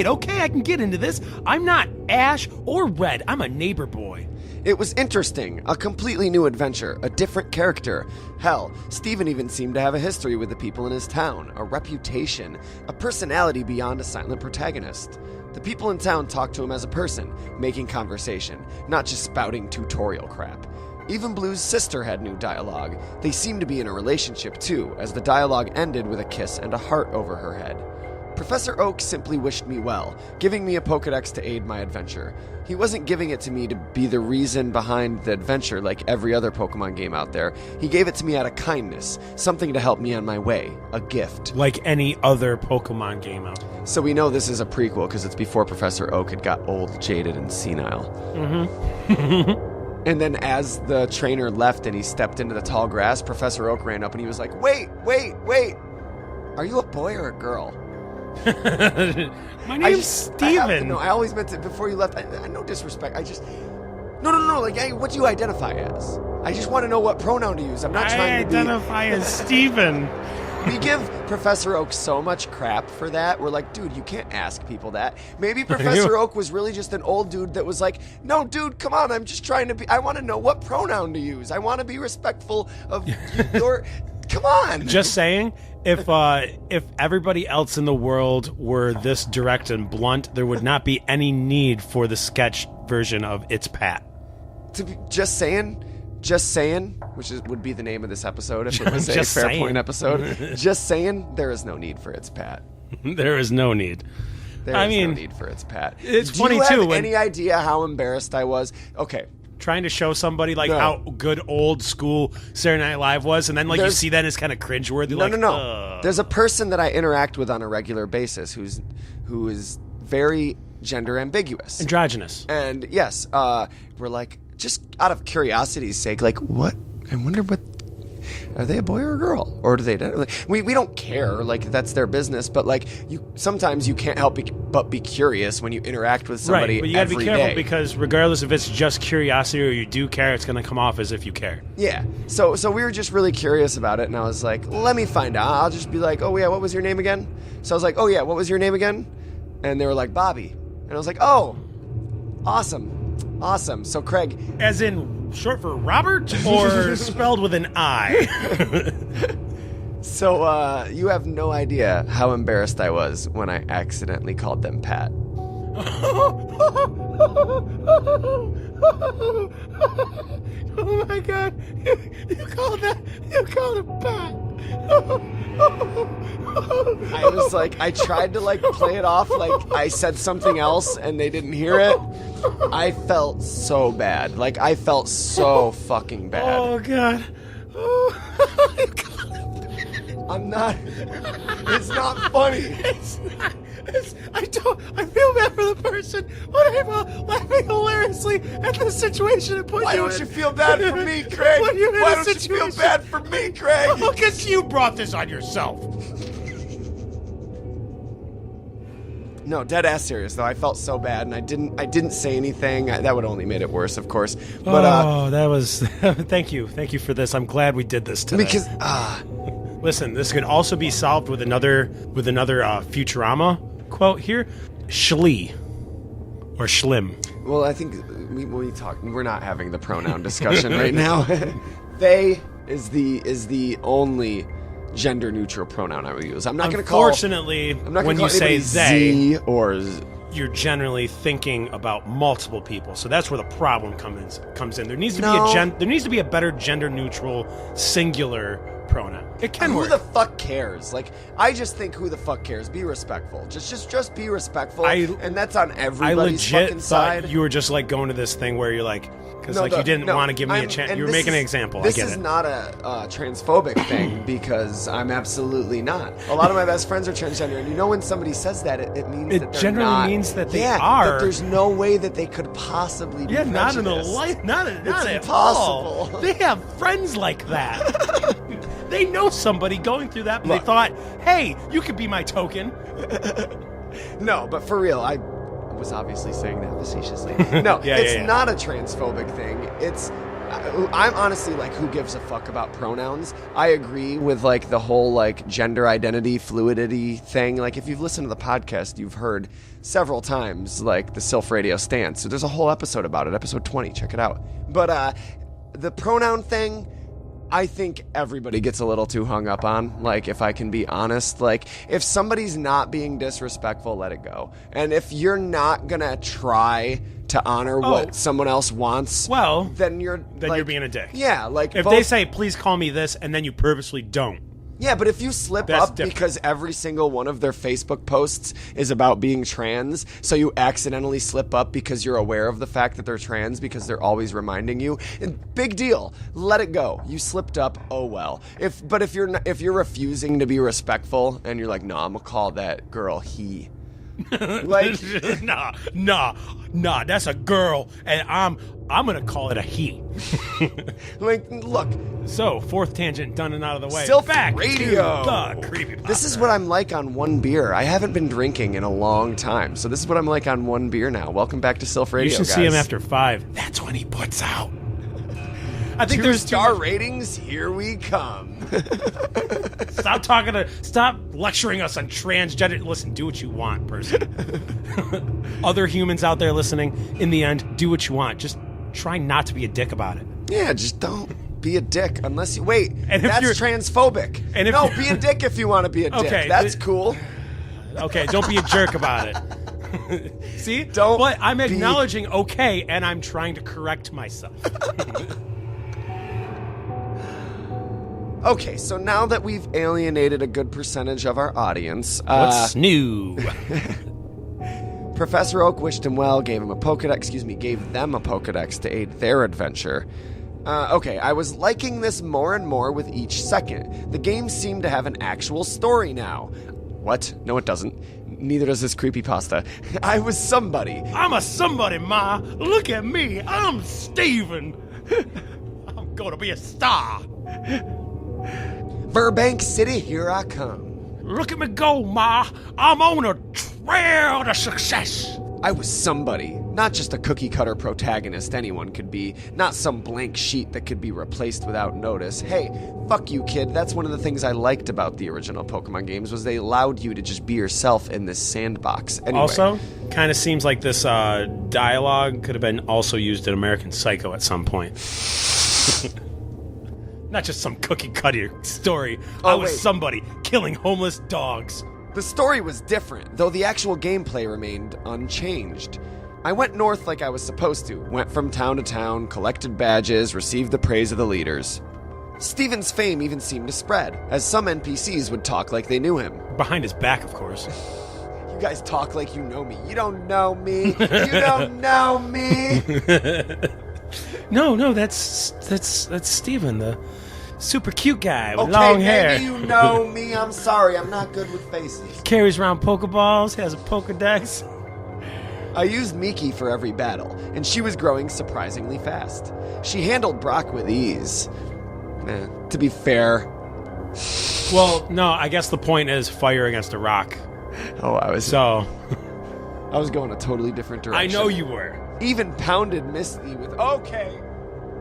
[SPEAKER 2] okay, I can get into this. I'm not Ash or Red, I'm a neighbor boy.
[SPEAKER 1] It was interesting, a completely new adventure, a different character. Hell, Steven even seemed to have a history with the people in his town, a reputation, a personality beyond a silent protagonist. The people in town talked to him as a person, making conversation, not just spouting tutorial crap. Even Blue's sister had new dialogue. They seemed to be in a relationship too, as the dialogue ended with a kiss and a heart over her head. Professor Oak simply wished me well, giving me a Pokedex to aid my adventure. He wasn't giving it to me to be the reason behind the adventure like every other Pokemon game out there. He gave it to me out of kindness, something to help me on my way, a gift.
[SPEAKER 2] Like any other Pokemon game out there.
[SPEAKER 1] So we know this is a prequel because it's before Professor Oak had got old, jaded, and senile. And then as the trainer left and he stepped into the tall grass, Professor Oak ran up and he was like, wait! Are you a boy or a girl?
[SPEAKER 2] My name's Steven.
[SPEAKER 1] No, I always meant to, before you left, I no disrespect, No, like, what do you identify as? I just want to know what pronoun to use. I'm not trying to
[SPEAKER 2] identify as Steven.
[SPEAKER 1] We give Professor Oak so much crap for that. We're like, dude, you can't ask people that. Maybe Professor Oak was really just an old dude that was like, no, dude, come on, I'm just trying to be, I want to know what pronoun to use. I want to be respectful of your, come on.
[SPEAKER 2] Just saying, if everybody else in the world were this direct and blunt, there would not be any need for the sketch version of It's Pat.
[SPEAKER 1] Just saying, which would be the name of this episode if it was a Fair Point episode. Just saying, there is no need for It's Pat.
[SPEAKER 2] There is no need.
[SPEAKER 1] There is no need for It's Pat.
[SPEAKER 2] It's
[SPEAKER 1] Do
[SPEAKER 2] funny
[SPEAKER 1] you
[SPEAKER 2] too.
[SPEAKER 1] have any idea how embarrassed I was? Okay.
[SPEAKER 2] Trying to show somebody how good old school Saturday Night Live was, and then you see that as kind of cringeworthy.
[SPEAKER 1] No. There's a person that I interact with on a regular basis who is very gender ambiguous,
[SPEAKER 2] androgynous,
[SPEAKER 1] and yes, we're like, just out of curiosity's sake, like, what? I wonder what. Are they a boy or a girl, or do they? We don't care. Like, that's their business. But sometimes you can't help but be curious when you interact with somebody.
[SPEAKER 2] Right, but you gotta be careful
[SPEAKER 1] day.
[SPEAKER 2] because regardless if it's just curiosity or you do care, it's gonna come off as if you care.
[SPEAKER 1] Yeah. So we were just really curious about it, and I was like, let me find out. I'll just be like, oh yeah, what was your name again? So I was like, oh yeah, what was your name again? And they were like, Bobby, and I was like, oh, awesome. So Craig,
[SPEAKER 2] as in short for Robert, or spelled with an I?
[SPEAKER 1] So you have no idea how embarrassed I was when I accidentally called them Pat.
[SPEAKER 2] Oh my God! You called him Pat.
[SPEAKER 1] I was like, I tried to play it off like I said something else and they didn't hear it. I felt so bad. I felt so fucking bad.
[SPEAKER 2] Oh God.
[SPEAKER 1] I'm not. It's not funny.
[SPEAKER 2] It's not. I feel bad for the person, but I'm laughing hilariously at the situation it put you in.
[SPEAKER 1] Why don't you feel bad for me, Craig? Why don't you feel bad for me, Craig?
[SPEAKER 2] Because you brought this on yourself.
[SPEAKER 1] No, dead ass serious though. I felt so bad, and I didn't say anything. That would only made it worse, of course. But
[SPEAKER 2] that was. Thank you for this. I'm glad we did this today.
[SPEAKER 1] Because
[SPEAKER 2] listen, this could also be solved with another Futurama quote here, Schlee or Schlim.
[SPEAKER 1] Well, I think we talk. We're not having the pronoun discussion right now. They is the only gender neutral pronoun I would use. I'm not going to call.
[SPEAKER 2] Unfortunately, when you say
[SPEAKER 1] they or
[SPEAKER 2] you're generally thinking about multiple people, so that's where the problem comes in. There needs to be a better gender neutral singular pronoun. It can work.
[SPEAKER 1] Who the fuck cares? I just think, who the fuck cares? Be respectful. Just be respectful. And that's on everybody's fucking side.
[SPEAKER 2] I legit thought you were just going to this thing where you're because you didn't want to give me a chance. You were making an example.
[SPEAKER 1] This is not a transphobic thing, because I'm absolutely not. A lot of my best friends are transgender, and when somebody says that, it means that they're
[SPEAKER 2] generally
[SPEAKER 1] not.
[SPEAKER 2] means that they are.
[SPEAKER 1] That there's no way that they could possibly be prejudiced.
[SPEAKER 2] Not in a life. Not
[SPEAKER 1] it's
[SPEAKER 2] at
[SPEAKER 1] impossible.
[SPEAKER 2] all. They have friends like that. They know somebody going through that, and they thought, hey, you could be my token.
[SPEAKER 1] No, but for real, I was obviously saying that facetiously. No, it's not a transphobic thing. I'm honestly who gives a fuck about pronouns? I agree with the whole gender identity fluidity thing. If you've listened to the podcast, you've heard several times the Silph Radio stance. So there's a whole episode about it, episode 20. Check it out. But the pronoun thing, I think everybody gets a little too hung up on, if I can be honest. If somebody's not being disrespectful, let it go. And if you're not gonna try to honor what someone else wants, then you're
[SPEAKER 2] being a dick.
[SPEAKER 1] Yeah,
[SPEAKER 2] if they say, please call me this, and then you purposely don't.
[SPEAKER 1] Yeah, but if you slip
[SPEAKER 2] That's
[SPEAKER 1] up
[SPEAKER 2] different.
[SPEAKER 1] because every single one of their Facebook posts is about being trans, so you accidentally slip up because you're aware of the fact that they're trans because they're always reminding you, big deal. Let it go. You slipped up. Oh well. If you're refusing to be respectful and you're like, no, I'm gonna call that girl he. Like,
[SPEAKER 2] nah, that's a girl, and I'm gonna call it a he.
[SPEAKER 1] like, look.
[SPEAKER 2] So, fourth tangent done and out of the way.
[SPEAKER 1] Silph
[SPEAKER 2] Back
[SPEAKER 1] Radio.
[SPEAKER 2] to the Creepypasta.
[SPEAKER 1] This is what I'm like on one beer. I haven't been drinking in a long time, so this is what I'm like on one beer now. Welcome back to Silph Radio,
[SPEAKER 2] You should
[SPEAKER 1] guys.
[SPEAKER 2] see him after 5. That's when he puts out. I think there's
[SPEAKER 1] Two-star ratings. Here we come.
[SPEAKER 2] Stop lecturing us on transgender. Listen, do what you want, person. Other humans out there listening, in the end, do what you want. Just try not to be a dick about it.
[SPEAKER 1] Yeah, just don't be a dick unless you wait.
[SPEAKER 2] And if
[SPEAKER 1] that's
[SPEAKER 2] you're-
[SPEAKER 1] transphobic.
[SPEAKER 2] and if
[SPEAKER 1] no,
[SPEAKER 2] you're-
[SPEAKER 1] be a dick if you want to be a dick.
[SPEAKER 2] Okay,
[SPEAKER 1] That's cool.
[SPEAKER 2] Okay, don't be a jerk about it. See?
[SPEAKER 1] Don't
[SPEAKER 2] But I'm
[SPEAKER 1] be-
[SPEAKER 2] acknowledging okay, and I'm trying to correct myself.
[SPEAKER 1] Okay, so now that we've alienated a good percentage of our audience,
[SPEAKER 2] What's new?
[SPEAKER 1] Professor Oak wished him well, gave them a Pokedex to aid their adventure. Okay, I was liking this more and more with each second. The game seemed to have an actual story now. What? No, it doesn't. Neither does this creepypasta. I was somebody.
[SPEAKER 2] I'm a somebody, Ma. Look at me. I'm Steven. I'm going to be a star.
[SPEAKER 1] Burbank City, here I come.
[SPEAKER 2] Look at me go, Ma. I'm on a trail to success.
[SPEAKER 1] I was somebody, not just a cookie-cutter protagonist anyone could be, not some blank sheet that could be replaced without notice. Hey, fuck you, kid. That's one of the things I liked about the original Pokemon games was they allowed you to just be yourself in this sandbox. Anyway,
[SPEAKER 2] Also, kind of seems like this dialogue could have been also used in American Psycho at some point. Not just some cookie-cutter story. I was
[SPEAKER 1] wait.
[SPEAKER 2] somebody killing homeless dogs.
[SPEAKER 1] the story was different, though the actual gameplay remained unchanged. I went north like I was supposed to, went from town to town, collected badges, received the praise of the leaders. Steven's fame even seemed to spread, as some NPCs would talk like they knew him.
[SPEAKER 2] Behind his back, of course.
[SPEAKER 1] You guys talk like you know me. You don't know me. You don't know me.
[SPEAKER 2] No, that's Steven, the super cute guy with
[SPEAKER 1] Okay,
[SPEAKER 2] long hair.
[SPEAKER 1] maybe you know me. I'm sorry. I'm not good with faces.
[SPEAKER 2] Carries around Pokeballs, has a Pokedex.
[SPEAKER 1] I used Miki for every battle, and she was growing surprisingly fast. She handled Brock with ease. To be fair.
[SPEAKER 2] Well, no, I guess the point is fire against a rock.
[SPEAKER 1] Oh, I was going a totally different
[SPEAKER 2] I
[SPEAKER 1] direction.
[SPEAKER 2] know you were.
[SPEAKER 1] Even pounded Misty with, okay,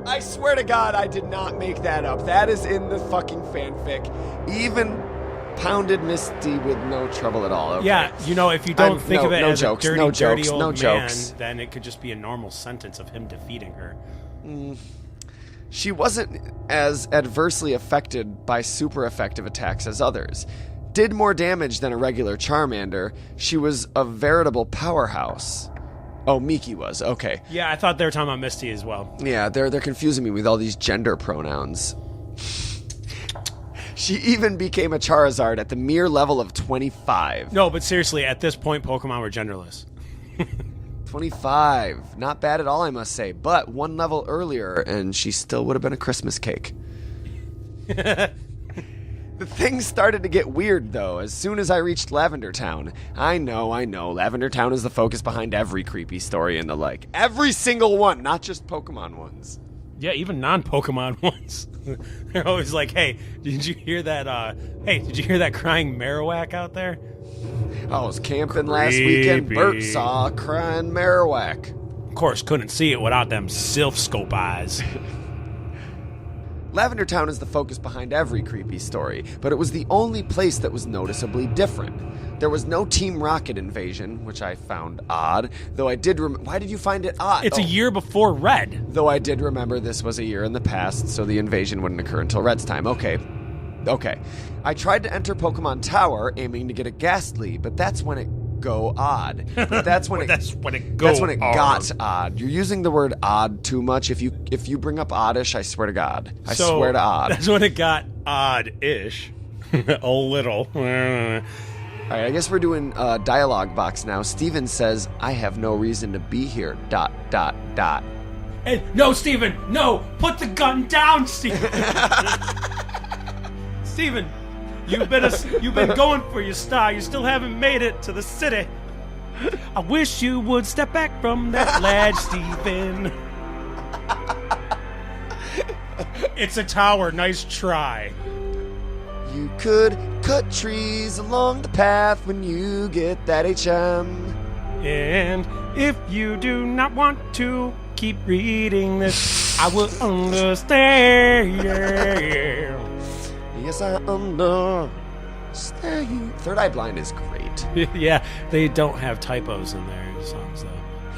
[SPEAKER 1] I swear to God I did not make that up. That is in the fucking fanfic. Even pounded Misty with no trouble at all. Okay.
[SPEAKER 2] Yeah, if you don't think of it
[SPEAKER 1] no
[SPEAKER 2] as
[SPEAKER 1] jokes,
[SPEAKER 2] a dirty,
[SPEAKER 1] no
[SPEAKER 2] dirty
[SPEAKER 1] jokes,
[SPEAKER 2] old
[SPEAKER 1] no
[SPEAKER 2] man,
[SPEAKER 1] jokes.
[SPEAKER 2] then it could just be a normal sentence of him defeating her.
[SPEAKER 1] She wasn't as adversely affected by super effective attacks as others. Did more damage than a regular Charmander. She was a veritable powerhouse. Oh, Miki was. Okay.
[SPEAKER 2] Yeah, I thought they were talking about Misty as well.
[SPEAKER 1] Yeah, they're confusing me with all these gender pronouns. She even became a Charizard at the mere level of 25.
[SPEAKER 2] No, but seriously, at this point, Pokemon were genderless.
[SPEAKER 1] 25. Not bad at all, I must say. But one level earlier, and she still would have been a Christmas cake. The thing started to get weird, though, as soon as I reached Lavender Town. I know. Lavender Town is the focus behind every creepy story and the like. Every single one, not just Pokemon ones.
[SPEAKER 2] Yeah, even non-Pokemon ones. They're always like, hey, did you hear that crying Marowak out there?
[SPEAKER 1] I was camping last weekend. Bert
[SPEAKER 2] Creepy.
[SPEAKER 1] saw a crying Marowak.
[SPEAKER 2] Of course, couldn't see it without them Silph scope eyes.
[SPEAKER 1] Lavender Town is the focus behind every creepy story, but it was the only place that was noticeably different. There was no Team Rocket invasion, which I found odd, though I did why did you find it odd?
[SPEAKER 2] It's a year before Red.
[SPEAKER 1] Though I did remember this was a year in the past, so the invasion wouldn't occur until Red's time. Okay. I tried to enter Pokemon Tower, aiming to get a Ghastly, but that's when it go odd. But that's when it got odd. You're using the word odd too much. If you bring up oddish, I swear to God. I swear to odd.
[SPEAKER 2] That's when it got odd-ish. A little.
[SPEAKER 1] All right, I guess we're doing dialogue box now. Steven says, I have no reason to be here, ...
[SPEAKER 2] Hey, no, Steven, no! Put the gun down, Steven! Steven, you've been going for your star. You still haven't made it to the city. I wish you would step back from that ledge, Steven. It's a tower. Nice try.
[SPEAKER 1] You could cut trees along the path when you get that HM.
[SPEAKER 2] And if you do not want to keep reading this, I will understand.
[SPEAKER 1] Yes, I understand. Third Eye Blind is great.
[SPEAKER 2] Yeah, they don't have typos in their songs, though.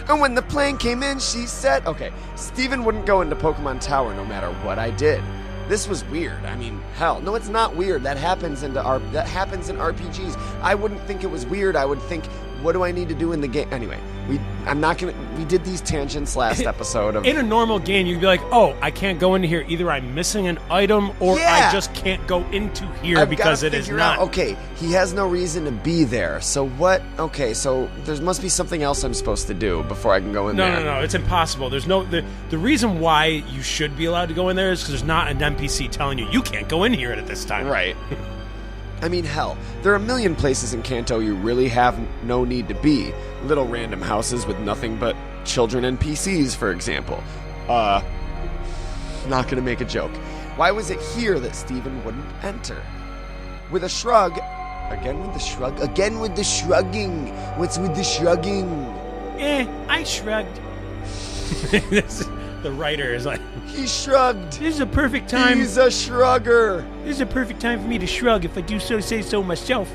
[SPEAKER 1] And when the plane came in, she said, okay, Steven wouldn't go into Pokemon Tower no matter what I did. This was weird. I mean, hell, no, it's not weird. That happens in RPGs. I wouldn't think it was weird. I would think, what do I need to do in the game? Anyway, we did these tangents last episode.
[SPEAKER 2] In a normal game, you'd be like, oh, I can't go into here. Either I'm missing an item or I just can't go into here because it is not.
[SPEAKER 1] Okay, he has no reason to be there. So what? Okay, so there must be something else I'm supposed to do before I can go in there.
[SPEAKER 2] No, it's impossible. There's no the reason why you should be allowed to go in there is because there's not an NPC telling you can't go in here at this time.
[SPEAKER 1] Right. I mean, hell, there are a million places in Kanto you really have no need to be. Little random houses with nothing but children and PCs, for example. Not gonna make a joke. Why was it here that Steven wouldn't enter? With a shrug, again with the shrugging. What's with the shrugging?
[SPEAKER 2] I shrugged. The writer is like,
[SPEAKER 1] he shrugged.
[SPEAKER 2] This is a perfect time.
[SPEAKER 1] He's a shrugger.
[SPEAKER 2] This is a perfect time for me to shrug if I do so say so myself.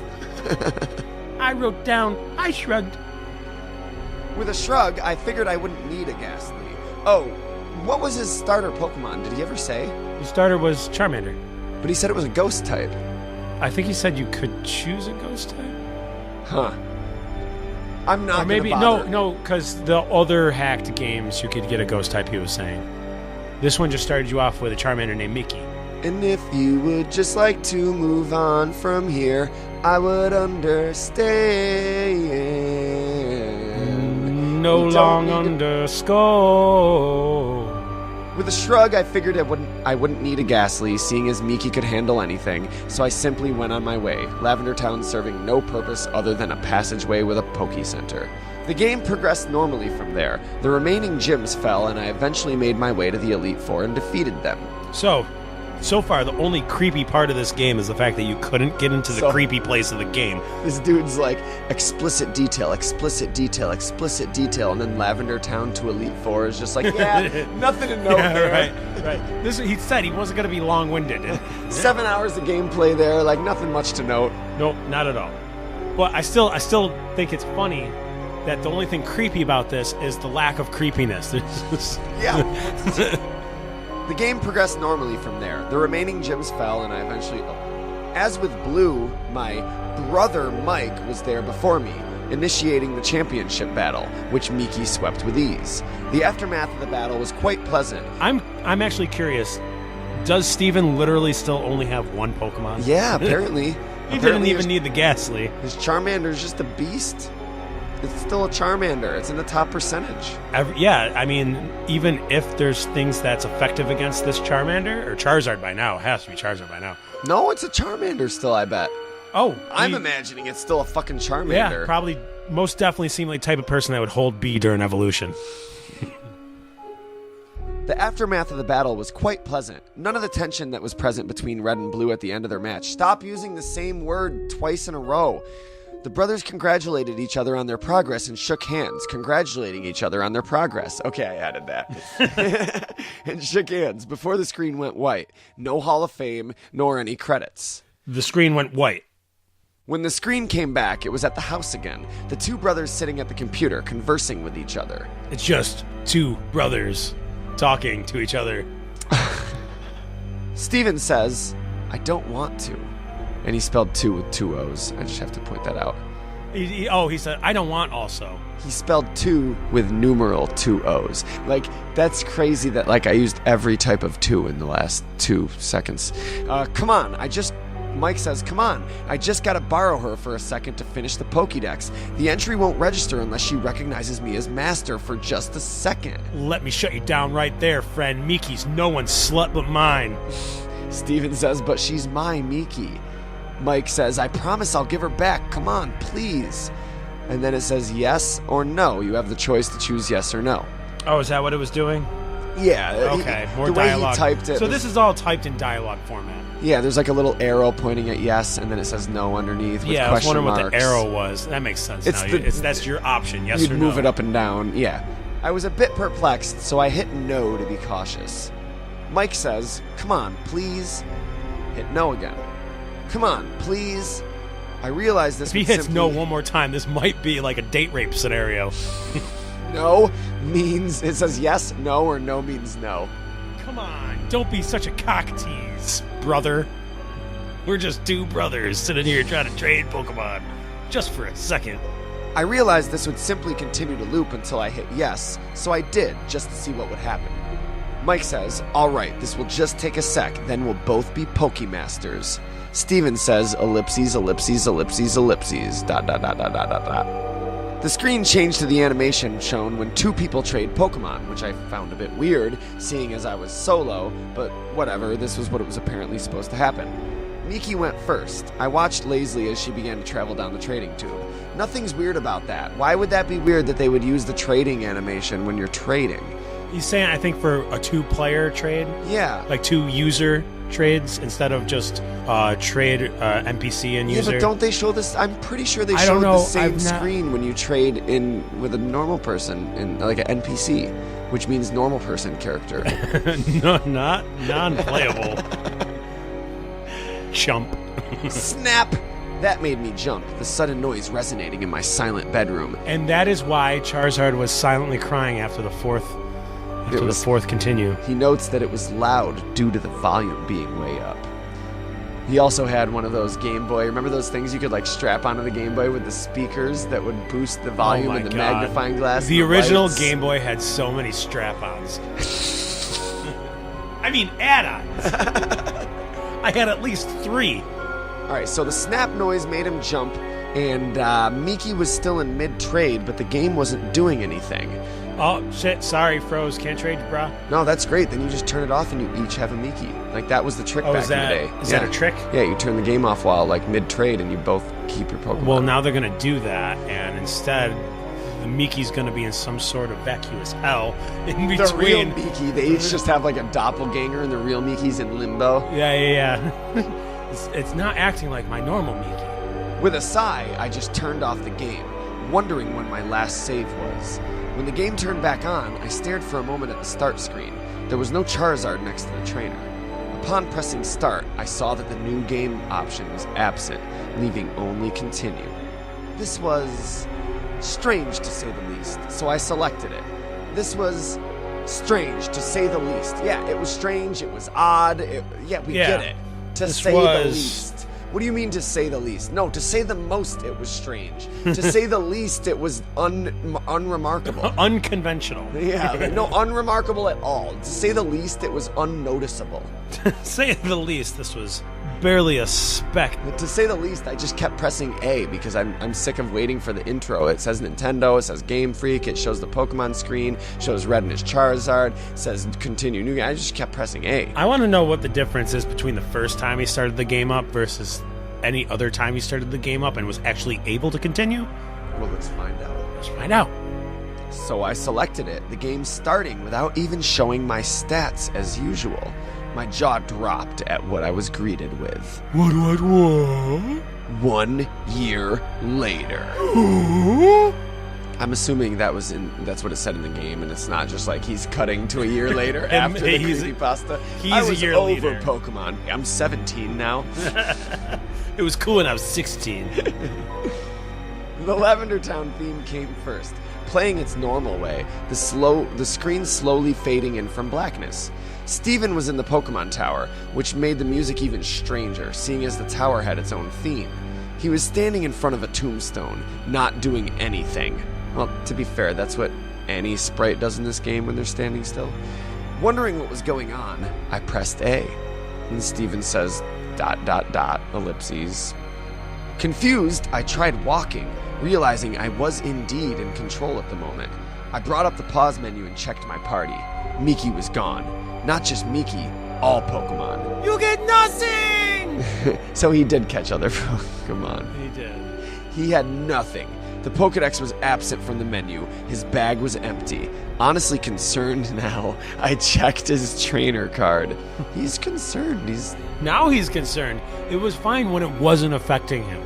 [SPEAKER 2] I wrote down, I shrugged.
[SPEAKER 1] With a shrug, I figured I wouldn't need a Ghastly. Oh, what was his starter Pokemon? Did he ever say?
[SPEAKER 2] His starter was Charmander.
[SPEAKER 1] But he said it was a ghost type.
[SPEAKER 2] I think he said you could choose a ghost type.
[SPEAKER 1] Huh. I'm not. Or
[SPEAKER 2] maybe
[SPEAKER 1] gonna bother.
[SPEAKER 2] no, because the other hacked games you could get a ghost type. He was saying. This one just started you off with a Charmander named Mickey.
[SPEAKER 1] And if you would just like to move on from here, I would understand.
[SPEAKER 2] No long underscore.
[SPEAKER 1] With a shrug, I figured I wouldn't need a Ghastly, seeing as Miki could handle anything, so I simply went on my way, Lavender Town serving no purpose other than a passageway with a Poke Center. The game progressed normally from there. The remaining gyms fell, and I eventually made my way to the Elite Four and defeated them.
[SPEAKER 2] So far, the only creepy part of this game is the fact that you couldn't get into the creepy place of the game.
[SPEAKER 1] This dude's like, explicit detail, explicit detail, explicit detail, and then Lavender Town to Elite Four is just like, yeah, nothing to note there.
[SPEAKER 2] Right. He said he wasn't going to be long-winded.
[SPEAKER 1] 7 hours of gameplay there, like nothing much to note.
[SPEAKER 2] Nope, not at all. But I still think it's funny that the only thing creepy about this is the lack of creepiness.
[SPEAKER 1] Yeah. The game progressed normally from there. The remaining gyms fell, and I eventually... As with Blue, my brother Mike was there before me, initiating the championship battle, which Miki swept with ease. The aftermath of the battle was quite pleasant.
[SPEAKER 2] I'm actually curious. Does Steven literally still only have one Pokemon?
[SPEAKER 1] Yeah, apparently.
[SPEAKER 2] He didn't even need the Ghastly.
[SPEAKER 1] His Charmander's just a beast. It's still a Charmander. It's in the top percentage.
[SPEAKER 2] I mean, even if there's things that's effective against this Charmander, or Charizard by now, it has to be Charizard by now.
[SPEAKER 1] No, it's a Charmander still, I bet.
[SPEAKER 2] Oh.
[SPEAKER 1] I'm imagining it's still a fucking Charmander.
[SPEAKER 2] Yeah, probably most definitely seem like the type of person that would hold B during evolution.
[SPEAKER 1] The aftermath of the battle was quite pleasant. None of the tension that was present between Red and Blue at the end of their match. Stop using the same word twice in a row. The brothers congratulated each other on their progress and shook hands, congratulating each other on their progress. Okay, I added that. And shook hands before the screen went white. No Hall of Fame, nor any credits.
[SPEAKER 2] The screen went white.
[SPEAKER 1] When the screen came back, it was at the house again. The two brothers sitting at the computer, conversing with each other.
[SPEAKER 2] It's just two brothers talking to each other.
[SPEAKER 1] Steven says, I don't want to. And he spelled two with two O's. I just have to point that out.
[SPEAKER 2] He said, I don't want also.
[SPEAKER 1] He spelled two with numeral two O's. Like, that's crazy that, I used every type of two in the last 2 seconds. Come on, I just Mike says, come on, I just gotta borrow her for a second to finish the Pokédex. The entry won't register unless she recognizes me as master for just a second.
[SPEAKER 2] Let me shut you down right there, friend. Miki's no one's slut but mine.
[SPEAKER 1] Steven says, but she's my Miki. Mike says, I promise I'll give her back. Come on, please. And then it says yes or no. You have the choice to choose yes or no.
[SPEAKER 2] Oh, is that what it was doing?
[SPEAKER 1] Yeah.
[SPEAKER 2] Okay, more
[SPEAKER 1] the
[SPEAKER 2] dialogue.
[SPEAKER 1] way he typed it.
[SPEAKER 2] So this is all typed in dialogue format.
[SPEAKER 1] Yeah, there's like a little arrow pointing at yes, and then it says no underneath with
[SPEAKER 2] Yeah, I was
[SPEAKER 1] question
[SPEAKER 2] wondering
[SPEAKER 1] marks.
[SPEAKER 2] what the arrow was. That makes sense now. That's your option, yes
[SPEAKER 1] You'd
[SPEAKER 2] or no.
[SPEAKER 1] move it up and down, yeah. I was a bit perplexed, so I hit no to be cautious. Mike says, come on, please. Hit no again. Come on, please. I realize this
[SPEAKER 2] If he
[SPEAKER 1] would
[SPEAKER 2] hits
[SPEAKER 1] simply...
[SPEAKER 2] no one more time, this might be like a date rape scenario.
[SPEAKER 1] No means... It says yes, no, or no means no.
[SPEAKER 2] Come on, don't be such a cock tease, brother. We're just two brothers sitting here trying to trade Pokemon. Just for a second.
[SPEAKER 1] I realized this would simply continue to loop until I hit yes, so I did, just to see what would happen. Mike says, alright, this will just take a sec, then we'll both be Pokemasters. Steven says, ellipses, ellipses, ellipses, ellipses, ... The screen changed to the animation shown when two people trade Pokemon, which I found a bit weird, seeing as I was solo, but whatever, this was what it was apparently supposed to happen. Miki went first. I watched lazily as she began to travel down the trading tube. Nothing's weird about that. Why would that be weird that they would use the trading animation when you're trading?
[SPEAKER 2] He's saying, I think, for a two-player trade?
[SPEAKER 1] Yeah.
[SPEAKER 2] Like two user trades instead of just trade NPC and user?
[SPEAKER 1] Yeah, but don't they show this? I'm pretty sure they
[SPEAKER 2] I
[SPEAKER 1] show
[SPEAKER 2] don't
[SPEAKER 1] the
[SPEAKER 2] know.
[SPEAKER 1] same screen when you trade in with a normal person, in like an NPC, which means normal person character.
[SPEAKER 2] No, not non-playable. Chump.
[SPEAKER 1] Snap! That made me jump, the sudden noise resonating in my silent bedroom.
[SPEAKER 2] And that is why Charizard was silently crying after the fourth continue.
[SPEAKER 1] He notes that it was loud due to the volume being way up. He also had one of those Game Boy, remember those things you could like strap onto the Game Boy with the speakers that would boost the volume and the magnifying glass?
[SPEAKER 2] The original
[SPEAKER 1] lights?
[SPEAKER 2] Game Boy had so many strap-ons. I mean, add-ons. I had at least 3.
[SPEAKER 1] Alright, so the snap noise made him jump, and Miki was still in mid-trade, but the game wasn't doing anything.
[SPEAKER 2] Oh, shit, sorry, froze. Can't trade you, brah.
[SPEAKER 1] No, that's great. Then you just turn it off and you each have a Miki. Like, that was the trick back in the day.
[SPEAKER 2] Is that a trick?
[SPEAKER 1] Yeah, you turn the game off while, like, mid-trade, and you both keep your Pokemon.
[SPEAKER 2] Well, now they're going to do that, and instead, the Miki's going to be in some sort of vacuous hell in between.
[SPEAKER 1] The real Miki, they each just have, like, a doppelganger, and the real Miki's in limbo.
[SPEAKER 2] Yeah. It's not acting like my normal Miki.
[SPEAKER 1] With a sigh, I just turned off the game, wondering when my last save was. When the game turned back on, I stared for a moment at the start screen. There was no Charizard next to the trainer. Upon pressing start, I saw that the new game option was absent, leaving only continue. This was strange, to say the least, so I selected it. This was strange, to say the least. Yeah, it was strange, it was odd, we get it. To say the least. What do you mean, to say the least? No, to say the most, it was strange. To say the least, it was unremarkable.
[SPEAKER 2] Unconventional.
[SPEAKER 1] Yeah, no, unremarkable at all. To say the least, it was unnoticeable.
[SPEAKER 2] To say the least, this was barely a speck.
[SPEAKER 1] To say the least, I just kept pressing A because I'm sick of waiting for the intro. It says Nintendo, it says Game Freak, it shows the Pokemon screen, shows Red and his Charizard, it says continue new game. I just kept pressing A.
[SPEAKER 2] I want to know what the difference is between the first time he started the game up versus any other time he started the game up and was actually able to continue.
[SPEAKER 1] Well, let's find out.
[SPEAKER 2] Let's find out.
[SPEAKER 1] So I selected it, the game starting without even showing my stats as usual. My jaw dropped at what I was greeted with.
[SPEAKER 2] What?
[SPEAKER 1] 1 year later. I'm assuming that's what it said in the game, and it's not just like he's cutting to a year later after the Creepypasta. I was
[SPEAKER 2] a year
[SPEAKER 1] over
[SPEAKER 2] later.
[SPEAKER 1] Pokemon. I'm 17 now.
[SPEAKER 2] It was cool when I was 16.
[SPEAKER 1] The Lavender Town theme came first, playing its normal way, the screen slowly fading in from blackness. Steven was in the Pokemon Tower, which made the music even stranger, seeing as the tower had its own theme. He was standing in front of a tombstone, not doing anything. Well, to be fair, that's what any sprite does in this game when they're standing still. Wondering what was going on, I pressed A. And Steven says, ellipses. Confused, I tried walking, realizing I was indeed in control at the moment. I brought up the pause menu and checked my party. Miki was gone. Not just Miki, all Pokemon.
[SPEAKER 2] You get nothing!
[SPEAKER 1] So he did catch other Pokemon.
[SPEAKER 2] He did.
[SPEAKER 1] He had nothing. The Pokedex was absent from the menu. His bag was empty. Honestly concerned now, I checked his trainer card. He's concerned.
[SPEAKER 2] Now he's concerned. It was fine when it wasn't affecting him.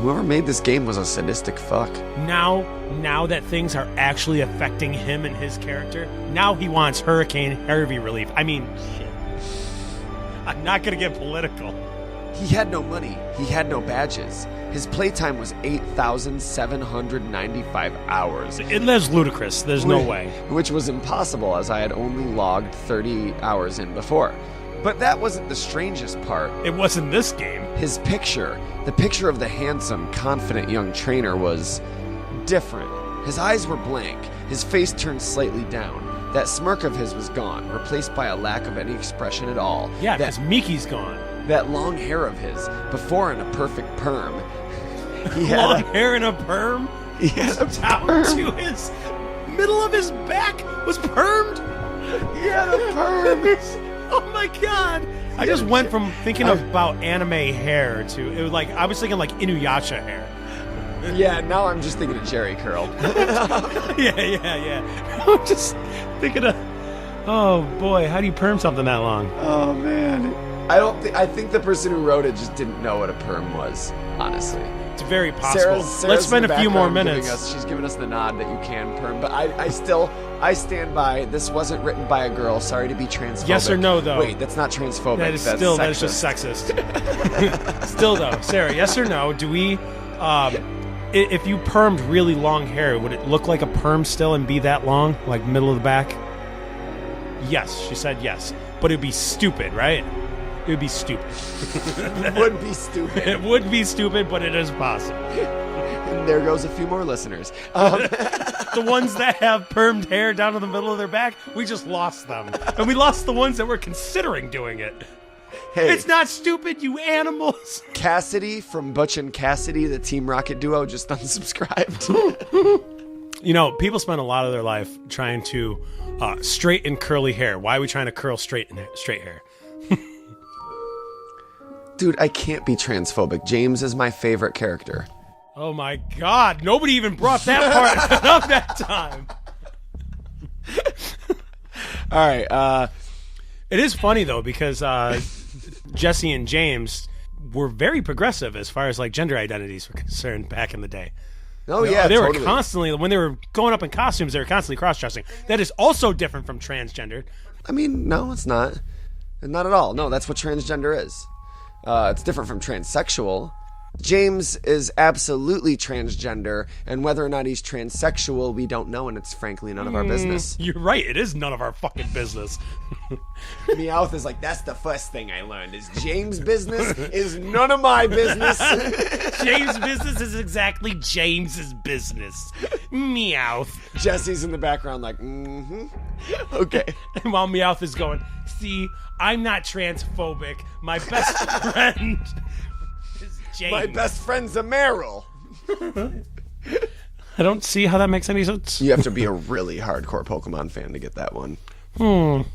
[SPEAKER 1] Whoever made this game was a sadistic fuck.
[SPEAKER 2] Now that things are actually affecting him and his character, now he wants Hurricane Harvey relief. I mean, shit. I'm not gonna get political.
[SPEAKER 1] He had no money. He had no badges. His playtime was 8,795 hours.
[SPEAKER 2] That's ludicrous. There's no way.
[SPEAKER 1] Which was impossible, as I had only logged 30 hours in before. But that wasn't the strangest part.
[SPEAKER 2] It wasn't this game.
[SPEAKER 1] His picture, the picture of the handsome, confident young trainer, was different. His eyes were blank, his face turned slightly down. That smirk of his was gone, replaced by a lack of any expression at all.
[SPEAKER 2] Yeah, because Miki's gone.
[SPEAKER 1] That long hair of his, before in a perfect perm. He had
[SPEAKER 2] long hair in a perm?
[SPEAKER 1] He had a
[SPEAKER 2] down
[SPEAKER 1] perm.
[SPEAKER 2] to his middle of his back was permed?
[SPEAKER 1] He had a perm.
[SPEAKER 2] Oh my god! I just went from thinking about anime hair to it was like I was thinking like Inuyasha hair.
[SPEAKER 1] Yeah, now I'm just thinking of Jerry curl.
[SPEAKER 2] yeah. I'm just thinking of oh boy, how do you perm something that long?
[SPEAKER 1] Oh man. I think the person who wrote it just didn't know what a perm was, honestly.
[SPEAKER 2] It's very possible.
[SPEAKER 1] Sarah's
[SPEAKER 2] Let's spend
[SPEAKER 1] in the
[SPEAKER 2] a few more
[SPEAKER 1] background
[SPEAKER 2] minutes.
[SPEAKER 1] she's giving us the nod that you can perm, but I stand by. This wasn't written by a girl. Sorry to be transphobic.
[SPEAKER 2] Yes or no, though?
[SPEAKER 1] Wait, that's not transphobic.
[SPEAKER 2] That is
[SPEAKER 1] that's
[SPEAKER 2] still
[SPEAKER 1] sexist.
[SPEAKER 2] that is just sexist. Still though, Sarah, yes or no? Do we? If you permed really long hair, would it look like a perm still and be that long, like middle of the back? Yes, she said yes, but it'd be stupid, right? It would be stupid.
[SPEAKER 1] It would be stupid.
[SPEAKER 2] It would be stupid, but it is possible.
[SPEAKER 1] And there goes a few more listeners.
[SPEAKER 2] The ones that have permed hair down in the middle of their back, we just lost them. And we lost the ones that were considering doing it.
[SPEAKER 1] Hey,
[SPEAKER 2] It's not stupid, you animals.
[SPEAKER 1] Cassidy from Butch and Cassidy, the Team Rocket duo, just unsubscribed.
[SPEAKER 2] You know, people spend a lot of their life trying to straighten curly hair. Why are we trying to curl straight hair?
[SPEAKER 1] Dude, I can't be transphobic. James is my favorite character.
[SPEAKER 2] Oh my god, nobody even brought that part up that time.
[SPEAKER 1] All right,
[SPEAKER 2] it is funny though because Jesse and James were very progressive as far as like gender identities were concerned back in the day.
[SPEAKER 1] oh yeah,
[SPEAKER 2] They
[SPEAKER 1] totally.
[SPEAKER 2] were constantly, when they were going up in costumes, they were constantly cross-dressing. That is also different from transgender.
[SPEAKER 1] I mean, no, it's not. Not at all. No, that's what transgender is. It's different from transsexual. James is absolutely transgender, and whether or not he's transsexual, we don't know, and it's frankly none of our business.
[SPEAKER 2] You're right, it is none of our fucking business.
[SPEAKER 1] Meowth is like, that's the first thing I learned, is James' business is none of my business.
[SPEAKER 2] James' business is exactly James's business. Meowth.
[SPEAKER 1] Jesse's in the background like, okay.
[SPEAKER 2] And while Meowth is going, see, I'm not transphobic. My best friend is James.
[SPEAKER 1] My best friend's a Meryl.
[SPEAKER 2] I don't see how that makes any sense.
[SPEAKER 1] You have to be a really hardcore Pokemon fan to get that one. All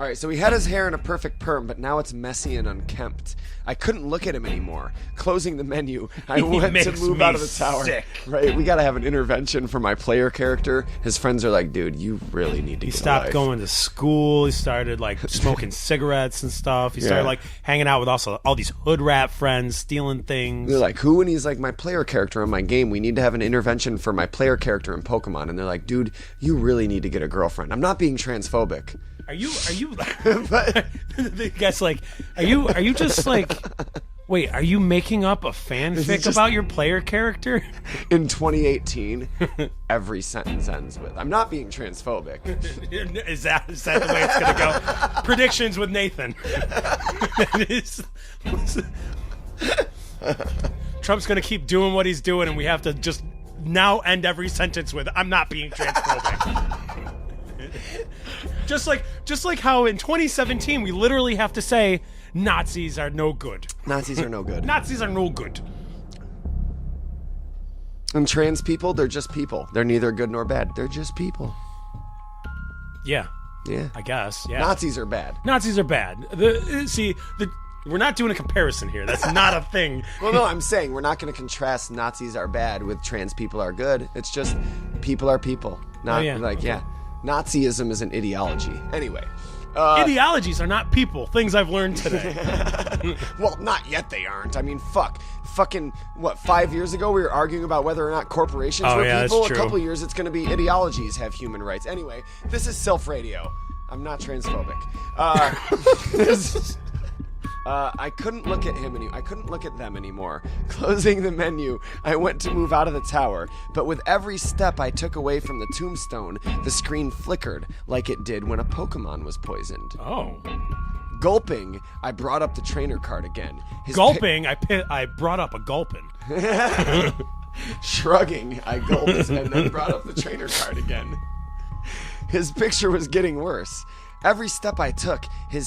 [SPEAKER 1] right, so he had his hair in a perfect perm, but now it's messy and unkempt. I couldn't look at him anymore. Closing the menu, I went to
[SPEAKER 2] makes
[SPEAKER 1] move
[SPEAKER 2] me
[SPEAKER 1] out of the tower.
[SPEAKER 2] sick.
[SPEAKER 1] Right, we got to have an intervention for my player character. His friends are like, dude, you really need to
[SPEAKER 2] He
[SPEAKER 1] get a
[SPEAKER 2] stopped
[SPEAKER 1] life.
[SPEAKER 2] going to school. He started like smoking cigarettes and stuff. He started
[SPEAKER 1] Yeah.
[SPEAKER 2] like hanging out with also all these hood rat friends, stealing things.
[SPEAKER 1] They're like, who? And he's like, my player character on my game. We need to have an intervention for my player character in Pokemon. And they're like, dude, you really need to get a girlfriend. I'm not being transphobic.
[SPEAKER 2] Are you the guy's like, are you just like, wait, are you making up a fanfic about your player character?
[SPEAKER 1] In 2018, every sentence ends with, I'm not being transphobic.
[SPEAKER 2] Is that the way it's gonna go? Predictions with Nathan. That is, Trump's gonna keep doing what he's doing, and we have to just now end every sentence with, I'm not being transphobic. Just like how in 2017 we literally have to say Nazis are no good.
[SPEAKER 1] Nazis are no good.
[SPEAKER 2] Nazis are no good.
[SPEAKER 1] And trans people, they're just people. They're neither good nor bad. They're just people.
[SPEAKER 2] Yeah.
[SPEAKER 1] Yeah.
[SPEAKER 2] I guess. Yeah.
[SPEAKER 1] Nazis are bad.
[SPEAKER 2] Nazis are bad. We're not doing a comparison here. That's not a thing.
[SPEAKER 1] Well, no, I'm saying we're not going to contrast Nazis are bad with trans people are good. It's just people are people. Not Nazism is an ideology. Anyway.
[SPEAKER 2] Ideologies are not people. Things I've learned today.
[SPEAKER 1] Well, not yet they aren't. I mean, fucking, 5 years ago we were arguing about whether or not corporations were people?
[SPEAKER 2] That's true.
[SPEAKER 1] A couple years it's going to be ideologies have human rights. Anyway, this is Silph Radio. I'm not transphobic. I couldn't look at him I couldn't look at them anymore. Closing the menu, I went to move out of the tower, but with every step I took away from the tombstone, the screen flickered like it did when a Pokemon was poisoned.
[SPEAKER 2] Oh.
[SPEAKER 1] Gulping, I brought up the trainer card again.
[SPEAKER 2] I brought up a gulpin.
[SPEAKER 1] Shrugging, I gulped and then brought up the trainer card again. His picture was getting worse. Every step I took, their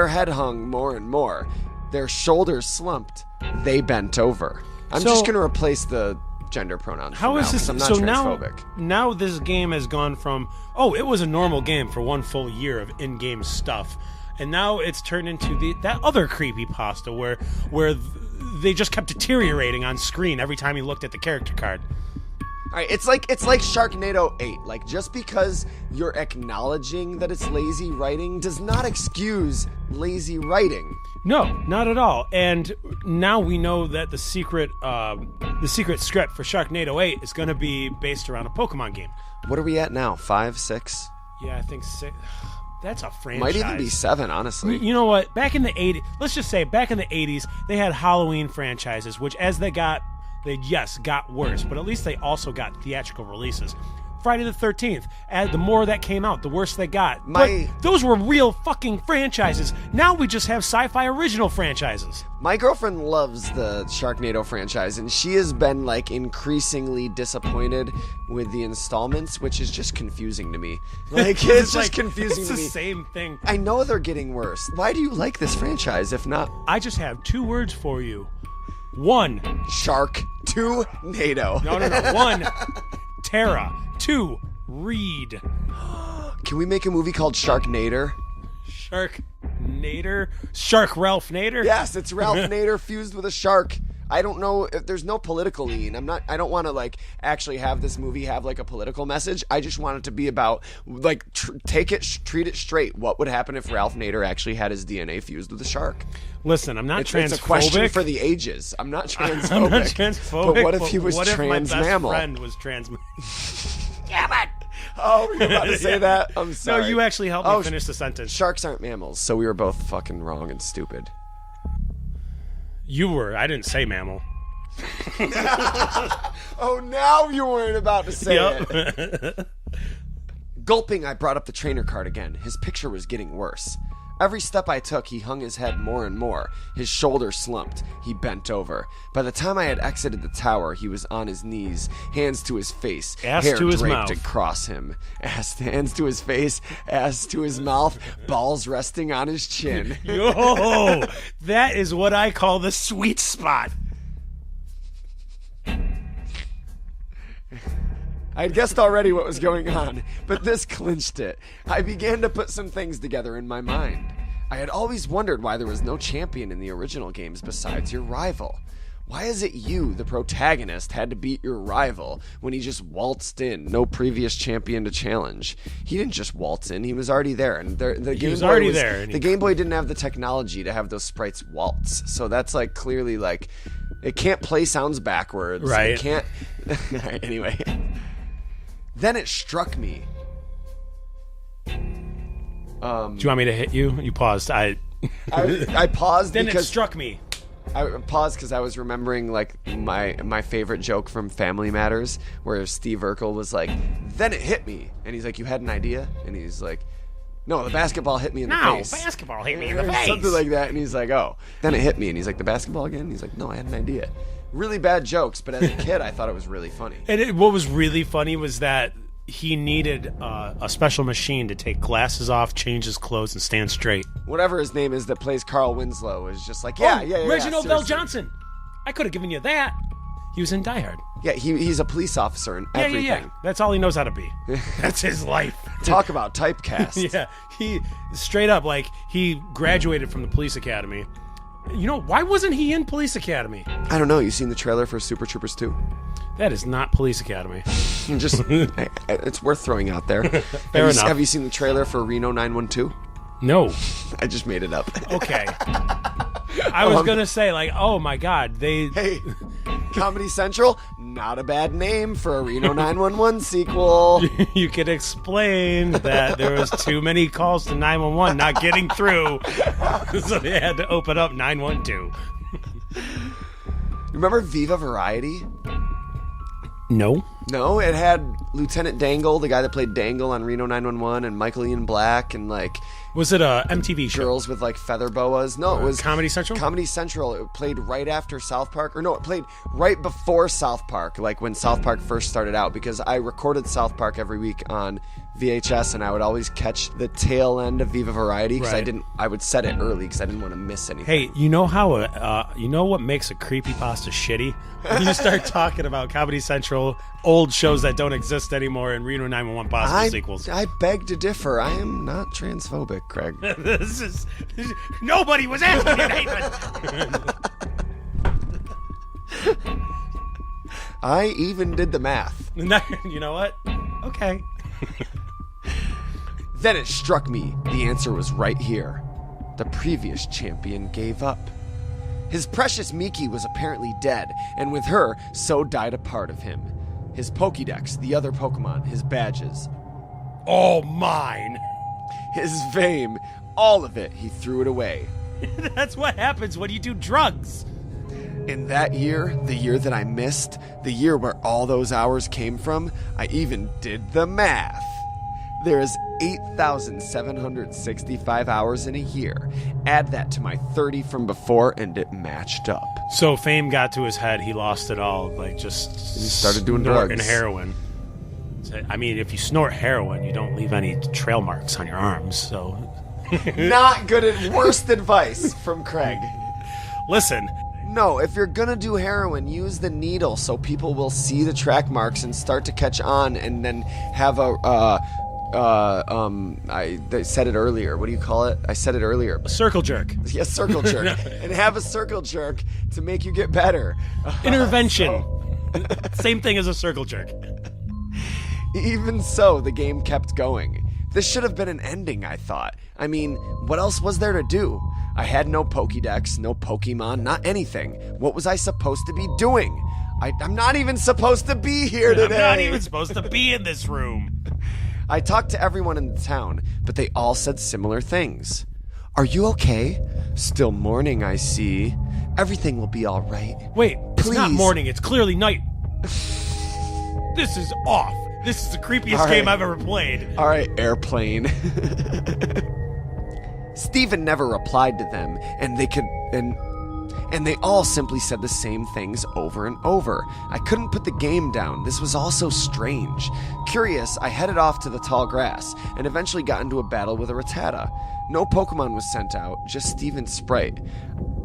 [SPEAKER 1] head hung more and more. Their shoulders slumped. They bent over. I'm just going to replace the gender pronouns.
[SPEAKER 2] How is this?
[SPEAKER 1] I'm not transphobic.
[SPEAKER 2] Now this game has gone from, it was a normal game for one full year of in-game stuff, and now it's turned into that other creepypasta where they just kept deteriorating on screen every time you looked at the character card.
[SPEAKER 1] All right, it's like Sharknado 8. Like, just because you're acknowledging that it's lazy writing does not excuse lazy writing.
[SPEAKER 2] No, not at all. And now we know that the secret script for Sharknado 8 is going to be based around a Pokemon game.
[SPEAKER 1] What are we at now? 5, 6?
[SPEAKER 2] Yeah, I think 6. That's a franchise.
[SPEAKER 1] Might even be 7, honestly.
[SPEAKER 2] You know what? Back in the 80s, let's just say back in the 80s, they had Halloween franchises, which as they got worse, but at least they also got theatrical releases. Friday the 13th, the more that came out, the worse they got. But those were real fucking franchises. Now we just have sci-fi original franchises.
[SPEAKER 1] My girlfriend loves the Sharknado franchise, and she has been, increasingly disappointed with the installments, which is just confusing to me. It's just confusing to me.
[SPEAKER 2] It's the same thing.
[SPEAKER 1] I know they're getting worse. Why do you like this franchise, if not?
[SPEAKER 2] I just have 2 words for you. 1.
[SPEAKER 1] Shark. 2. NATO.
[SPEAKER 2] No. 1. Terra. 2. Reed.
[SPEAKER 1] Can we make a movie called Sharknader?
[SPEAKER 2] Sharknader? Shark Ralph Nader?
[SPEAKER 1] Yes, it's Ralph Nader fused with a shark. I don't know if there's no political lean. I don't want to actually have this movie have a political message. I just want it to be about treat it straight. What would happen if Ralph Nader actually had his DNA fused with a shark?
[SPEAKER 2] Listen, I'm not transphobic.
[SPEAKER 1] It's a question for the ages. I'm not transphobic. But what if he was trans mammal?
[SPEAKER 2] What if my best friend was trans?
[SPEAKER 1] Damn it! Oh, you were about to say that? I'm sorry.
[SPEAKER 2] No, you actually helped me finish the sentence.
[SPEAKER 1] Sharks aren't mammals, so we were both fucking wrong and stupid.
[SPEAKER 2] You were. I didn't say mammal.
[SPEAKER 1] Oh, now you weren't about to say it. Gulping, I brought up the trainer card again. His picture was getting worse. Every step I took, he hung his head more and more. His shoulders slumped. He bent over. By the time I had exited the tower, he was on his knees, hands to his face,
[SPEAKER 2] ass
[SPEAKER 1] hair
[SPEAKER 2] to his
[SPEAKER 1] draped
[SPEAKER 2] mouth.
[SPEAKER 1] across him. Hands to his face, ass to his mouth, balls resting on his chin.
[SPEAKER 2] Yo, that is what I call the sweet spot.
[SPEAKER 1] I'd guessed already what was going on, but this clinched it. I began to put some things together in my mind. I had always wondered why there was no champion in the original games besides your rival. Why is it you, the protagonist, had to beat your rival when he just waltzed in, no previous champion to challenge? He didn't just waltz in, he was already there. And the Game Boy didn't have the technology to have those sprites waltz. So that's clearly it can't play sounds backwards.
[SPEAKER 2] Right.
[SPEAKER 1] It can't. Anyway. Then it struck me.
[SPEAKER 2] Do you want me to hit you? You paused. I
[SPEAKER 1] paused
[SPEAKER 2] then
[SPEAKER 1] because
[SPEAKER 2] it struck me.
[SPEAKER 1] I paused because I was remembering my favorite joke from Family Matters, where Steve Urkel was like, "Then it hit me," and he's like, "You had an idea?" And he's like, "No, the basketball hit me in the face."
[SPEAKER 2] No, basketball hit me in the face.
[SPEAKER 1] Something like that, and he's like, "Oh." Then it hit me, and he's like, "The basketball again?" And he's like, "No, I had an idea." Really bad jokes, but as a kid, I thought it was really funny.
[SPEAKER 2] And what was really funny was that he needed a special machine to take glasses off, change his clothes, and stand straight.
[SPEAKER 1] Whatever his name is that plays Carl Winslow is just like, yeah.
[SPEAKER 2] Reginald Bell
[SPEAKER 1] seriously.
[SPEAKER 2] Johnson. I could have given you that. He was in Die Hard.
[SPEAKER 1] Yeah, he's a police officer and everything.
[SPEAKER 2] Yeah. That's all he knows how to be. That's his life.
[SPEAKER 1] Talk about typecast.
[SPEAKER 2] Yeah, he straight up, like, he graduated from the police academy. You know, why wasn't he in Police Academy?
[SPEAKER 1] I don't know. You seen the trailer for Super Troopers 2?
[SPEAKER 2] That is not Police Academy.
[SPEAKER 1] Just, it's worth throwing out there.
[SPEAKER 2] Fair enough.
[SPEAKER 1] Have you seen the trailer for Reno 912?
[SPEAKER 2] No.
[SPEAKER 1] I just made it up.
[SPEAKER 2] Okay. I was going to say, like, oh my God,
[SPEAKER 1] Hey, Comedy Central, not a bad name for a Reno 911 sequel.
[SPEAKER 2] You could explain that there was too many calls to 911 not getting through, so they had to open up 912.
[SPEAKER 1] Remember Viva Variety?
[SPEAKER 2] No.
[SPEAKER 1] No, it had Lieutenant Dangle, the guy that played Dangle on Reno 911, and Michael Ian Black, and like
[SPEAKER 2] Was it a MTV show?
[SPEAKER 1] girls with like feather boas. No, it was
[SPEAKER 2] Comedy Central?
[SPEAKER 1] Comedy Central. It played right after South Park, or no, it played right before South Park, like when South Park first started out. Because I recorded South Park every week on VHS, and I would always catch the tail end of Viva Variety because
[SPEAKER 2] Right.
[SPEAKER 1] I would set it early because I didn't want to miss anything.
[SPEAKER 2] Hey, you know how you know what makes a creepypasta shitty? When you start talking about Comedy Central, old shows that don't exist anymore, and Reno 911 possible sequels.
[SPEAKER 1] I beg to differ. I am not transphobic, Craig.
[SPEAKER 2] Nobody was asking you, Nathan.
[SPEAKER 1] I even did the math.
[SPEAKER 2] You know what? Okay.
[SPEAKER 1] Then it struck me the answer was right here. The previous champion gave up. His precious Miki was apparently dead, and with her, so died a part of him. His Pokédex, the other Pokemon, his badges,
[SPEAKER 2] Oh, mine.
[SPEAKER 1] his fame, all of it, he threw it away.
[SPEAKER 2] That's what happens when you do drugs.
[SPEAKER 1] In that year, the year that I missed, the year where all those hours came from, I even did the math. There is 8,765 hours in a year. Add that to my 30 from before, and it matched up.
[SPEAKER 2] So fame got to his head. He lost it all. Like, just
[SPEAKER 1] He started doing
[SPEAKER 2] snorting
[SPEAKER 1] drugs.
[SPEAKER 2] heroin. I mean, if you snort heroin, you don't leave any trail marks on your arms. So,
[SPEAKER 1] Not good at worst advice from Craig.
[SPEAKER 2] listen.
[SPEAKER 1] No, if you're gonna do heroin, use the needle so people will see the track marks and start to catch on, and then have a I said it earlier. What do you call it? I said it earlier.
[SPEAKER 2] Circle jerk.
[SPEAKER 1] Yes, circle jerk. And have a circle jerk to make you get better.
[SPEAKER 2] Intervention. Same thing as a circle jerk.
[SPEAKER 1] Even so, the game kept going. This should have been an ending, I thought. I mean, what else was there to do? I had no Pokédex, no Pokemon, not anything. What was I supposed to be doing? I'm not even supposed to be here today.
[SPEAKER 2] I'm not even supposed to be in this room.
[SPEAKER 1] I talked to everyone in the town, but they all said similar things. Are you okay? Still mourning, I see. Everything will be all right.
[SPEAKER 2] Wait, it's not
[SPEAKER 1] Please.
[SPEAKER 2] morning. It's clearly night. This is off. This is the creepiest
[SPEAKER 1] All right.
[SPEAKER 2] game I've ever played.
[SPEAKER 1] All right, airplane. Stephen never replied to them, and they all simply said the same things over and over. I couldn't put the game down. This was all so strange. Curious, I headed off to the tall grass, and eventually got into a battle with a Rattata. No Pokemon was sent out, just Stephen's sprite.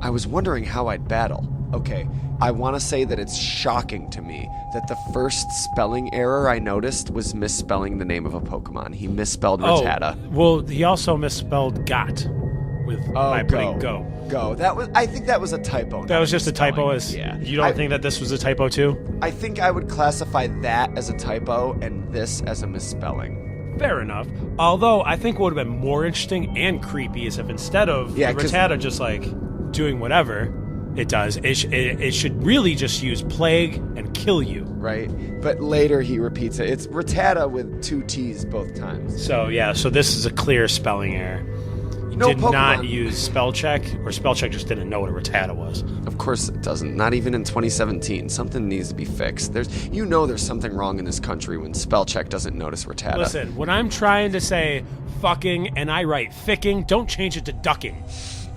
[SPEAKER 1] I was wondering how I'd battle. Okay, I want to say that it's shocking to me that the first spelling error I noticed was misspelling the name of a Pokemon. He misspelled Rattata.
[SPEAKER 2] Well, he also misspelled got by putting go.
[SPEAKER 1] Go. I think that was a typo.
[SPEAKER 2] That was just a typo. You don't think that this was a typo too?
[SPEAKER 1] I think I would classify that as a typo and this as a misspelling.
[SPEAKER 2] Fair enough. Although I think what would have been more interesting and creepy is if instead of the
[SPEAKER 1] 'cause-
[SPEAKER 2] Rattata just like doing whatever it does, it should really just use plague and kill you.
[SPEAKER 1] Right? But later he repeats it. It's Rattata with 2 T's both times.
[SPEAKER 2] So yeah, so this is a clear spelling error. You
[SPEAKER 1] No
[SPEAKER 2] did not
[SPEAKER 1] Pokemon.
[SPEAKER 2] use spell check, or spell check just didn't know what a Rattata was.
[SPEAKER 1] Of course it doesn't. Not even in 2017. Something needs to be fixed. There's something wrong in this country when spell check doesn't notice Rattata.
[SPEAKER 2] Listen, when I'm trying to say fucking and I write ficking, don't change it to ducking.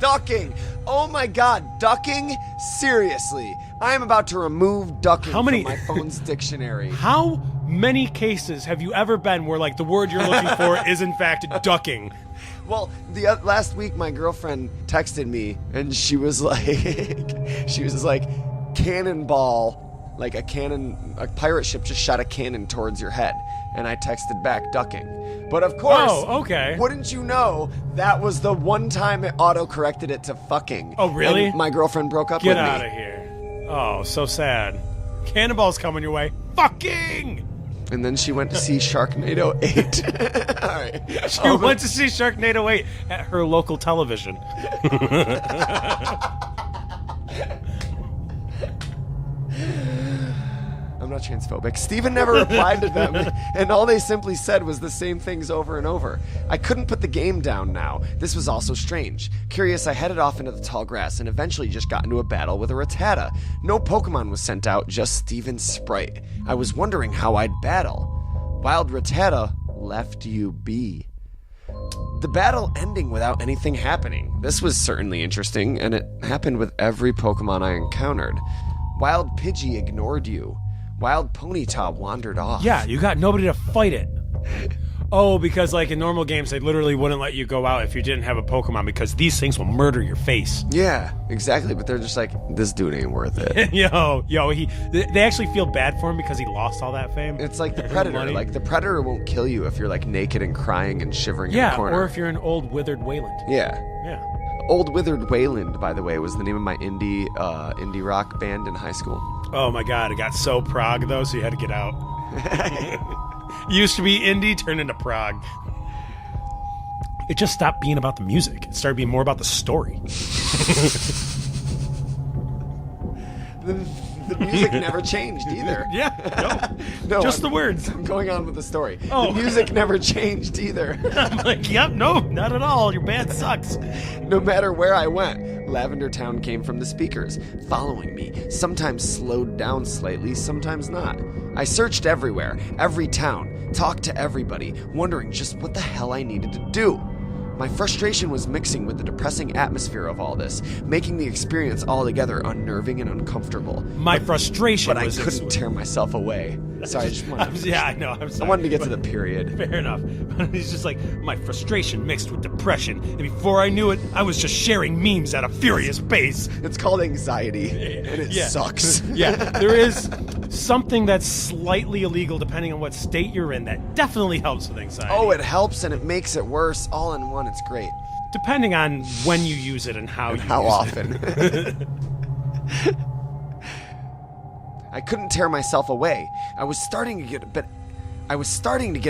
[SPEAKER 1] Ducking! Oh my god, ducking? Seriously. I am about to remove ducking
[SPEAKER 2] How many-
[SPEAKER 1] from my phone's dictionary.
[SPEAKER 2] How many cases have you ever been where, like, the word you're looking for is, in fact, ducking?
[SPEAKER 1] Well, the last week, my girlfriend texted me, and she was like, cannonball. Like a pirate ship just shot a cannon towards your head. And I texted back, ducking. But of course, wouldn't you know, that was the one time it auto-corrected it to fucking.
[SPEAKER 2] Oh, really?
[SPEAKER 1] And my girlfriend broke up with me.
[SPEAKER 2] Get out of here. Oh, so sad. Cannonball's coming your way. Fucking!
[SPEAKER 1] And then she went to see Sharknado 8. All right.
[SPEAKER 2] She went to see Sharknado 8 at her local television.
[SPEAKER 1] I'm not transphobic. Steven never replied to them, and all they simply said was the same things over and over. I couldn't put the game down now. This was also strange. Curious, I headed off into the tall grass and eventually just got into a battle with a Rattata. No Pokemon was sent out, just Steven's sprite. I was wondering how I'd battle. Wild Rattata left you be. The battle ending without anything happening. This was certainly interesting, and it happened with every Pokemon I encountered. Wild Pidgey ignored you. Wild Ponyta wandered off.
[SPEAKER 2] Yeah, you got nobody to fight it. Oh, because like in normal games, they literally wouldn't let you go out if you didn't have a Pokemon because these things will murder your face.
[SPEAKER 1] Yeah, exactly. But they're just like, this dude ain't worth it.
[SPEAKER 2] They actually feel bad for him because he lost all that fame.
[SPEAKER 1] It's like the Predator. Like the Predator won't kill you if you're like naked and crying and shivering in the corner.
[SPEAKER 2] Or if you're an old withered Wayland.
[SPEAKER 1] Yeah.
[SPEAKER 2] Yeah.
[SPEAKER 1] Old Withered Wayland, by the way, was the name of my indie rock band in high school.
[SPEAKER 2] Oh my god, it got so prog though, so you had to get out. Used to be indie, turned into prog. It just stopped being about the music. It started being more about the story.
[SPEAKER 1] The music never changed either.
[SPEAKER 2] Yeah,
[SPEAKER 1] no,
[SPEAKER 2] just the words.
[SPEAKER 1] I'm going on with the story.
[SPEAKER 2] Oh.
[SPEAKER 1] The music never changed either.
[SPEAKER 2] I'm like, yep, no, not at all. Your band sucks.
[SPEAKER 1] No matter where I went, Lavender Town came from the speakers, following me, sometimes slowed down slightly, sometimes not. I searched everywhere, every town, talked to everybody, wondering just what the hell I needed to do. My frustration was mixing with the depressing atmosphere of all this, making the experience altogether unnerving and uncomfortable.
[SPEAKER 2] My frustration
[SPEAKER 1] but
[SPEAKER 2] was...
[SPEAKER 1] I couldn't tear myself away. Sorry, I just wanted to...
[SPEAKER 2] Yeah, I know, I'm sorry.
[SPEAKER 1] I wanted to get to the period.
[SPEAKER 2] Fair enough. But he's just like, my frustration mixed with depression, and before I knew it, I was just sharing memes at a furious pace.
[SPEAKER 1] It's called anxiety, and it sucks.
[SPEAKER 2] Yeah, there is something that's slightly illegal depending on what state you're in that definitely helps with anxiety.
[SPEAKER 1] Oh, it helps and it makes it worse. All in one, it's great.
[SPEAKER 2] Depending on when you use it and how you use
[SPEAKER 1] often.
[SPEAKER 2] it.
[SPEAKER 1] I couldn't tear myself away. I was starting to get a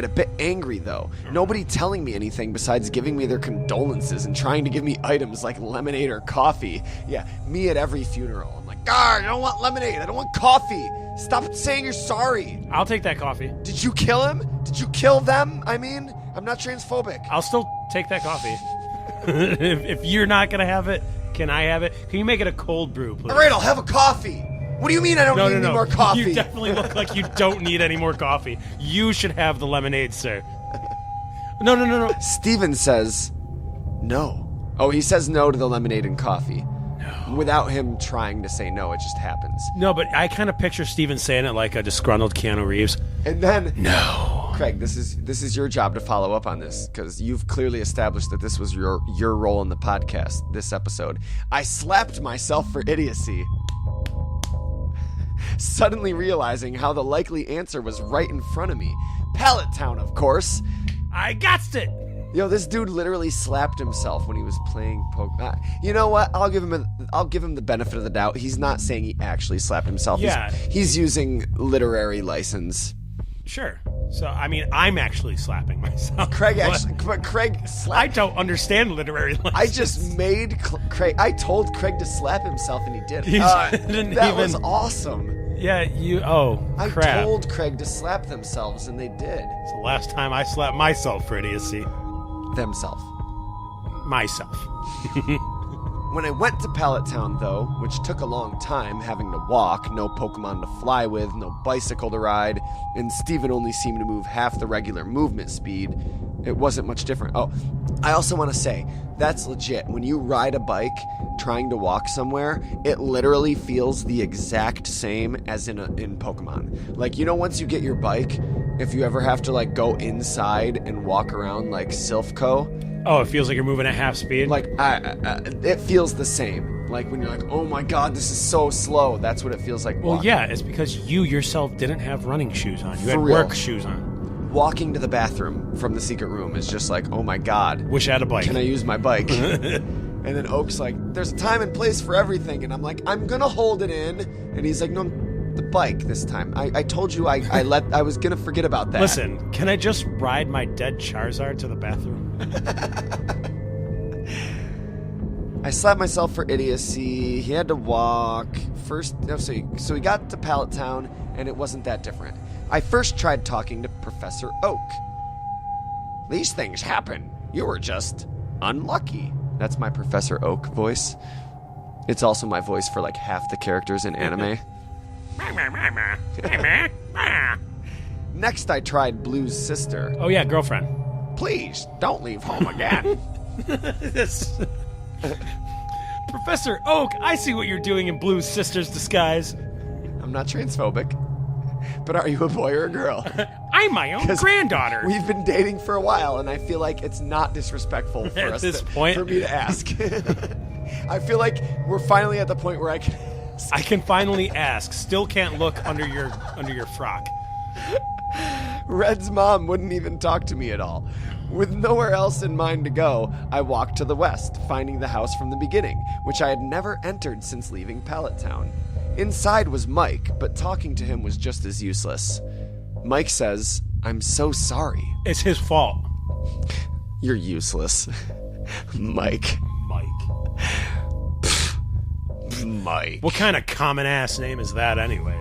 [SPEAKER 1] bit angry, though. Nobody telling me anything besides giving me their condolences and trying to give me items like lemonade or coffee. Yeah, me at every funeral. I'm like, I don't want lemonade. I don't want coffee. Stop saying you're sorry.
[SPEAKER 2] I'll take that coffee.
[SPEAKER 1] Did you kill him? Did you kill them? I mean, I'm not transphobic.
[SPEAKER 2] I'll still take that coffee. if you're not going to have it, can I have it? Can you make it a cold brew, please?
[SPEAKER 1] All right, I'll have a coffee. What do you mean I don't need any more coffee?
[SPEAKER 2] You definitely look like you don't need any more coffee. You should have the lemonade, sir. No.
[SPEAKER 1] Steven says no. Oh, he says no to the lemonade and coffee.
[SPEAKER 2] No.
[SPEAKER 1] Without him trying to say no, it just happens.
[SPEAKER 2] No, but I kind of picture Steven saying it like a disgruntled Keanu Reeves.
[SPEAKER 1] And then...
[SPEAKER 2] No.
[SPEAKER 1] Craig, this is your job to follow up on this, because you've clearly established that this was your role in the podcast, this episode. I slapped myself for idiocy. Suddenly realizing how the likely answer was right in front of me. Pallet Town, of course.
[SPEAKER 2] I gotsed it.
[SPEAKER 1] Yo, this dude literally slapped himself when he was playing Pokemon. You know what? I'll give him the benefit of the doubt. He's not saying he actually slapped himself.
[SPEAKER 2] Yeah.
[SPEAKER 1] He's using literary license.
[SPEAKER 2] Sure. So, I mean, I'm actually slapping myself.
[SPEAKER 1] Craig slapped.
[SPEAKER 2] I don't understand literary license.
[SPEAKER 1] I just made Craig. I told Craig to slap himself, and he did.
[SPEAKER 2] That
[SPEAKER 1] was awesome.
[SPEAKER 2] Yeah,
[SPEAKER 1] I
[SPEAKER 2] crap.
[SPEAKER 1] told Craig to slap themselves, and they did.
[SPEAKER 2] It's the last time I slapped myself for idiocy.
[SPEAKER 1] Themselves.
[SPEAKER 2] Myself.
[SPEAKER 1] When I went to Pallet Town, though, which took a long time, having to walk, no Pokemon to fly with, no bicycle to ride, and Steven only seemed to move half the regular movement speed, it wasn't much different. Oh, I also want to say, That's legit. When you ride a bike trying to walk somewhere, it literally feels the exact same as in Pokemon. Like, once you get your bike, if you ever have to like go inside and walk around like Silph.
[SPEAKER 2] Oh, it feels like you're moving at half speed?
[SPEAKER 1] Like, it feels the same. Like when you're like, oh my god, this is so slow. That's what it feels like walking.
[SPEAKER 2] Well, yeah, it's because you yourself didn't have running shoes on. You had work shoes on.
[SPEAKER 1] Walking to the bathroom from the secret room is just like, oh my god.
[SPEAKER 2] Wish I had a bike.
[SPEAKER 1] Can I use my bike? And then Oak's like, there's a time and place for everything. And I'm like, I'm gonna hold it in. And he's like, no, the bike this time. I told you I was gonna forget about that.
[SPEAKER 2] Listen, can I just ride my dead Charizard to the bathroom?
[SPEAKER 1] I slapped myself for idiocy. He had to walk. So he got to Pallet Town, and it wasn't that different. I first tried talking to Professor Oak. These things happen. You were just unlucky. That's my Professor Oak voice. It's also my voice for like half the characters in anime. Next, I tried Blue's sister.
[SPEAKER 2] Oh yeah, girlfriend.
[SPEAKER 1] Please, don't leave home again.
[SPEAKER 2] Professor Oak, I see what you're doing in Blue's sister's disguise.
[SPEAKER 1] I'm not transphobic. But are you a boy or a girl?
[SPEAKER 2] I'm my own granddaughter.
[SPEAKER 1] We've been dating for a while, and I feel like it's not disrespectful for
[SPEAKER 2] At this point,
[SPEAKER 1] for me to ask. I feel like we're finally at the point where I can ask.
[SPEAKER 2] I can finally ask. Still can't look under your frock.
[SPEAKER 1] Red's mom wouldn't even talk to me at all. With nowhere else in mind to go, I walked to the west, finding the house from the beginning, which I had never entered since leaving Pallet Town. Inside was Mike, but talking to him was just as useless. Mike says, I'm so sorry.
[SPEAKER 2] It's his fault.
[SPEAKER 1] You're useless. Mike. Mike.
[SPEAKER 2] What kind of common-ass name is that anyways?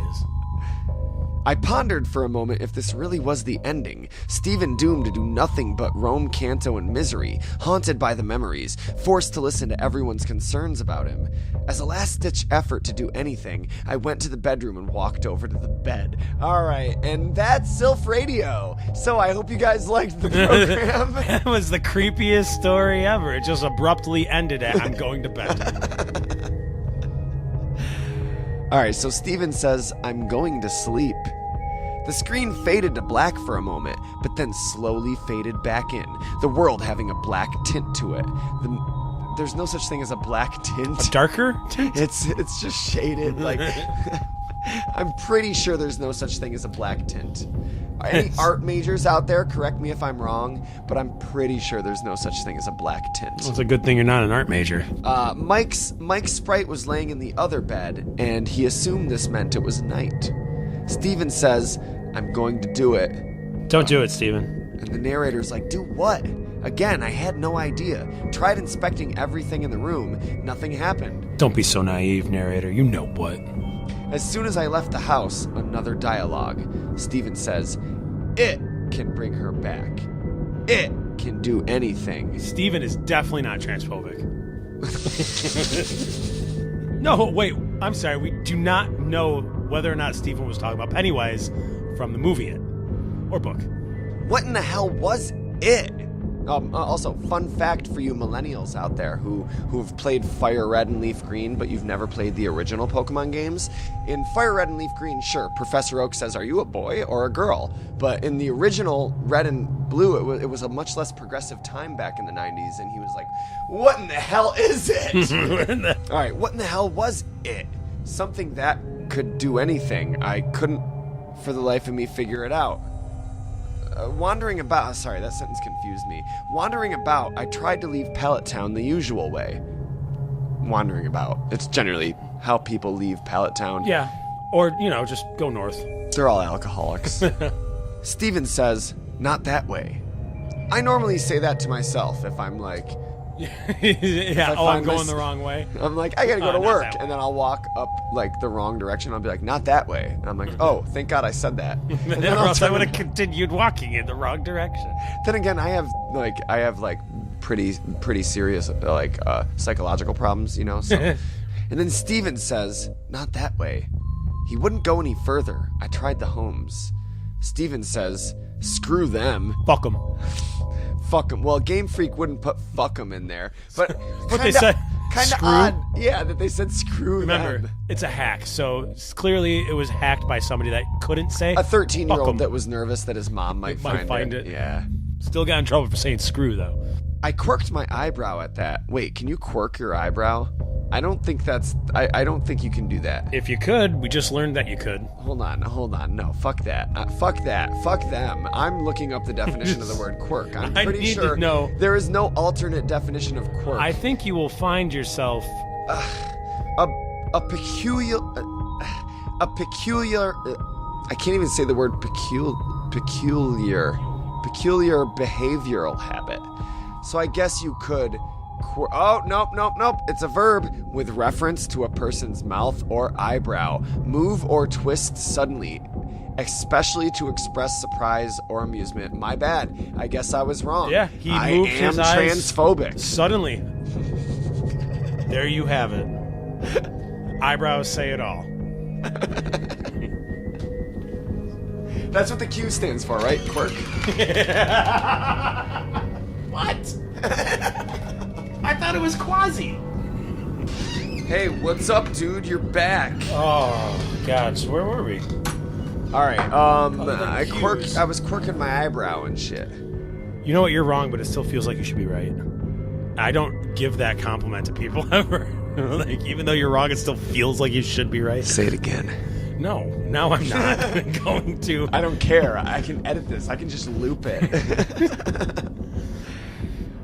[SPEAKER 1] I pondered for a moment if this really was the ending. Stephen doomed to do nothing but roam Kanto in misery, haunted by the memories, forced to listen to everyone's concerns about him. As a last-ditch effort to do anything, I went to the bedroom and walked over to the bed. Alright, and that's Silph Radio. So I hope you guys liked the program.
[SPEAKER 2] That was the creepiest story ever. It just abruptly ended at, I'm going to bed.
[SPEAKER 1] Alright, so Steven says, I'm going to sleep. The screen faded to black for a moment, but then slowly faded back in, the world having a black tint to it. There's no such thing as a black tint.
[SPEAKER 2] A darker tint?
[SPEAKER 1] It's just shaded. Like, I'm pretty sure there's no such thing as a black tint. Any art majors out there, correct me if I'm wrong, but I'm pretty sure there's no such thing as a black tint.
[SPEAKER 2] Well, it's a good thing you're not an art major.
[SPEAKER 1] Mike's sprite was laying in the other bed, and he assumed this meant it was night. Steven says, I'm going to do it.
[SPEAKER 2] Don't do it, Steven.
[SPEAKER 1] And the narrator's like, do what? Again, I had no idea. Tried inspecting everything in the room. Nothing happened.
[SPEAKER 2] Don't be so naive, narrator. You know what.
[SPEAKER 1] As soon as I left the house, another dialogue. Steven says, it can bring her back. It can do anything.
[SPEAKER 2] Steven is definitely not transphobic. No, wait. I'm sorry. We do not know whether or not Steven was talking about Pennywise from the movie It or book.
[SPEAKER 1] What in the hell was it? Also, fun fact for you millennials out there who've played Fire Red and Leaf Green, but you've never played the original Pokemon games. In Fire Red and Leaf Green, sure, Professor Oak says, are you a boy or a girl? But in the original Red and Blue, it was a much less progressive time back in the 90s, and he was like, what in the hell is it? All right, what in the hell was it? Something that could do anything. I couldn't, for the life of me, figure it out. Wandering about, sorry, that sentence confused me. Wandering about, I tried to leave Pallet Town the usual way. Wandering about. It's generally how people leave Pallet Town.
[SPEAKER 2] Yeah. Or, just go north.
[SPEAKER 1] They're all alcoholics. Steven says, not that way. I normally say that to myself if I'm like...
[SPEAKER 2] yeah, I'm going the wrong way.
[SPEAKER 1] I'm like, I gotta go to work. And then I'll walk up, like, the wrong direction. I'll be like, not that way. And I'm like, oh, thank God I said that. And then
[SPEAKER 2] or else I would have continued walking in the wrong direction.
[SPEAKER 1] Then again, I have pretty serious, psychological problems, so. And then Steven says, not that way. He wouldn't go any further. I tried the homes. Steven says, screw them.
[SPEAKER 2] Fuck them.
[SPEAKER 1] fuck 'em. Well, Game Freak wouldn't put fuck 'em in there, but
[SPEAKER 2] What they said,
[SPEAKER 1] kind of
[SPEAKER 2] screw?
[SPEAKER 1] odd. Yeah, that they said screw
[SPEAKER 2] Remember,
[SPEAKER 1] them.
[SPEAKER 2] it's a hack, so clearly it was hacked by somebody that couldn't say
[SPEAKER 1] A
[SPEAKER 2] fuck 'em.
[SPEAKER 1] 13-year-old that was nervous that his mom might find it. Yeah.
[SPEAKER 2] Still got in trouble for saying screw, though.
[SPEAKER 1] I quirked my eyebrow at that. Wait, can you quirk your eyebrow? I don't think that's... I don't think you can do that.
[SPEAKER 2] If you could, we just learned that you could.
[SPEAKER 1] Hold on. No, fuck that. Fuck that. Fuck them. I'm looking up the definition of the word quirk. I'm
[SPEAKER 2] I
[SPEAKER 1] pretty
[SPEAKER 2] need
[SPEAKER 1] sure
[SPEAKER 2] to know.
[SPEAKER 1] there is no alternate definition of quirk.
[SPEAKER 2] I think you will find yourself...
[SPEAKER 1] A peculiar... I can't even say the word peculiar behavioral habit. So I guess you could... Oh, nope. It's a verb with reference to a person's mouth or eyebrow. Move or twist suddenly, especially to express surprise or amusement. My bad. I guess I was wrong.
[SPEAKER 2] Yeah, he moved his eyes
[SPEAKER 1] transphobic.
[SPEAKER 2] Suddenly. There you have it. Eyebrows say it all.
[SPEAKER 1] That's what the Q stands for, right? Quirk.
[SPEAKER 2] What? I thought it was quasi.
[SPEAKER 1] Hey, what's up, dude? You're back.
[SPEAKER 2] Oh, God. So where were we?
[SPEAKER 1] All right.
[SPEAKER 2] Q's.
[SPEAKER 1] I was quirking my eyebrow and shit.
[SPEAKER 2] You know what? You're wrong, but it still feels like you should be right. I don't give that compliment to people ever. Like, even though you're wrong, it still feels like you should be right.
[SPEAKER 1] Say it again.
[SPEAKER 2] No, now I'm not going to.
[SPEAKER 1] I don't care. I can edit this. I can just loop it.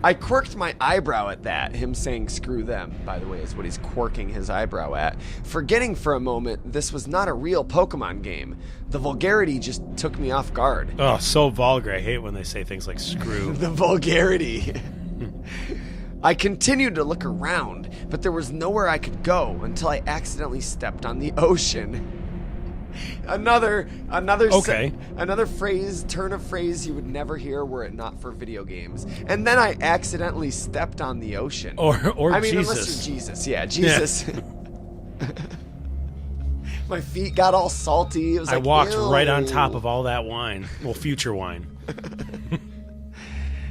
[SPEAKER 1] I quirked my eyebrow at that. Him saying screw them, by the way, is what he's quirking his eyebrow at. Forgetting for a moment this was not a real Pokemon game. The vulgarity just took me off guard.
[SPEAKER 2] Oh, so vulgar. I hate when they say things like screw.
[SPEAKER 1] The vulgarity. I continued to look around, but there was nowhere I could go until I accidentally stepped on the ocean. Another phrase, turn of phrase you would never hear were it not for video games. And then I accidentally stepped on the ocean.
[SPEAKER 2] Or
[SPEAKER 1] I mean,
[SPEAKER 2] Jesus.
[SPEAKER 1] unless you're Jesus. Yeah, Jesus. Yeah. My feet got all salty. It was
[SPEAKER 2] I
[SPEAKER 1] like,
[SPEAKER 2] walked
[SPEAKER 1] ew.
[SPEAKER 2] right on top of all that wine. Well, future wine.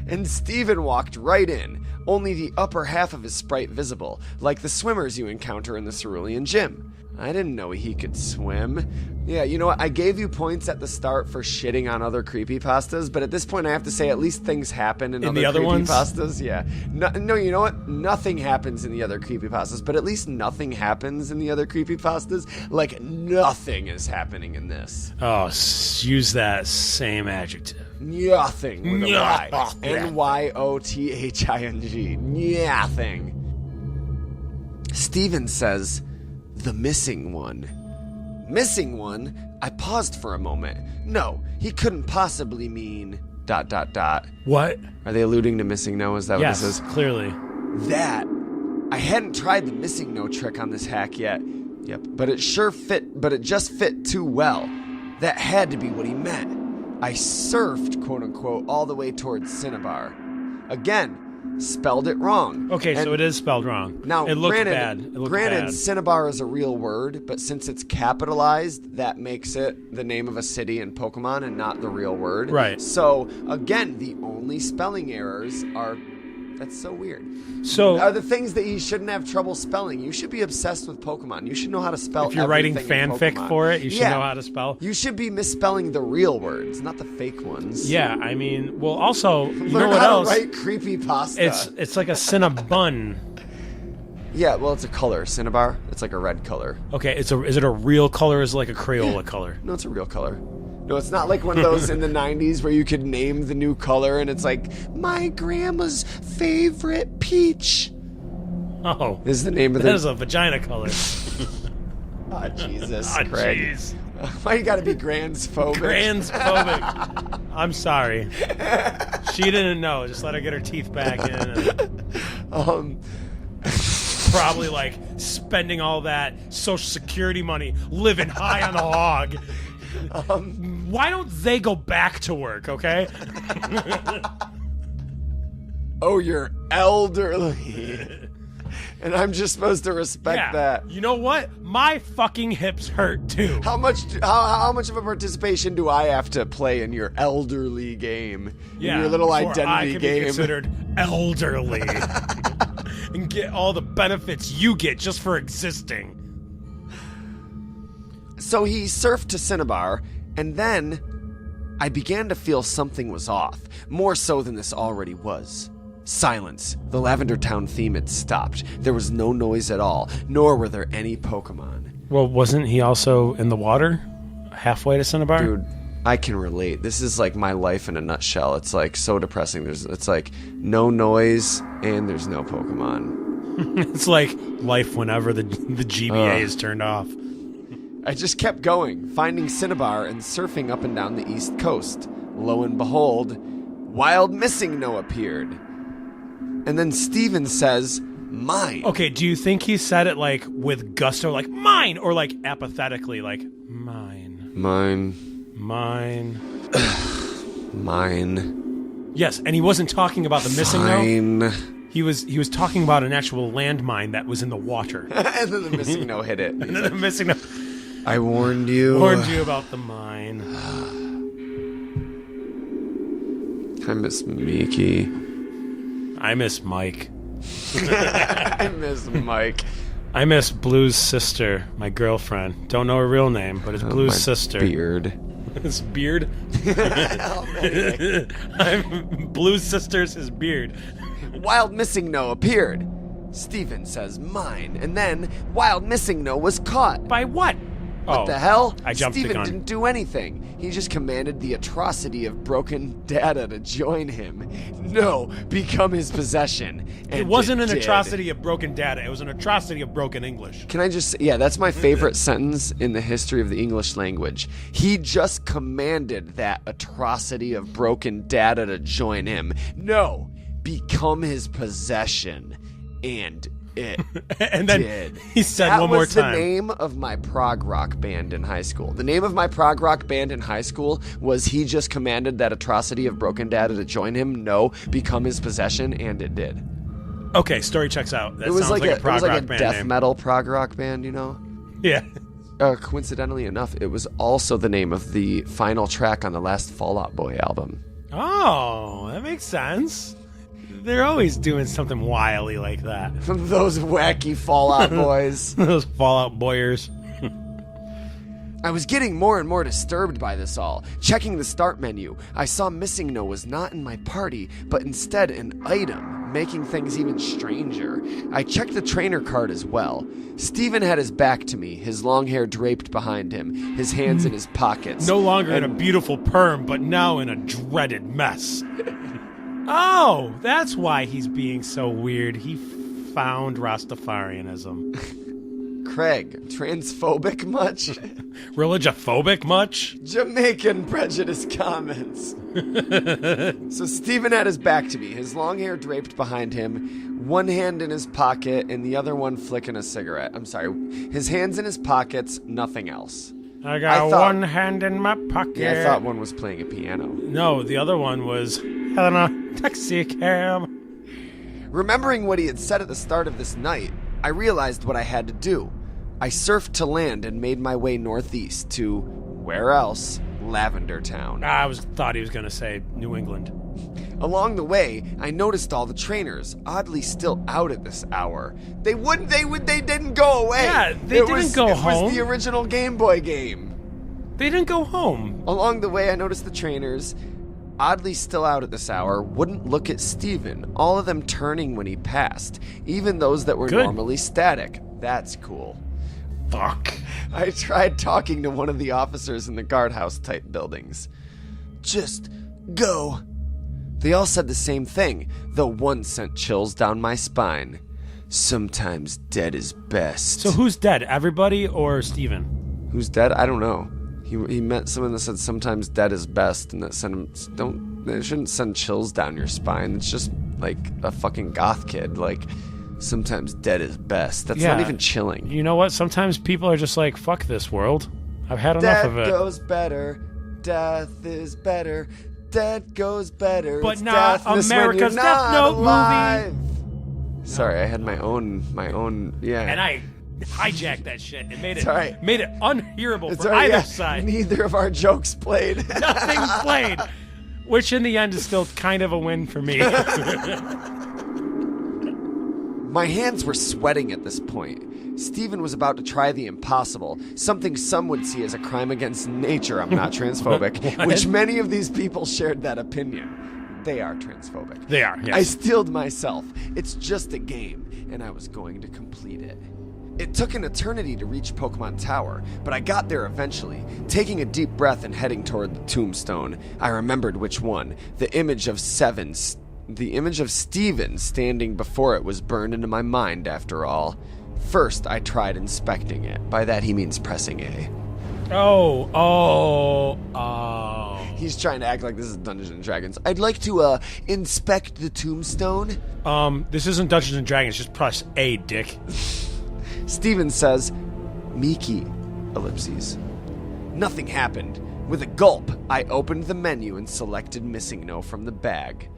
[SPEAKER 1] And Steven walked right in, only the upper half of his sprite visible, like the swimmers you encounter in the Cerulean Gym. I didn't know he could swim. Yeah, you know what? I gave you points at the start for shitting on other creepypastas, but at this point I have to say at least things happen in
[SPEAKER 2] the other ones?
[SPEAKER 1] creepypastas. Yeah. No, you know what? Nothing happens in the other creepypastas, but at least nothing happens in the other creepypastas. Like, nothing is happening in this.
[SPEAKER 2] Oh, use that same adjective.
[SPEAKER 1] Nothing with a Y. N-Y-O-T-H-I-N-G. Nothing. Steven says... The missing one. Missing one? I paused for a moment. No, he couldn't possibly mean... ...
[SPEAKER 2] What?
[SPEAKER 1] Are they alluding to missing no? Is that what this is?
[SPEAKER 2] Yes, clearly.
[SPEAKER 1] That. I hadn't tried the missing no trick on this hack yet. Yep, but it just fit too well. That had to be what he meant. I surfed, quote unquote, all the way towards Cinnabar. Again, spelled it wrong.
[SPEAKER 2] Okay, so it is spelled wrong.
[SPEAKER 1] Now,
[SPEAKER 2] it looked
[SPEAKER 1] granted,
[SPEAKER 2] bad. It looked
[SPEAKER 1] granted,
[SPEAKER 2] bad.
[SPEAKER 1] Cinnabar is a real word, but since it's capitalized, that makes it the name of a city in Pokemon and not the real word.
[SPEAKER 2] Right.
[SPEAKER 1] So, again, the only spelling errors are... That's so weird.
[SPEAKER 2] So
[SPEAKER 1] are the things that you shouldn't have trouble spelling. You should be obsessed with Pokemon. You should know how to spell
[SPEAKER 2] if you're writing
[SPEAKER 1] everything in
[SPEAKER 2] fanfic
[SPEAKER 1] Pokemon.
[SPEAKER 2] for it, you should know how to spell.
[SPEAKER 1] You should be misspelling the real words, not the fake ones.
[SPEAKER 2] Yeah, I mean, well, also, you
[SPEAKER 1] Learn
[SPEAKER 2] know what
[SPEAKER 1] how
[SPEAKER 2] else?
[SPEAKER 1] to write creepypasta.
[SPEAKER 2] It's like a Cinnabon.
[SPEAKER 1] Yeah, well, it's a color. Cinnabar. It's like a red color.
[SPEAKER 2] Okay, is it a real color or is it like a Crayola color?
[SPEAKER 1] No, it's a real color. No, it's not like one of those in the 90s where you could name the new color and it's like, my grandma's favorite peach.
[SPEAKER 2] Oh.
[SPEAKER 1] Is the name of
[SPEAKER 2] That is a vagina color.
[SPEAKER 1] Oh, Jesus,
[SPEAKER 2] Oh,
[SPEAKER 1] Craig.
[SPEAKER 2] jeez.
[SPEAKER 1] Why you gotta be gransphobic?
[SPEAKER 2] Gransphobic. I'm sorry. She didn't know. Just let her get her teeth back in. And probably like spending all that Social Security money, living high on the hog. Why don't they go back to work, okay?
[SPEAKER 1] Oh, you're elderly. And I'm just supposed to respect that.
[SPEAKER 2] You know what? My fucking hips hurt too.
[SPEAKER 1] How much of a participation do I have to play in your elderly game? In your little identity
[SPEAKER 2] I can
[SPEAKER 1] game.
[SPEAKER 2] Be considered elderly. And get all the benefits you get just for existing.
[SPEAKER 1] So he surfed to Cinnabar, and then I began to feel something was off, more so than this already was. Silence. The Lavender Town theme had stopped. There was no noise at all, nor were there any Pokemon.
[SPEAKER 2] Well, wasn't he also in the water? Halfway to Cinnabar?
[SPEAKER 1] Dude, I can relate. This is like my life in a nutshell. It's like so depressing. It's like no noise and there's no Pokemon.
[SPEAKER 2] It's like life whenever the GBA is turned off.
[SPEAKER 1] I just kept going, finding Cinnabar and surfing up and down the east coast. Lo and behold, Wild Missing No appeared. And then Steven says, mine.
[SPEAKER 2] Okay, do you think he said it like with gusto, like mine, or like apathetically, like mine?
[SPEAKER 1] Mine.
[SPEAKER 2] Yes, and he wasn't talking about the missing no.
[SPEAKER 1] Fine.
[SPEAKER 2] He was talking about an actual landmine that was in the water.
[SPEAKER 1] And then the Missing No hit it.
[SPEAKER 2] And then the missing no.
[SPEAKER 1] I warned you.
[SPEAKER 2] Warned you about the mine.
[SPEAKER 1] I miss Mickey.
[SPEAKER 2] I miss Mike.
[SPEAKER 1] I miss Mike.
[SPEAKER 2] I miss Blue's sister, my girlfriend. Don't know her real name, but it's Blue's
[SPEAKER 1] my
[SPEAKER 2] sister.
[SPEAKER 1] Beard.
[SPEAKER 2] His beard?
[SPEAKER 1] Oh, man.
[SPEAKER 2] Blue's sister's his beard.
[SPEAKER 1] Wild Missing No appeared. Steven says mine, and then Wild Missing No was caught.
[SPEAKER 2] By what?
[SPEAKER 1] What the hell?
[SPEAKER 2] I jumped the
[SPEAKER 1] Steven
[SPEAKER 2] gun.
[SPEAKER 1] didn't do anything. He just commanded the atrocity of broken data to join him. No, become his possession. And
[SPEAKER 2] It wasn't an
[SPEAKER 1] did.
[SPEAKER 2] atrocity of broken data. It was an atrocity of broken English.
[SPEAKER 1] Can I just... Yeah, that's my favorite sentence in the history of the English language. He just commanded that atrocity of broken data to join him. No, become his possession. And it
[SPEAKER 2] And then
[SPEAKER 1] did.
[SPEAKER 2] he said
[SPEAKER 1] that
[SPEAKER 2] one more
[SPEAKER 1] was the
[SPEAKER 2] time.
[SPEAKER 1] name of my prog rock band in high school. The name of my prog rock band in high school was He Just Commanded That Atrocity of Broken Data to Join Him. No, become his possession, and it did.
[SPEAKER 2] Okay, story checks out. That
[SPEAKER 1] It was
[SPEAKER 2] sounds
[SPEAKER 1] like
[SPEAKER 2] a prog rock
[SPEAKER 1] a
[SPEAKER 2] band
[SPEAKER 1] death
[SPEAKER 2] name.
[SPEAKER 1] metal prog rock band, you know?
[SPEAKER 2] Yeah.
[SPEAKER 1] Coincidentally enough, it was also the name of the final track on the last Fall Out Boy album.
[SPEAKER 2] Oh, that makes sense. They're always doing something wily like that.
[SPEAKER 1] Those wacky Fall Out Boys.
[SPEAKER 2] Those Fallout Boyers.
[SPEAKER 1] I was getting more and more disturbed by this all. Checking the start menu, I saw Missing No was not in my party, but instead an item, making things even stranger. I checked the trainer card as well. Steven had his back to me, his long hair draped behind him, his hands in his pockets.
[SPEAKER 2] No longer in a beautiful perm, but now in a dreaded mess. Oh, that's why he's being so weird. He found Rastafarianism.
[SPEAKER 1] Craig, transphobic much?
[SPEAKER 2] Religiphobic much?
[SPEAKER 1] Jamaican prejudice comments. So Steven had his back to me, his long hair draped behind him, one hand in his pocket and the other one flicking a cigarette. I'm sorry, his hands in his pockets, nothing else.
[SPEAKER 2] I got one hand in my pocket.
[SPEAKER 1] Yeah, I thought one was playing a piano.
[SPEAKER 2] No, the other one was Helena Taxi Cab.
[SPEAKER 1] Remembering what he had said at the start of this night, I realized what I had to do. I surfed to land and made my way northeast to, where else? Lavender Town.
[SPEAKER 2] I thought he was going to say New England.
[SPEAKER 1] Along the way, I noticed all the trainers, oddly still out at this hour. They didn't go away.
[SPEAKER 2] Yeah, they didn't go home.
[SPEAKER 1] It was the original Game Boy game.
[SPEAKER 2] They didn't go home.
[SPEAKER 1] Along the way, I noticed the trainers, oddly still out at this hour, wouldn't look at Steven, all of them turning when he passed, even those that were
[SPEAKER 2] Good.
[SPEAKER 1] normally static. That's cool.
[SPEAKER 2] Fuck.
[SPEAKER 1] I tried talking to one of the officers in the guardhouse type buildings. Just go. They all said the same thing, though one sent chills down my spine. Sometimes dead is best.
[SPEAKER 2] So who's dead? Everybody or Steven?
[SPEAKER 1] Who's dead? I don't know. He met someone that said sometimes dead is best, and that sent him. They shouldn't send chills down your spine. It's just like a fucking goth kid. Like, sometimes dead is best. That's not even chilling.
[SPEAKER 2] You know what? Sometimes people are just like, fuck this world. I've had enough
[SPEAKER 1] Dead
[SPEAKER 2] of it.
[SPEAKER 1] goes better. Death is better. Dead goes better.
[SPEAKER 2] But
[SPEAKER 1] It's
[SPEAKER 2] not
[SPEAKER 1] deathless when
[SPEAKER 2] America's
[SPEAKER 1] you're
[SPEAKER 2] Death
[SPEAKER 1] not
[SPEAKER 2] Note movie.
[SPEAKER 1] alive. Sorry, I had my own. Yeah.
[SPEAKER 2] And I hijacked that shit and made it
[SPEAKER 1] all right.
[SPEAKER 2] made it unhearable
[SPEAKER 1] It's
[SPEAKER 2] for
[SPEAKER 1] all right,
[SPEAKER 2] either side.
[SPEAKER 1] Neither of our jokes played.
[SPEAKER 2] Nothing played, which in the end is still kind of a win for me.
[SPEAKER 1] My hands were sweating at this point. Stephen was about to try the impossible, something some would see as a crime against nature. I'm not transphobic, which many of these people shared that opinion. They are transphobic.
[SPEAKER 2] They are, yes.
[SPEAKER 1] I steeled myself. It's just a game, and I was going to complete it. It took an eternity to reach Pokemon Tower, but I got there eventually, taking a deep breath and heading toward the tombstone. I remembered which one. The image of Stephen standing before it was burned into my mind after all. First, I tried inspecting it. By that, he means pressing A.
[SPEAKER 2] Oh.
[SPEAKER 1] He's trying to act like this is Dungeons and Dragons. I'd like to inspect the tombstone.
[SPEAKER 2] This isn't Dungeons and Dragons. Just press A, dick.
[SPEAKER 1] Steven says, Miki, ellipses. Nothing happened. With a gulp, I opened the menu and selected Missing No from the bag.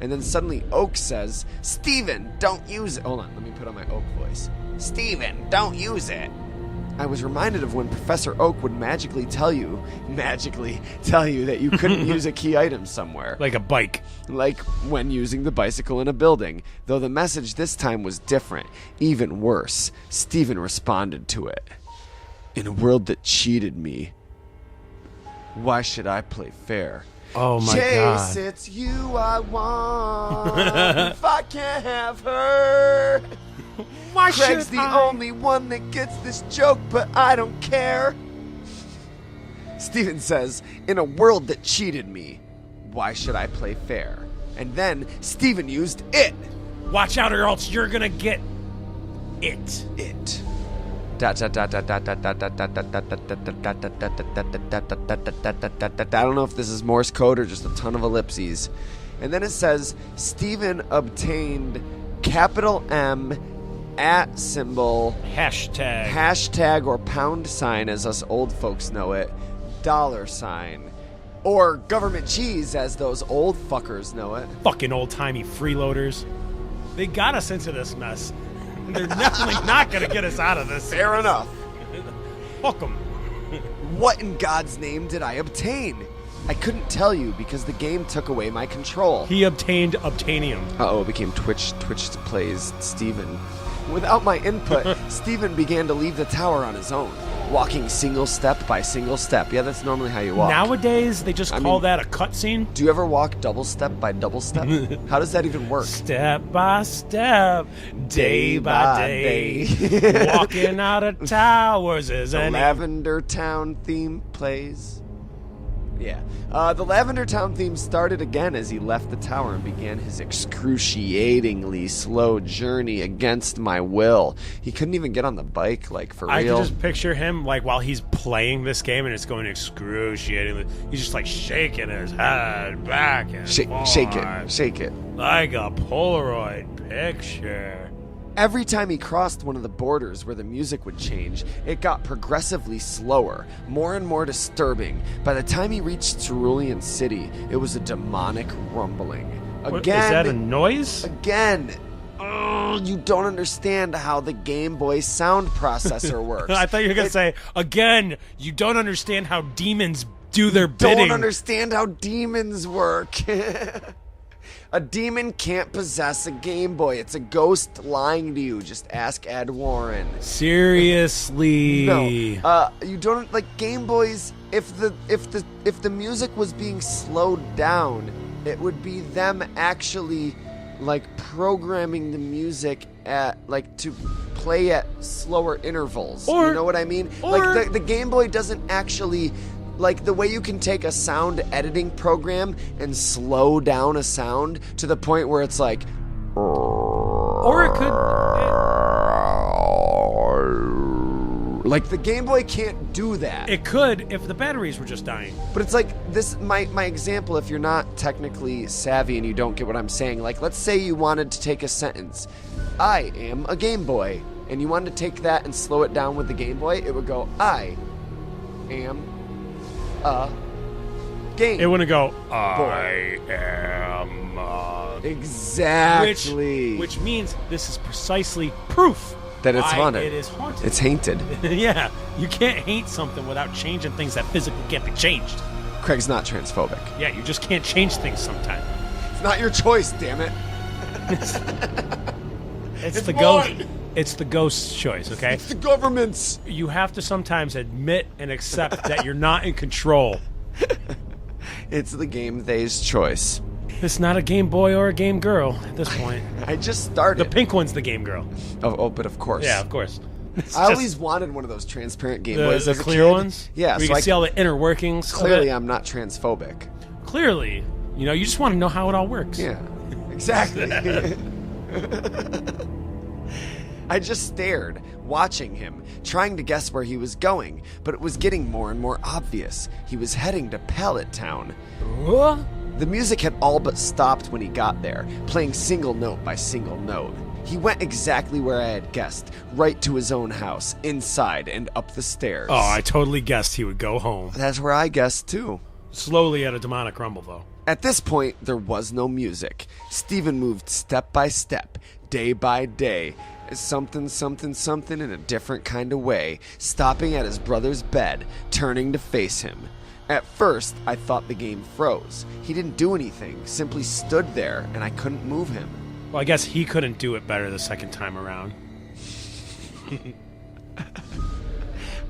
[SPEAKER 1] And then suddenly Oak says, Steven, don't use it. Hold on, let me put on my Oak voice. Steven, don't use it. I was reminded of when Professor Oak would magically tell you that you couldn't use a key item somewhere.
[SPEAKER 2] Like a bike.
[SPEAKER 1] Like when using the bicycle in a building. Though the message this time was different. Even worse, Steven responded to it. In a world that cheated me, why should I play fair?
[SPEAKER 2] Oh my
[SPEAKER 1] God.
[SPEAKER 2] God.
[SPEAKER 1] It's you I want. If I can't have her.
[SPEAKER 2] Why
[SPEAKER 1] Craig's
[SPEAKER 2] should
[SPEAKER 1] the
[SPEAKER 2] I?
[SPEAKER 1] only one that gets this joke, but I don't care. Steven says, in a world that cheated me, why should I play fair? And then Steven used it.
[SPEAKER 2] Watch out or else you're gonna get it.
[SPEAKER 1] It. I don't know if this is Morse code or just a ton of ellipses. And then it says, Steven obtained capital M @ symbol hashtag or pound sign as us old folks know it, $, or government cheese as those old fuckers know it.
[SPEAKER 2] Fucking old-timey freeloaders. They got us into this mess. They're definitely not gonna get us out of this.
[SPEAKER 1] Fair enough.
[SPEAKER 2] Fuck them.
[SPEAKER 1] What in God's name did I obtain? I couldn't tell you because the game took away my control.
[SPEAKER 2] He obtained obtainium.
[SPEAKER 1] It became Twitch plays Steven. Without my input, Steven began to leave the tower on his own, walking single step by single step. Yeah, that's normally how you walk.
[SPEAKER 2] Nowadays, they just call that a cutscene.
[SPEAKER 1] Do you ever walk double step by double step? How does that even work?
[SPEAKER 2] Step by step, day by day, walking out of towers as
[SPEAKER 1] the
[SPEAKER 2] any...
[SPEAKER 1] Lavender Town theme plays. Yeah. The Lavender Town theme started again as he left the tower and began his excruciatingly slow journey against my will. He couldn't even get on the bike, like, for real.
[SPEAKER 2] I can just picture him, like, while he's playing this game and it's going excruciatingly. He's just, like, shaking his head back and forth.
[SPEAKER 1] Shake it.
[SPEAKER 2] Like a Polaroid picture.
[SPEAKER 1] Every time he crossed one of the borders where the music would change, it got progressively slower, more and more disturbing. By the time he reached Cerulean City, it was a demonic rumbling. Again,
[SPEAKER 2] What, is that a noise?
[SPEAKER 1] Again. Oh, you don't understand how the Game Boy sound processor works.
[SPEAKER 2] I thought you were going to say, again, you don't understand how demons do their bidding.
[SPEAKER 1] Don't understand how demons work. A demon can't possess a Game Boy. It's a ghost lying to you. Just ask Ed Warren.
[SPEAKER 2] Seriously?
[SPEAKER 1] No. You don't like Game Boys. If the music was being slowed down, it would be them actually like programming the music at like to play at slower intervals.
[SPEAKER 2] Or,
[SPEAKER 1] you know what I mean? Like the Game Boy doesn't actually. Like the way you can take a sound editing program and slow down a sound to the point where it's like,
[SPEAKER 2] or it could,
[SPEAKER 1] like the Game Boy can't do that.
[SPEAKER 2] It could if the batteries were just dying.
[SPEAKER 1] But it's like this. My example. If you're not technically savvy and you don't get what I'm saying, like let's say you wanted to take a sentence, I am a Game Boy, and you wanted to take that and slow it down with the Game Boy, it would go, I am a game.
[SPEAKER 2] It wouldn't go, I am...
[SPEAKER 1] Exactly.
[SPEAKER 2] Which means this is precisely proof
[SPEAKER 1] that it's
[SPEAKER 2] why
[SPEAKER 1] haunted.
[SPEAKER 2] It is haunted.
[SPEAKER 1] It's haunted.
[SPEAKER 2] Yeah. You can't hate something without changing things that physically can't be changed.
[SPEAKER 1] Craig's not transphobic.
[SPEAKER 2] Yeah, you just can't change things sometimes.
[SPEAKER 1] It's not your choice, damn it.
[SPEAKER 2] It's the ghost. It's the ghost's choice, okay?
[SPEAKER 1] It's the government's.
[SPEAKER 2] You have to sometimes admit and accept that you're not in control.
[SPEAKER 1] It's the game they's choice.
[SPEAKER 2] It's not a game boy or a game girl at this point.
[SPEAKER 1] I just started.
[SPEAKER 2] The pink one's the game girl.
[SPEAKER 1] Oh, but of course.
[SPEAKER 2] Yeah, of course.
[SPEAKER 1] I always wanted one of those transparent Game Boys
[SPEAKER 2] the
[SPEAKER 1] as a
[SPEAKER 2] clear
[SPEAKER 1] kid.
[SPEAKER 2] ones?
[SPEAKER 1] Yeah,
[SPEAKER 2] Where you
[SPEAKER 1] so
[SPEAKER 2] can see all the inner workings.
[SPEAKER 1] clearly
[SPEAKER 2] of it.
[SPEAKER 1] I'm not transphobic.
[SPEAKER 2] Clearly. You know, you just want to know how it all works.
[SPEAKER 1] Yeah, exactly. I just stared, watching him, trying to guess where he was going, but it was getting more and more obvious. He was heading to Pallet Town.
[SPEAKER 2] Huh?
[SPEAKER 1] The music had all but stopped when he got there, playing single note by single note. He went exactly where I had guessed, right to his own house, inside and up the stairs.
[SPEAKER 2] Oh, I totally guessed he would go home.
[SPEAKER 1] That's where I guessed too.
[SPEAKER 2] Slowly at a demonic rumble, though.
[SPEAKER 1] At this point, there was no music. Stephen moved step by step, day by day, something, something, something in a different kind of way, stopping at his brother's bed, turning to face him. At first, I thought the game froze. He didn't do anything, simply stood there, and I couldn't move him.
[SPEAKER 2] Well, I guess he couldn't do it better the second time around.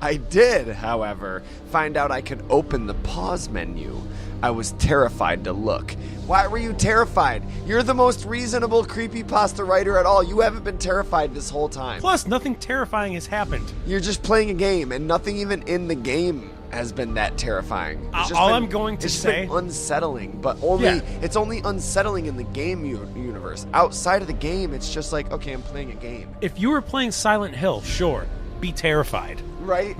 [SPEAKER 1] I did, however, find out I could open the pause menu. I was terrified to look. Why were you terrified? You're the most reasonable creepypasta writer at all. You haven't been terrified this whole time.
[SPEAKER 2] Plus, nothing terrifying has happened.
[SPEAKER 1] You're just playing a game, and nothing even in the game has been that terrifying. It's just
[SPEAKER 2] All
[SPEAKER 1] been-
[SPEAKER 2] I'm going to
[SPEAKER 1] it's
[SPEAKER 2] say-
[SPEAKER 1] been unsettling, but only
[SPEAKER 2] Yeah.
[SPEAKER 1] it's only unsettling in the game universe. Outside of the game, it's just like, okay, I'm playing a game.
[SPEAKER 2] If you were playing Silent Hill, sure, be terrified.
[SPEAKER 1] Right?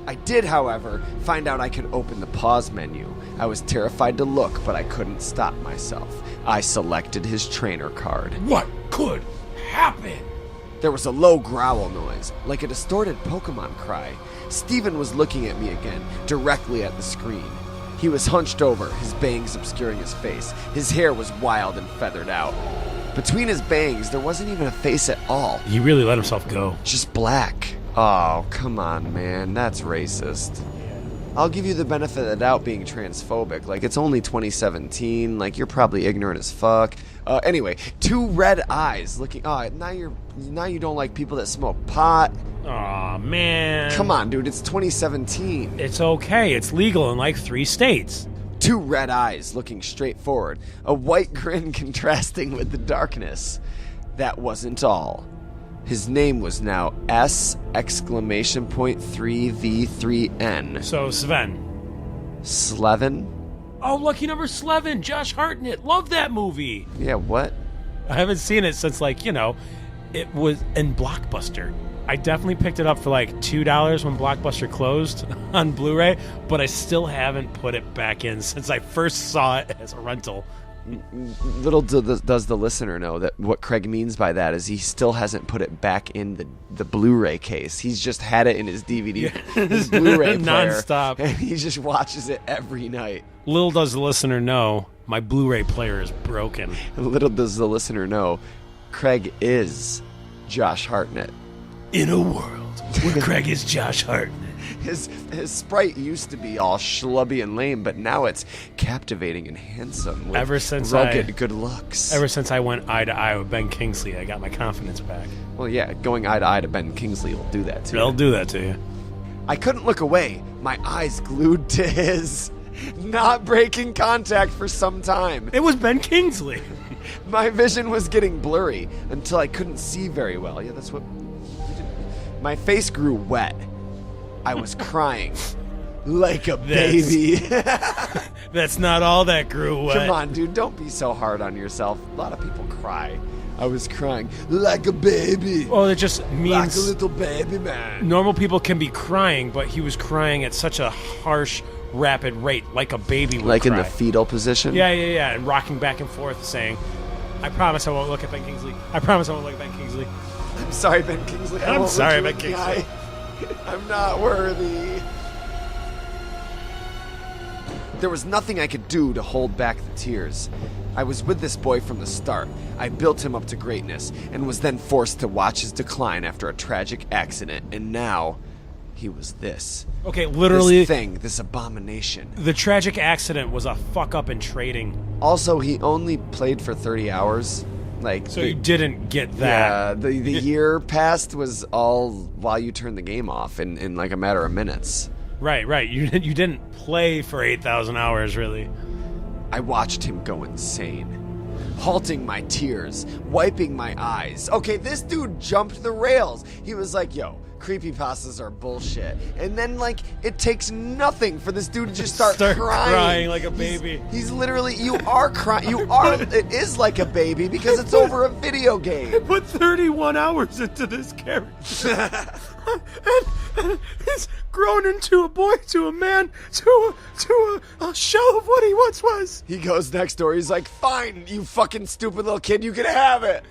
[SPEAKER 1] I did, however, find out I could open the pause menu. I was terrified to look, but I couldn't stop myself. I selected his trainer card.
[SPEAKER 3] What could happen?
[SPEAKER 1] There was a low growl noise, like a distorted Pokemon cry. Steven was looking at me again, directly at the screen. He was hunched over, his bangs obscuring his face. His hair was wild and feathered out. Between his bangs, there wasn't even a face at all.
[SPEAKER 2] He really let himself go.
[SPEAKER 1] Just black. Oh, come on, man. That's racist. I'll give you the benefit of the doubt being transphobic. Like, it's only 2017. Like, you're probably ignorant as fuck. Anyway, two red eyes looking... Oh, now you don't like people that smoke pot.
[SPEAKER 2] Aw, man.
[SPEAKER 1] Come on, dude. It's 2017.
[SPEAKER 2] It's okay. It's legal in like 3 states.
[SPEAKER 1] Two red eyes looking straight forward. A white grin contrasting with the darkness. That wasn't all. His name was now S!3V3N.
[SPEAKER 2] So, Sven.
[SPEAKER 1] Slevin?
[SPEAKER 2] Oh, lucky number 11. Josh Hartnett. Love that movie.
[SPEAKER 1] Yeah, what?
[SPEAKER 2] I haven't seen it since, like, you know, it was in Blockbuster. I definitely picked it up for like $2 when Blockbuster closed on Blu-ray, but I still haven't put it back in since I first saw it as a rental.
[SPEAKER 1] Little does the listener know that what Craig means by that is he still hasn't put it back in the Blu-ray case. He's just had it in his DVD, his Blu-ray player,
[SPEAKER 2] nonstop,
[SPEAKER 1] and he just watches it every night.
[SPEAKER 2] Little does the listener know, my Blu-ray player is broken.
[SPEAKER 1] Little does the listener know, Craig is Josh Hartnett.
[SPEAKER 2] In a world where Craig is Josh Hartnett.
[SPEAKER 1] His sprite used to be all schlubby and lame, but now it's captivating and handsome with rugged good looks.
[SPEAKER 2] Ever since I went eye to eye with Ben Kingsley, I got my confidence back.
[SPEAKER 1] Well, yeah, going eye to eye to Ben Kingsley will do that to you.
[SPEAKER 2] It'll do that to you.
[SPEAKER 1] I couldn't look away, my eyes glued to his, not breaking contact for some time.
[SPEAKER 2] It was Ben Kingsley.
[SPEAKER 1] My vision was getting blurry until I couldn't see very well. Yeah, that's what... My face grew wet. I was crying like a baby.
[SPEAKER 2] That's not all that grew wet.
[SPEAKER 1] Come on, dude, don't be so hard on yourself. A lot of people cry. I was crying like a baby.
[SPEAKER 2] Well, it just means...
[SPEAKER 1] Like a little baby, man.
[SPEAKER 2] Normal people can be crying, but he was crying at such a harsh, rapid rate, like a baby would
[SPEAKER 1] Like
[SPEAKER 2] cry.
[SPEAKER 1] in the fetal position?
[SPEAKER 2] Yeah, and rocking back and forth saying, I promise I won't look at Ben Kingsley. I promise I won't look at Ben Kingsley.
[SPEAKER 1] I'm sorry, Ben Kingsley. I
[SPEAKER 2] I'm
[SPEAKER 1] won't
[SPEAKER 2] sorry,
[SPEAKER 1] look you
[SPEAKER 2] Ben
[SPEAKER 1] in the eye. I'm not worthy. There was nothing I could do to hold back the tears. I was with this boy from the start. I built him up to greatness, and was then forced to watch his decline after a tragic accident, and now he was this.
[SPEAKER 2] Okay, literally,
[SPEAKER 1] This thing, this abomination.
[SPEAKER 2] the tragic accident was a fuck up in trading.
[SPEAKER 1] Also, he only played for 30 hours.
[SPEAKER 2] So you didn't get that.
[SPEAKER 1] Yeah, the year passed was all while you turned the game off in like a matter of minutes.
[SPEAKER 2] Right. You didn't play for 8,000 hours, really.
[SPEAKER 1] I watched him go insane, halting my tears, wiping my eyes. Okay, this dude jumped the rails. He was like, yo, creepypastas are bullshit. And then, like, it takes nothing for this dude to just start
[SPEAKER 2] crying like a baby.
[SPEAKER 1] He's literally, you are crying. It is like a baby because it's over a video game.
[SPEAKER 2] Put 31 hours into this character. and he's grown into a boy, to a man, to a shell of what he once was.
[SPEAKER 1] He goes next door. He's like, fine, you fucking stupid little kid. You can have it.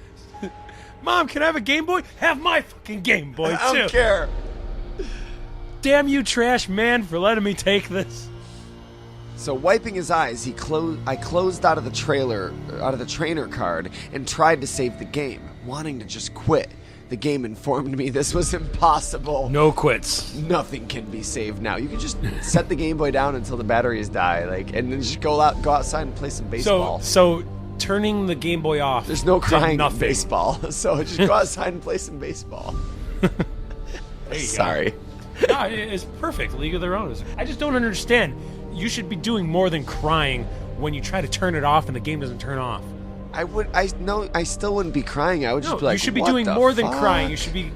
[SPEAKER 2] Mom, can I have a Game Boy? Have my fucking Game Boy, too.
[SPEAKER 1] I don't care.
[SPEAKER 2] Damn you, trash man, for letting me take this.
[SPEAKER 1] So wiping his eyes, I closed out of the trainer card and tried to save the game, wanting to just quit. The game informed me this was impossible.
[SPEAKER 2] No quits.
[SPEAKER 1] Nothing can be saved now. You can just set the Game Boy down until the batteries die, and then just go outside and play some baseball.
[SPEAKER 2] So turning the Game Boy off.
[SPEAKER 1] There's no crying in
[SPEAKER 2] nothing.
[SPEAKER 1] baseball, so just go outside and play some baseball. Sorry.
[SPEAKER 2] No, it's perfect. League of Their Own. I just don't understand. You should be doing more than crying when you try to turn it off and the game doesn't turn off.
[SPEAKER 1] I still wouldn't be crying. I would just be like,
[SPEAKER 2] you should be
[SPEAKER 1] what
[SPEAKER 2] doing
[SPEAKER 1] the
[SPEAKER 2] more than
[SPEAKER 1] fuck?
[SPEAKER 2] crying. You should be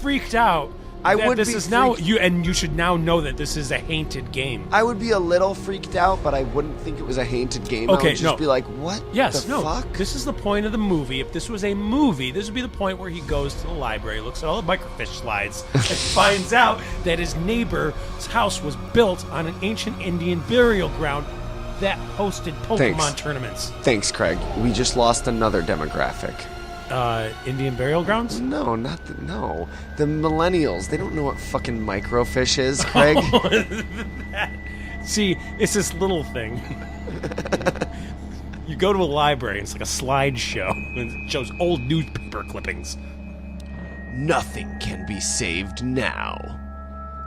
[SPEAKER 2] freaked out.
[SPEAKER 1] I
[SPEAKER 2] that
[SPEAKER 1] would
[SPEAKER 2] this
[SPEAKER 1] be
[SPEAKER 2] is now
[SPEAKER 1] freaked-
[SPEAKER 2] you should now know that this is a haunted game.
[SPEAKER 1] I would be a little freaked out, but I wouldn't think it was a haunted game.
[SPEAKER 2] Okay,
[SPEAKER 1] I would just be like, what the fuck?
[SPEAKER 2] This is the point of the movie. If this was a movie, this would be the point where he goes to the library, looks at all the microfiche slides, and finds out that his neighbor's house was built on an ancient Indian burial ground that hosted Pokemon tournaments.
[SPEAKER 1] Thanks, Craig. We just lost another demographic.
[SPEAKER 2] Indian burial grounds?
[SPEAKER 1] No, no. The millennials. They don't know what fucking microfiche is, Craig.
[SPEAKER 2] See, it's this little thing. You go to a library, and it's like a slideshow, and it shows old newspaper clippings.
[SPEAKER 1] Nothing can be saved now.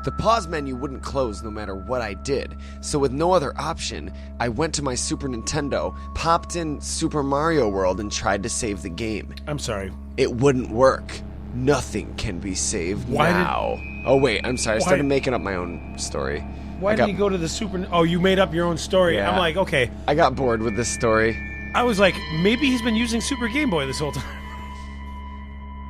[SPEAKER 1] The pause menu wouldn't close no matter what I did, so with no other option, I went to my Super Nintendo, popped in Super Mario World, and tried to save the game.
[SPEAKER 2] I'm sorry.
[SPEAKER 1] It wouldn't work. Nothing can be saved now. Oh wait, I'm sorry. I started making up my own story.
[SPEAKER 2] Why did you go to the Super... Oh, you made up your own story.
[SPEAKER 1] Yeah.
[SPEAKER 2] I'm like, okay.
[SPEAKER 1] I got bored with this story.
[SPEAKER 2] I was like, maybe he's been using Super Game Boy this whole time.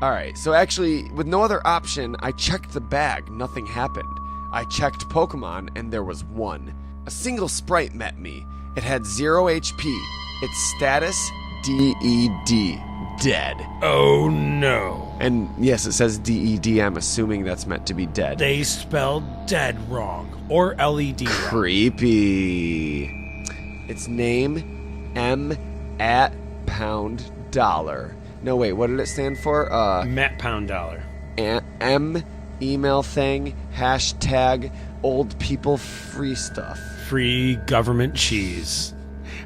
[SPEAKER 1] Alright, so actually, with no other option, I checked the bag. Nothing happened. I checked Pokemon, and there was one. A single sprite met me. It had 0 HP. Its status, DED. Dead.
[SPEAKER 2] Oh, no.
[SPEAKER 1] And yes, it says DED. I'm assuming that's meant to be dead.
[SPEAKER 2] They spelled dead wrong. Or LED wrong.
[SPEAKER 1] Creepy. Its name, M@ pound dollar. No, wait, what did it stand for?
[SPEAKER 2] Matt Pound Dollar.
[SPEAKER 1] M, email thing, hashtag old people free stuff.
[SPEAKER 2] Free government cheese.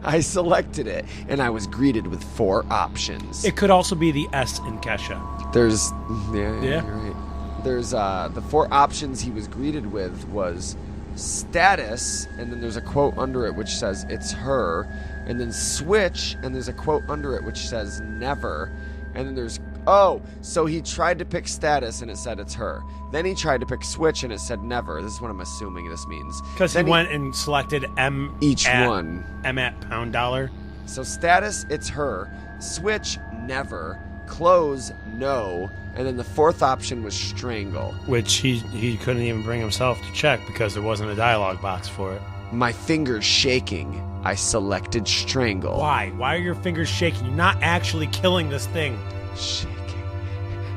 [SPEAKER 1] I selected it, and I was greeted with 4 options.
[SPEAKER 2] It could also be the S in Kesha.
[SPEAKER 1] There's, yeah,
[SPEAKER 2] Yeah.
[SPEAKER 1] you're right. There's, the 4 options he was greeted with was status, and then there's a quote under it which says, it's her, and then switch, and there's a quote under it which says, never, and then there's, oh, so he tried to pick status, and it said, it's her. Then he tried to pick switch, and it said, never. This is what I'm assuming this means.
[SPEAKER 2] Because he went and selected M.
[SPEAKER 1] Each
[SPEAKER 2] at,
[SPEAKER 1] one.
[SPEAKER 2] M at pound dollar.
[SPEAKER 1] So status, it's her. Switch, never. Close, no. And then the 4th option was strangle.
[SPEAKER 2] Which he couldn't even bring himself to check because there wasn't a dialogue box for it.
[SPEAKER 1] My fingers shaking. I selected strangle.
[SPEAKER 2] Why? Why are your fingers shaking? You're not actually killing this thing.
[SPEAKER 1] Shaking.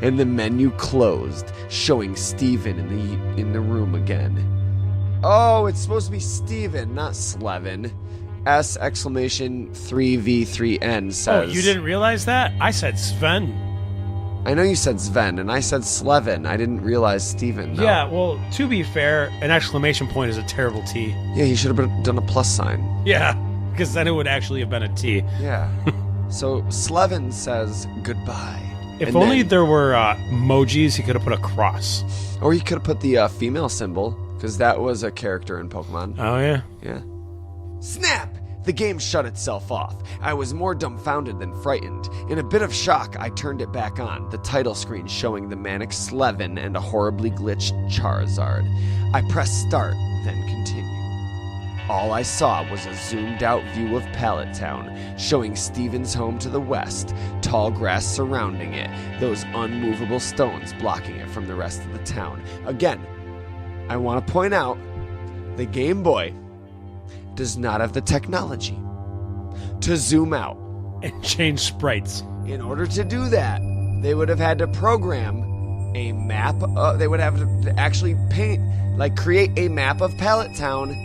[SPEAKER 1] And the menu closed, showing Steven in the room again. Oh, it's supposed to be Steven, not Slevin. S exclamation 3V3N says.
[SPEAKER 2] Oh, you didn't realize that? I said Sven.
[SPEAKER 1] I know you said Sven, and I said Slevin. I didn't realize Steven. No.
[SPEAKER 2] Yeah, well, to be fair, an exclamation point is a terrible T.
[SPEAKER 1] Yeah, he should have done a plus sign.
[SPEAKER 2] Yeah, because then it would actually have been a T.
[SPEAKER 1] Yeah. So Slevin says goodbye.
[SPEAKER 2] If
[SPEAKER 1] And
[SPEAKER 2] only
[SPEAKER 1] then-
[SPEAKER 2] there were emojis, he could have put a cross.
[SPEAKER 1] Or you could have put the female symbol, because that was a character in Pokemon.
[SPEAKER 2] Oh, yeah?
[SPEAKER 1] Yeah. Snap! The game shut itself off. I was more dumbfounded than frightened. In a bit of shock, I turned it back on, the title screen showing the manic Slevin and a horribly glitched Charizard. I pressed start, then continue. All I saw was a zoomed-out view of Pallet Town, showing Steven's home to the west, tall grass surrounding it, those unmovable stones blocking it from the rest of the town. Again, I want to point out, the Game Boy does not have the technology to zoom out.
[SPEAKER 2] And change sprites.
[SPEAKER 1] In order to do that, they would have had to program a map. They would have to actually create a map of Pallet Town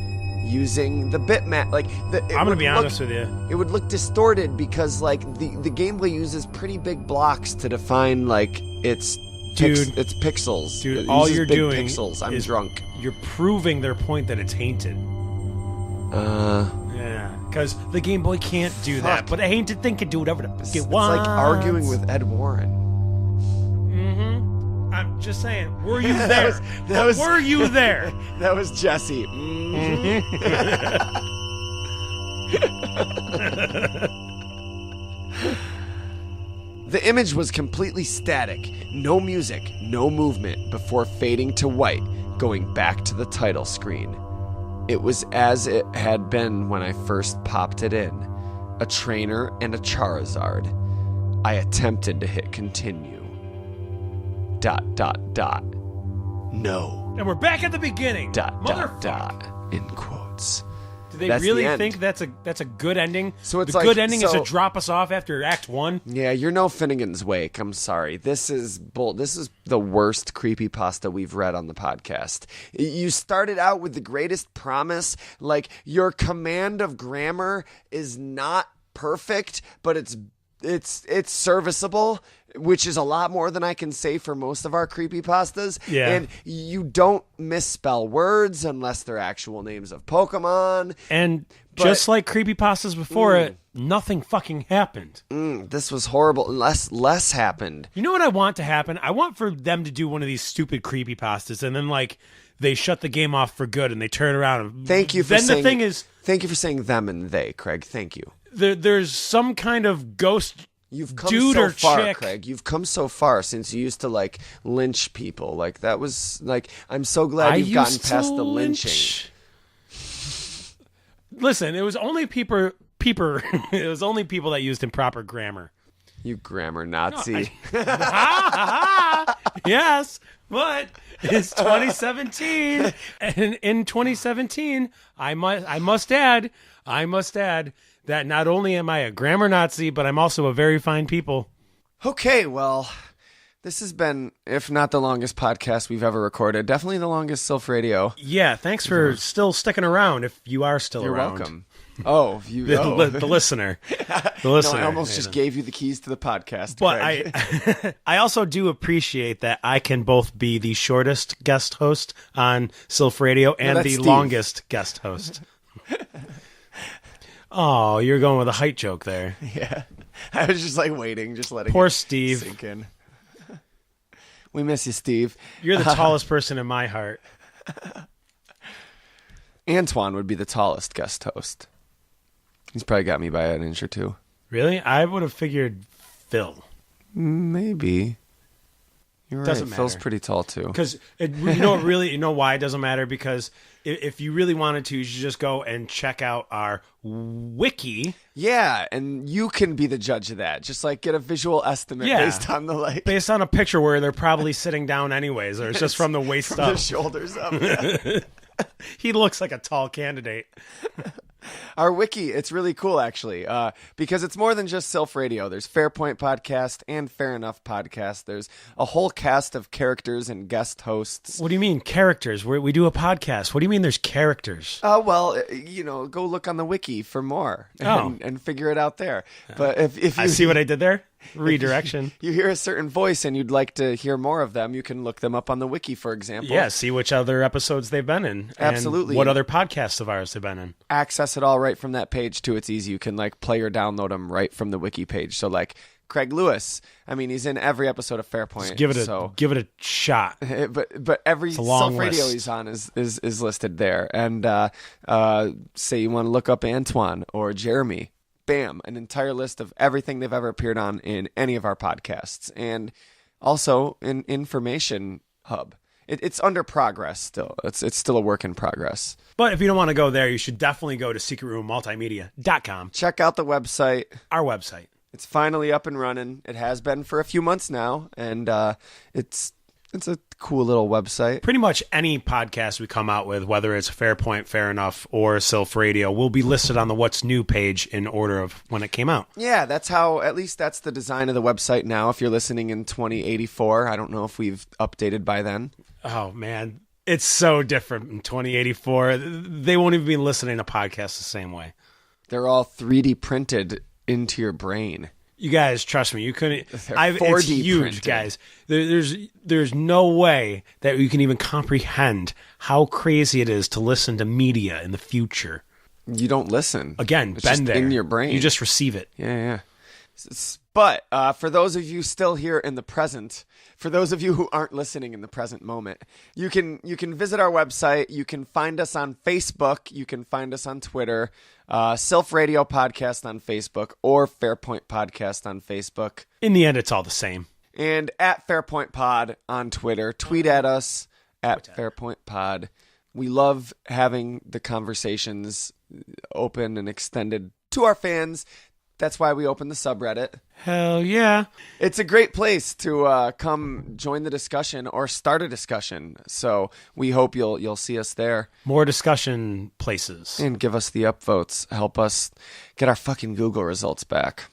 [SPEAKER 1] using the bitmap.
[SPEAKER 2] I'm gonna be honest with you.
[SPEAKER 1] It would look distorted because the Game Boy uses pretty big blocks to define its its pixels.
[SPEAKER 2] Dude,
[SPEAKER 1] It
[SPEAKER 2] all
[SPEAKER 1] uses
[SPEAKER 2] you're
[SPEAKER 1] big
[SPEAKER 2] doing
[SPEAKER 1] pixels. I'm
[SPEAKER 2] is
[SPEAKER 1] drunk.
[SPEAKER 2] You're proving their point that it's tainted. Yeah, because the Game Boy can't do that,
[SPEAKER 1] Fuck.
[SPEAKER 2] but a tainted thing can do whatever the fuck it
[SPEAKER 1] It's
[SPEAKER 2] wants.
[SPEAKER 1] like arguing with Ed Warren.
[SPEAKER 2] I'm just saying, were you there?
[SPEAKER 1] that was-
[SPEAKER 2] Were you there?
[SPEAKER 1] That was Jesse. The image was completely static, no music, no movement, before fading to white, going back to the title screen. It was as it had been when I first popped it in, a trainer and a Charizard. I attempted to hit continue. ... No.
[SPEAKER 2] And we're back at the beginning. ...
[SPEAKER 1] In quotes.
[SPEAKER 2] Do they
[SPEAKER 1] That's
[SPEAKER 2] really
[SPEAKER 1] the end.
[SPEAKER 2] think that's a good ending?
[SPEAKER 1] So it's
[SPEAKER 2] the
[SPEAKER 1] like-
[SPEAKER 2] good ending is
[SPEAKER 1] so-
[SPEAKER 2] to drop us off after Act 1?
[SPEAKER 1] Yeah, you're no Finnegan's Wake. I'm sorry. This is the worst creepypasta we've read on the podcast. You started out with the greatest promise, like your command of grammar is not perfect, but it's serviceable, which is a lot more than I can say for most of our creepypastas.
[SPEAKER 2] Yeah.
[SPEAKER 1] And you don't misspell words unless they're actual names of Pokemon.
[SPEAKER 2] And
[SPEAKER 1] But-
[SPEAKER 2] just like creepypastas before it, nothing fucking happened.
[SPEAKER 1] This was horrible. Less happened.
[SPEAKER 2] You know what I want to happen? I want for them to do one of these stupid creepypastas and then they shut the game off for good and they turn around. And
[SPEAKER 1] Thank you for
[SPEAKER 2] then
[SPEAKER 1] saying.
[SPEAKER 2] the thing is,
[SPEAKER 1] thank you for saying them and they, Craig. Thank you.
[SPEAKER 2] there's some kind of ghost
[SPEAKER 1] You've come
[SPEAKER 2] dude
[SPEAKER 1] so
[SPEAKER 2] or
[SPEAKER 1] far,
[SPEAKER 2] chick.
[SPEAKER 1] Craig. You've come so far since you used to lynch people. That was I'm so glad you've gotten past the lynching.
[SPEAKER 2] Listen, it was only it was only people that used improper grammar.
[SPEAKER 1] You grammar Nazi.
[SPEAKER 2] Yes, but it's 2017, and in 2017, I must add that not only am I a grammar Nazi, but I'm also a very fine people.
[SPEAKER 1] Okay, well, this has been, if not the longest podcast we've ever recorded, definitely the longest Silph Radio.
[SPEAKER 2] Yeah, thanks for still sticking around. If you are still
[SPEAKER 1] You're
[SPEAKER 2] around.
[SPEAKER 1] welcome. Oh, you.
[SPEAKER 2] The,
[SPEAKER 1] oh.
[SPEAKER 2] the listener. The
[SPEAKER 1] No,
[SPEAKER 2] listener.
[SPEAKER 1] I almost just gave you the keys to the podcast.
[SPEAKER 2] But
[SPEAKER 1] Craig.
[SPEAKER 2] I also do appreciate that I can both be the shortest guest host on Silph Radio and
[SPEAKER 1] that's
[SPEAKER 2] the
[SPEAKER 1] Steve.
[SPEAKER 2] longest guest host. Oh, you're going with a height joke there.
[SPEAKER 1] Yeah. I was just waiting, just letting
[SPEAKER 2] Poor
[SPEAKER 1] it
[SPEAKER 2] Steve.
[SPEAKER 1] sink in. We miss you, Steve.
[SPEAKER 2] You're the tallest person in my heart.
[SPEAKER 1] Antoine would be the tallest guest host. He's probably got me by an inch or two.
[SPEAKER 2] Really? I would have figured Phil.
[SPEAKER 1] Maybe. You're
[SPEAKER 2] Doesn't
[SPEAKER 1] right. Phil's
[SPEAKER 2] matter.
[SPEAKER 1] pretty tall too.
[SPEAKER 2] Because you know why it doesn't matter? Because if you really wanted to, you should just go and check out our wiki.
[SPEAKER 1] Yeah, and you can be the judge of that. Just get a visual estimate
[SPEAKER 2] Yeah.
[SPEAKER 1] based on the
[SPEAKER 2] Based on a picture where they're probably sitting down anyways, or it's just from the waist
[SPEAKER 1] from
[SPEAKER 2] up.
[SPEAKER 1] the shoulders up. Yeah.
[SPEAKER 2] He looks like a tall candidate.
[SPEAKER 1] Our wiki, it's really cool actually, because it's more than just Silph Radio. There's Fairpoint Podcast and Fair Enough Podcast. There's a whole cast of characters and guest hosts.
[SPEAKER 2] What do you mean characters? We do a podcast. What do you mean there's characters?
[SPEAKER 1] Well, go look on the wiki for more and figure it out there. But if you
[SPEAKER 2] I see what I did there. Redirection.
[SPEAKER 1] You hear a certain voice and you'd like to hear more of them, you can look them up on the wiki, for example.
[SPEAKER 2] Yeah, see which other episodes they've been in.
[SPEAKER 1] Absolutely.
[SPEAKER 2] And what other podcasts of ours they've been in.
[SPEAKER 1] Access it all right from that page, too. It's easy. You can, like, play or download them right from the wiki page. So, like, Craig Lewis, I mean, he's in every episode of Fairpoint.
[SPEAKER 2] Just give it a shot.
[SPEAKER 1] But every Silph radio he's on is listed there. And say you want to look up Antoine or Jeremy. Bam, an entire list of everything they've ever appeared on in any of our podcasts. And also an information hub. It's under progress still. It's still a work in progress.
[SPEAKER 2] But if you don't want to go there, you should definitely go to secretroommultimedia.com.
[SPEAKER 1] Check out the website.
[SPEAKER 2] Our website.
[SPEAKER 1] It's finally up and running. It has been for a few months now. And it's a cool little website.
[SPEAKER 2] Pretty much any podcast we come out with, whether it's Fairpoint, Fair Enough, or Silph Radio, will be listed on the What's New page in order of when it came out.
[SPEAKER 1] Yeah, that's the design of the website now. If you're listening in 2084, I don't know if we've updated by then.
[SPEAKER 2] Oh, man. It's so different in 2084. They won't even be listening to podcasts the same way.
[SPEAKER 1] They're all 3D printed into your brain.
[SPEAKER 2] You guys, trust me, you couldn't.
[SPEAKER 1] They're 4D
[SPEAKER 2] it's huge,
[SPEAKER 1] printed.
[SPEAKER 2] guys. There's no way that you can even comprehend how crazy it is to listen to media in the future.
[SPEAKER 1] You don't listen.
[SPEAKER 2] Again,
[SPEAKER 1] it's
[SPEAKER 2] been
[SPEAKER 1] just
[SPEAKER 2] there
[SPEAKER 1] in your brain.
[SPEAKER 2] You just receive it.
[SPEAKER 1] Yeah. But for those of you still here in the present, for those of you who aren't listening in the present moment, you can visit our website. You can find us on Facebook. You can find us on Twitter. Silph Radio Podcast on Facebook or Fairpoint Podcast on Facebook.
[SPEAKER 2] In the end, it's all the same.
[SPEAKER 1] And at Fairpoint Pod on Twitter. Tweet at us at Fairpoint Pod. We love having the conversations open and extended to our fans. That's why we opened the subreddit.
[SPEAKER 2] Hell yeah.
[SPEAKER 1] It's a great place to come join the discussion or start a discussion. So we hope you'll see us there.
[SPEAKER 2] More discussion places.
[SPEAKER 1] And give us the upvotes. Help us get our fucking Google results back.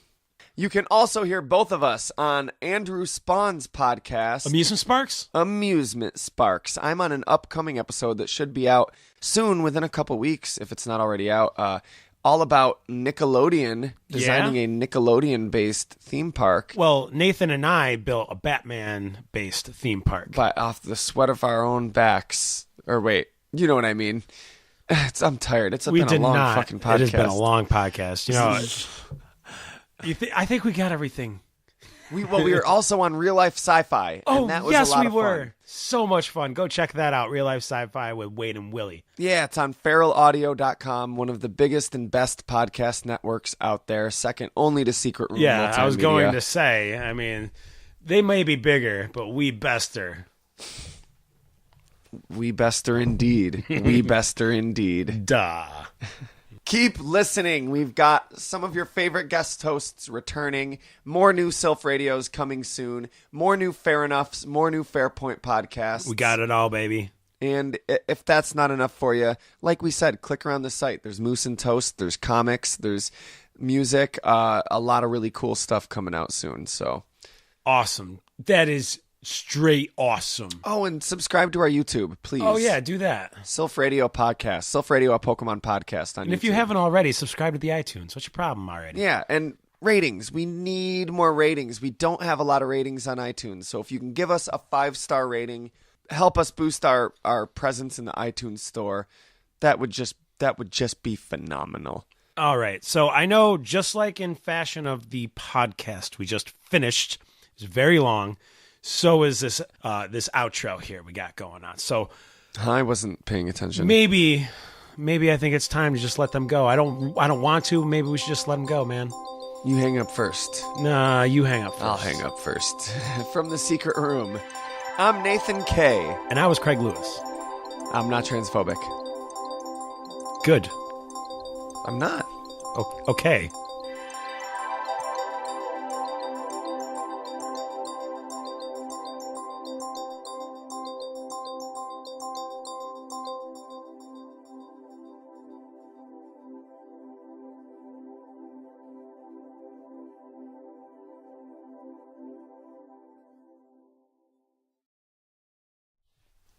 [SPEAKER 1] You can also hear both of us on Andrew Spawn's podcast.
[SPEAKER 2] Amusement Sparks?
[SPEAKER 1] Amusement Sparks. I'm on an upcoming episode that should be out soon, within a couple weeks, if it's not already out. All about Nickelodeon, designing a Nickelodeon-based theme park.
[SPEAKER 2] Well, Nathan and I built a Batman-based theme park.
[SPEAKER 1] But off the sweat of our own backs. Or wait, you know what I mean. I'm tired. It's been a long fucking podcast.
[SPEAKER 2] It has been a long podcast. You know, I think we got everything.
[SPEAKER 1] We were also on Real Life Sci-Fi.
[SPEAKER 2] Oh,
[SPEAKER 1] and that was
[SPEAKER 2] yes,
[SPEAKER 1] a lot
[SPEAKER 2] we
[SPEAKER 1] of
[SPEAKER 2] were.
[SPEAKER 1] Fun.
[SPEAKER 2] So much fun. Go check that out. Real Life Sci-Fi with Wade and Willie.
[SPEAKER 1] Yeah, it's on feralaudio.com, one of the biggest and best podcast networks out there, second only to Secret Room
[SPEAKER 2] Yeah,
[SPEAKER 1] Multimedia.
[SPEAKER 2] I was going to say, I mean, they may be bigger, but we bester.
[SPEAKER 1] We bester indeed. We bester indeed.
[SPEAKER 2] Duh.
[SPEAKER 1] Keep listening. We've got some of your favorite guest hosts returning. More new Silph Radios coming soon. More new Fair Enoughs. More new Fairpoint podcasts.
[SPEAKER 2] We got it all, baby.
[SPEAKER 1] And if that's not enough for you, like we said, click around the site. There's Moose and Toast. There's comics. There's music. A lot of really cool stuff coming out soon. So
[SPEAKER 2] awesome. That is straight awesome.
[SPEAKER 1] Oh, and subscribe to our YouTube, please.
[SPEAKER 2] Oh, yeah, do that.
[SPEAKER 1] Silph Radio Podcast. Silph Radio, a Pokemon podcast on YouTube.
[SPEAKER 2] And if you haven't already, subscribe to the iTunes. What's your problem already?
[SPEAKER 1] Yeah, and ratings. We need more ratings. We don't have a lot of ratings on iTunes. So if you can give us a 5-star rating, help us boost our presence in the iTunes store, that would just be phenomenal.
[SPEAKER 2] All right. So I know, just like in fashion of the podcast we just finished, it's very long. So is this outro here we got going on. So
[SPEAKER 1] I wasn't paying attention.
[SPEAKER 2] Maybe I think it's time to just let them go. I don't want to. Maybe we should just let them go, man.
[SPEAKER 1] You hang up first.
[SPEAKER 2] Nah, you hang up first.
[SPEAKER 1] I'll hang up first. From the secret room, I'm Nathan K.
[SPEAKER 2] And I was Craig Lewis.
[SPEAKER 1] I'm not transphobic.
[SPEAKER 2] Good.
[SPEAKER 1] I'm not.
[SPEAKER 2] Okay.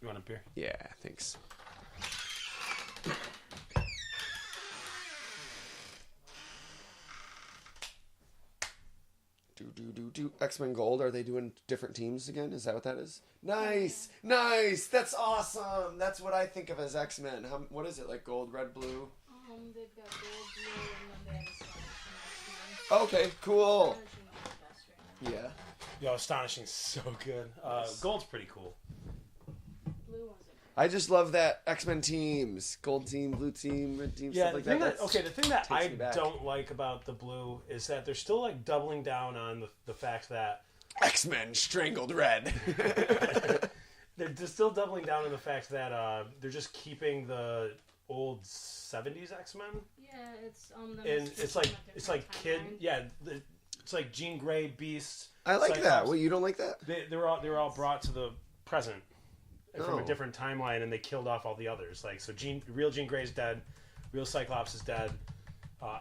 [SPEAKER 2] You want a beer?
[SPEAKER 1] Yeah, thanks. Do X-Men Gold, are they doing different teams again? Is that what that is? Nice! Nice! That's awesome! That's what I think of as X-Men. What is it, like gold, red, blue?
[SPEAKER 4] They've got gold, blue, and then they have a
[SPEAKER 1] Okay, cool. Yeah.
[SPEAKER 2] Yo, Astonishing's so good. Gold's pretty cool.
[SPEAKER 4] blue ones.
[SPEAKER 1] I just love that X-Men teams. Gold team, blue team, red team, stuff like that.
[SPEAKER 2] The thing that I
[SPEAKER 1] takes me back.
[SPEAKER 2] don't like about the blue is that they're still like doubling down on the fact that
[SPEAKER 1] X-Men Strangled Red.
[SPEAKER 2] they're still doubling down on the fact that they're just keeping the old 70s X-Men.
[SPEAKER 4] Yeah, it's
[SPEAKER 2] And it's like kid, yeah. It's like Jean Grey, Beast.
[SPEAKER 1] I like
[SPEAKER 2] Cyclops.
[SPEAKER 1] that. Well, you don't like that?
[SPEAKER 2] They were all brought to the present from
[SPEAKER 1] Oh.
[SPEAKER 2] a different timeline, and they killed off all the others. Like so, real Jean Grey's dead, real Cyclops is dead.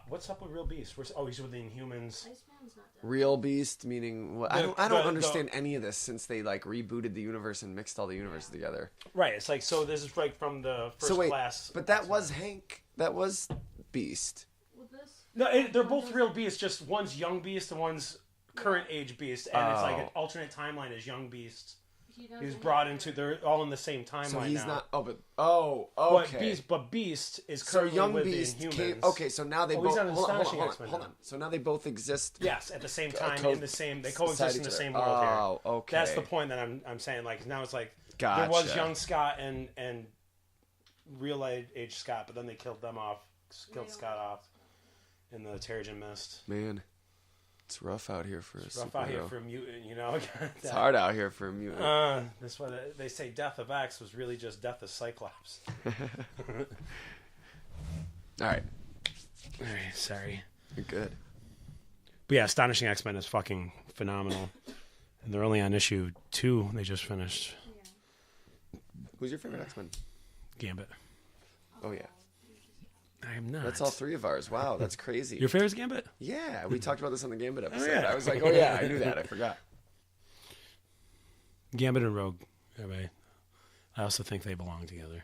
[SPEAKER 2] What's up with real Beast? He's with the Inhumans.
[SPEAKER 4] Iceman's not dead.
[SPEAKER 1] Real Beast meaning what? I don't understand any of this since they like rebooted the universe and mixed all the universes together.
[SPEAKER 2] Right. It's like so. This is like from the first class.
[SPEAKER 1] But that was Hank. That was Beast.
[SPEAKER 4] With this?
[SPEAKER 2] No, they're both real Beasts. Just one's young Beast and one's current age Beast, and it's like an alternate timeline as young Beast. He was brought into. They're all in the same timeline.
[SPEAKER 1] So he's
[SPEAKER 2] now.
[SPEAKER 1] not. Okay.
[SPEAKER 2] But Beast is
[SPEAKER 1] So
[SPEAKER 2] currently
[SPEAKER 1] young
[SPEAKER 2] with
[SPEAKER 1] Beast
[SPEAKER 2] the Inhumans.
[SPEAKER 1] came. Okay, so now they both.
[SPEAKER 2] he's on
[SPEAKER 1] Hold on.
[SPEAKER 2] Astonishing X-Men
[SPEAKER 1] Hold
[SPEAKER 2] now.
[SPEAKER 1] on. So now they both exist.
[SPEAKER 2] Yes, at the same time
[SPEAKER 1] Co-
[SPEAKER 2] in the same. They coexist
[SPEAKER 1] beside
[SPEAKER 2] in the
[SPEAKER 1] each
[SPEAKER 2] same
[SPEAKER 1] other.
[SPEAKER 2] world here.
[SPEAKER 1] Oh, okay.
[SPEAKER 2] That's the point that I'm saying. Like now it's like
[SPEAKER 1] Gotcha.
[SPEAKER 2] there was young Scott and real age Scott, but then they killed them off. Killed Scott off in the Terrigen Mist.
[SPEAKER 1] Man, it's rough out here for a
[SPEAKER 2] Rough
[SPEAKER 1] superhero.
[SPEAKER 2] out here for a mutant, you know.
[SPEAKER 1] It's hard out here for a mutant.
[SPEAKER 2] That's why they say Death of X was really just Death of Cyclops.
[SPEAKER 1] All right,
[SPEAKER 2] Sorry.
[SPEAKER 1] you're good.
[SPEAKER 2] But yeah, Astonishing X-Men is fucking phenomenal. And they're only on issue 2. They just finished.
[SPEAKER 1] Who's your favorite X-Men?
[SPEAKER 2] Gambit.
[SPEAKER 1] Oh yeah,
[SPEAKER 2] I am not.
[SPEAKER 1] that's all three of ours. Wow, that's crazy.
[SPEAKER 2] Your favorite's Gambit?
[SPEAKER 1] Yeah, we talked about this on the Gambit episode.
[SPEAKER 2] yeah.
[SPEAKER 1] I was like, oh yeah, I knew that. I forgot.
[SPEAKER 2] Gambit and Rogue. I also think they belong together.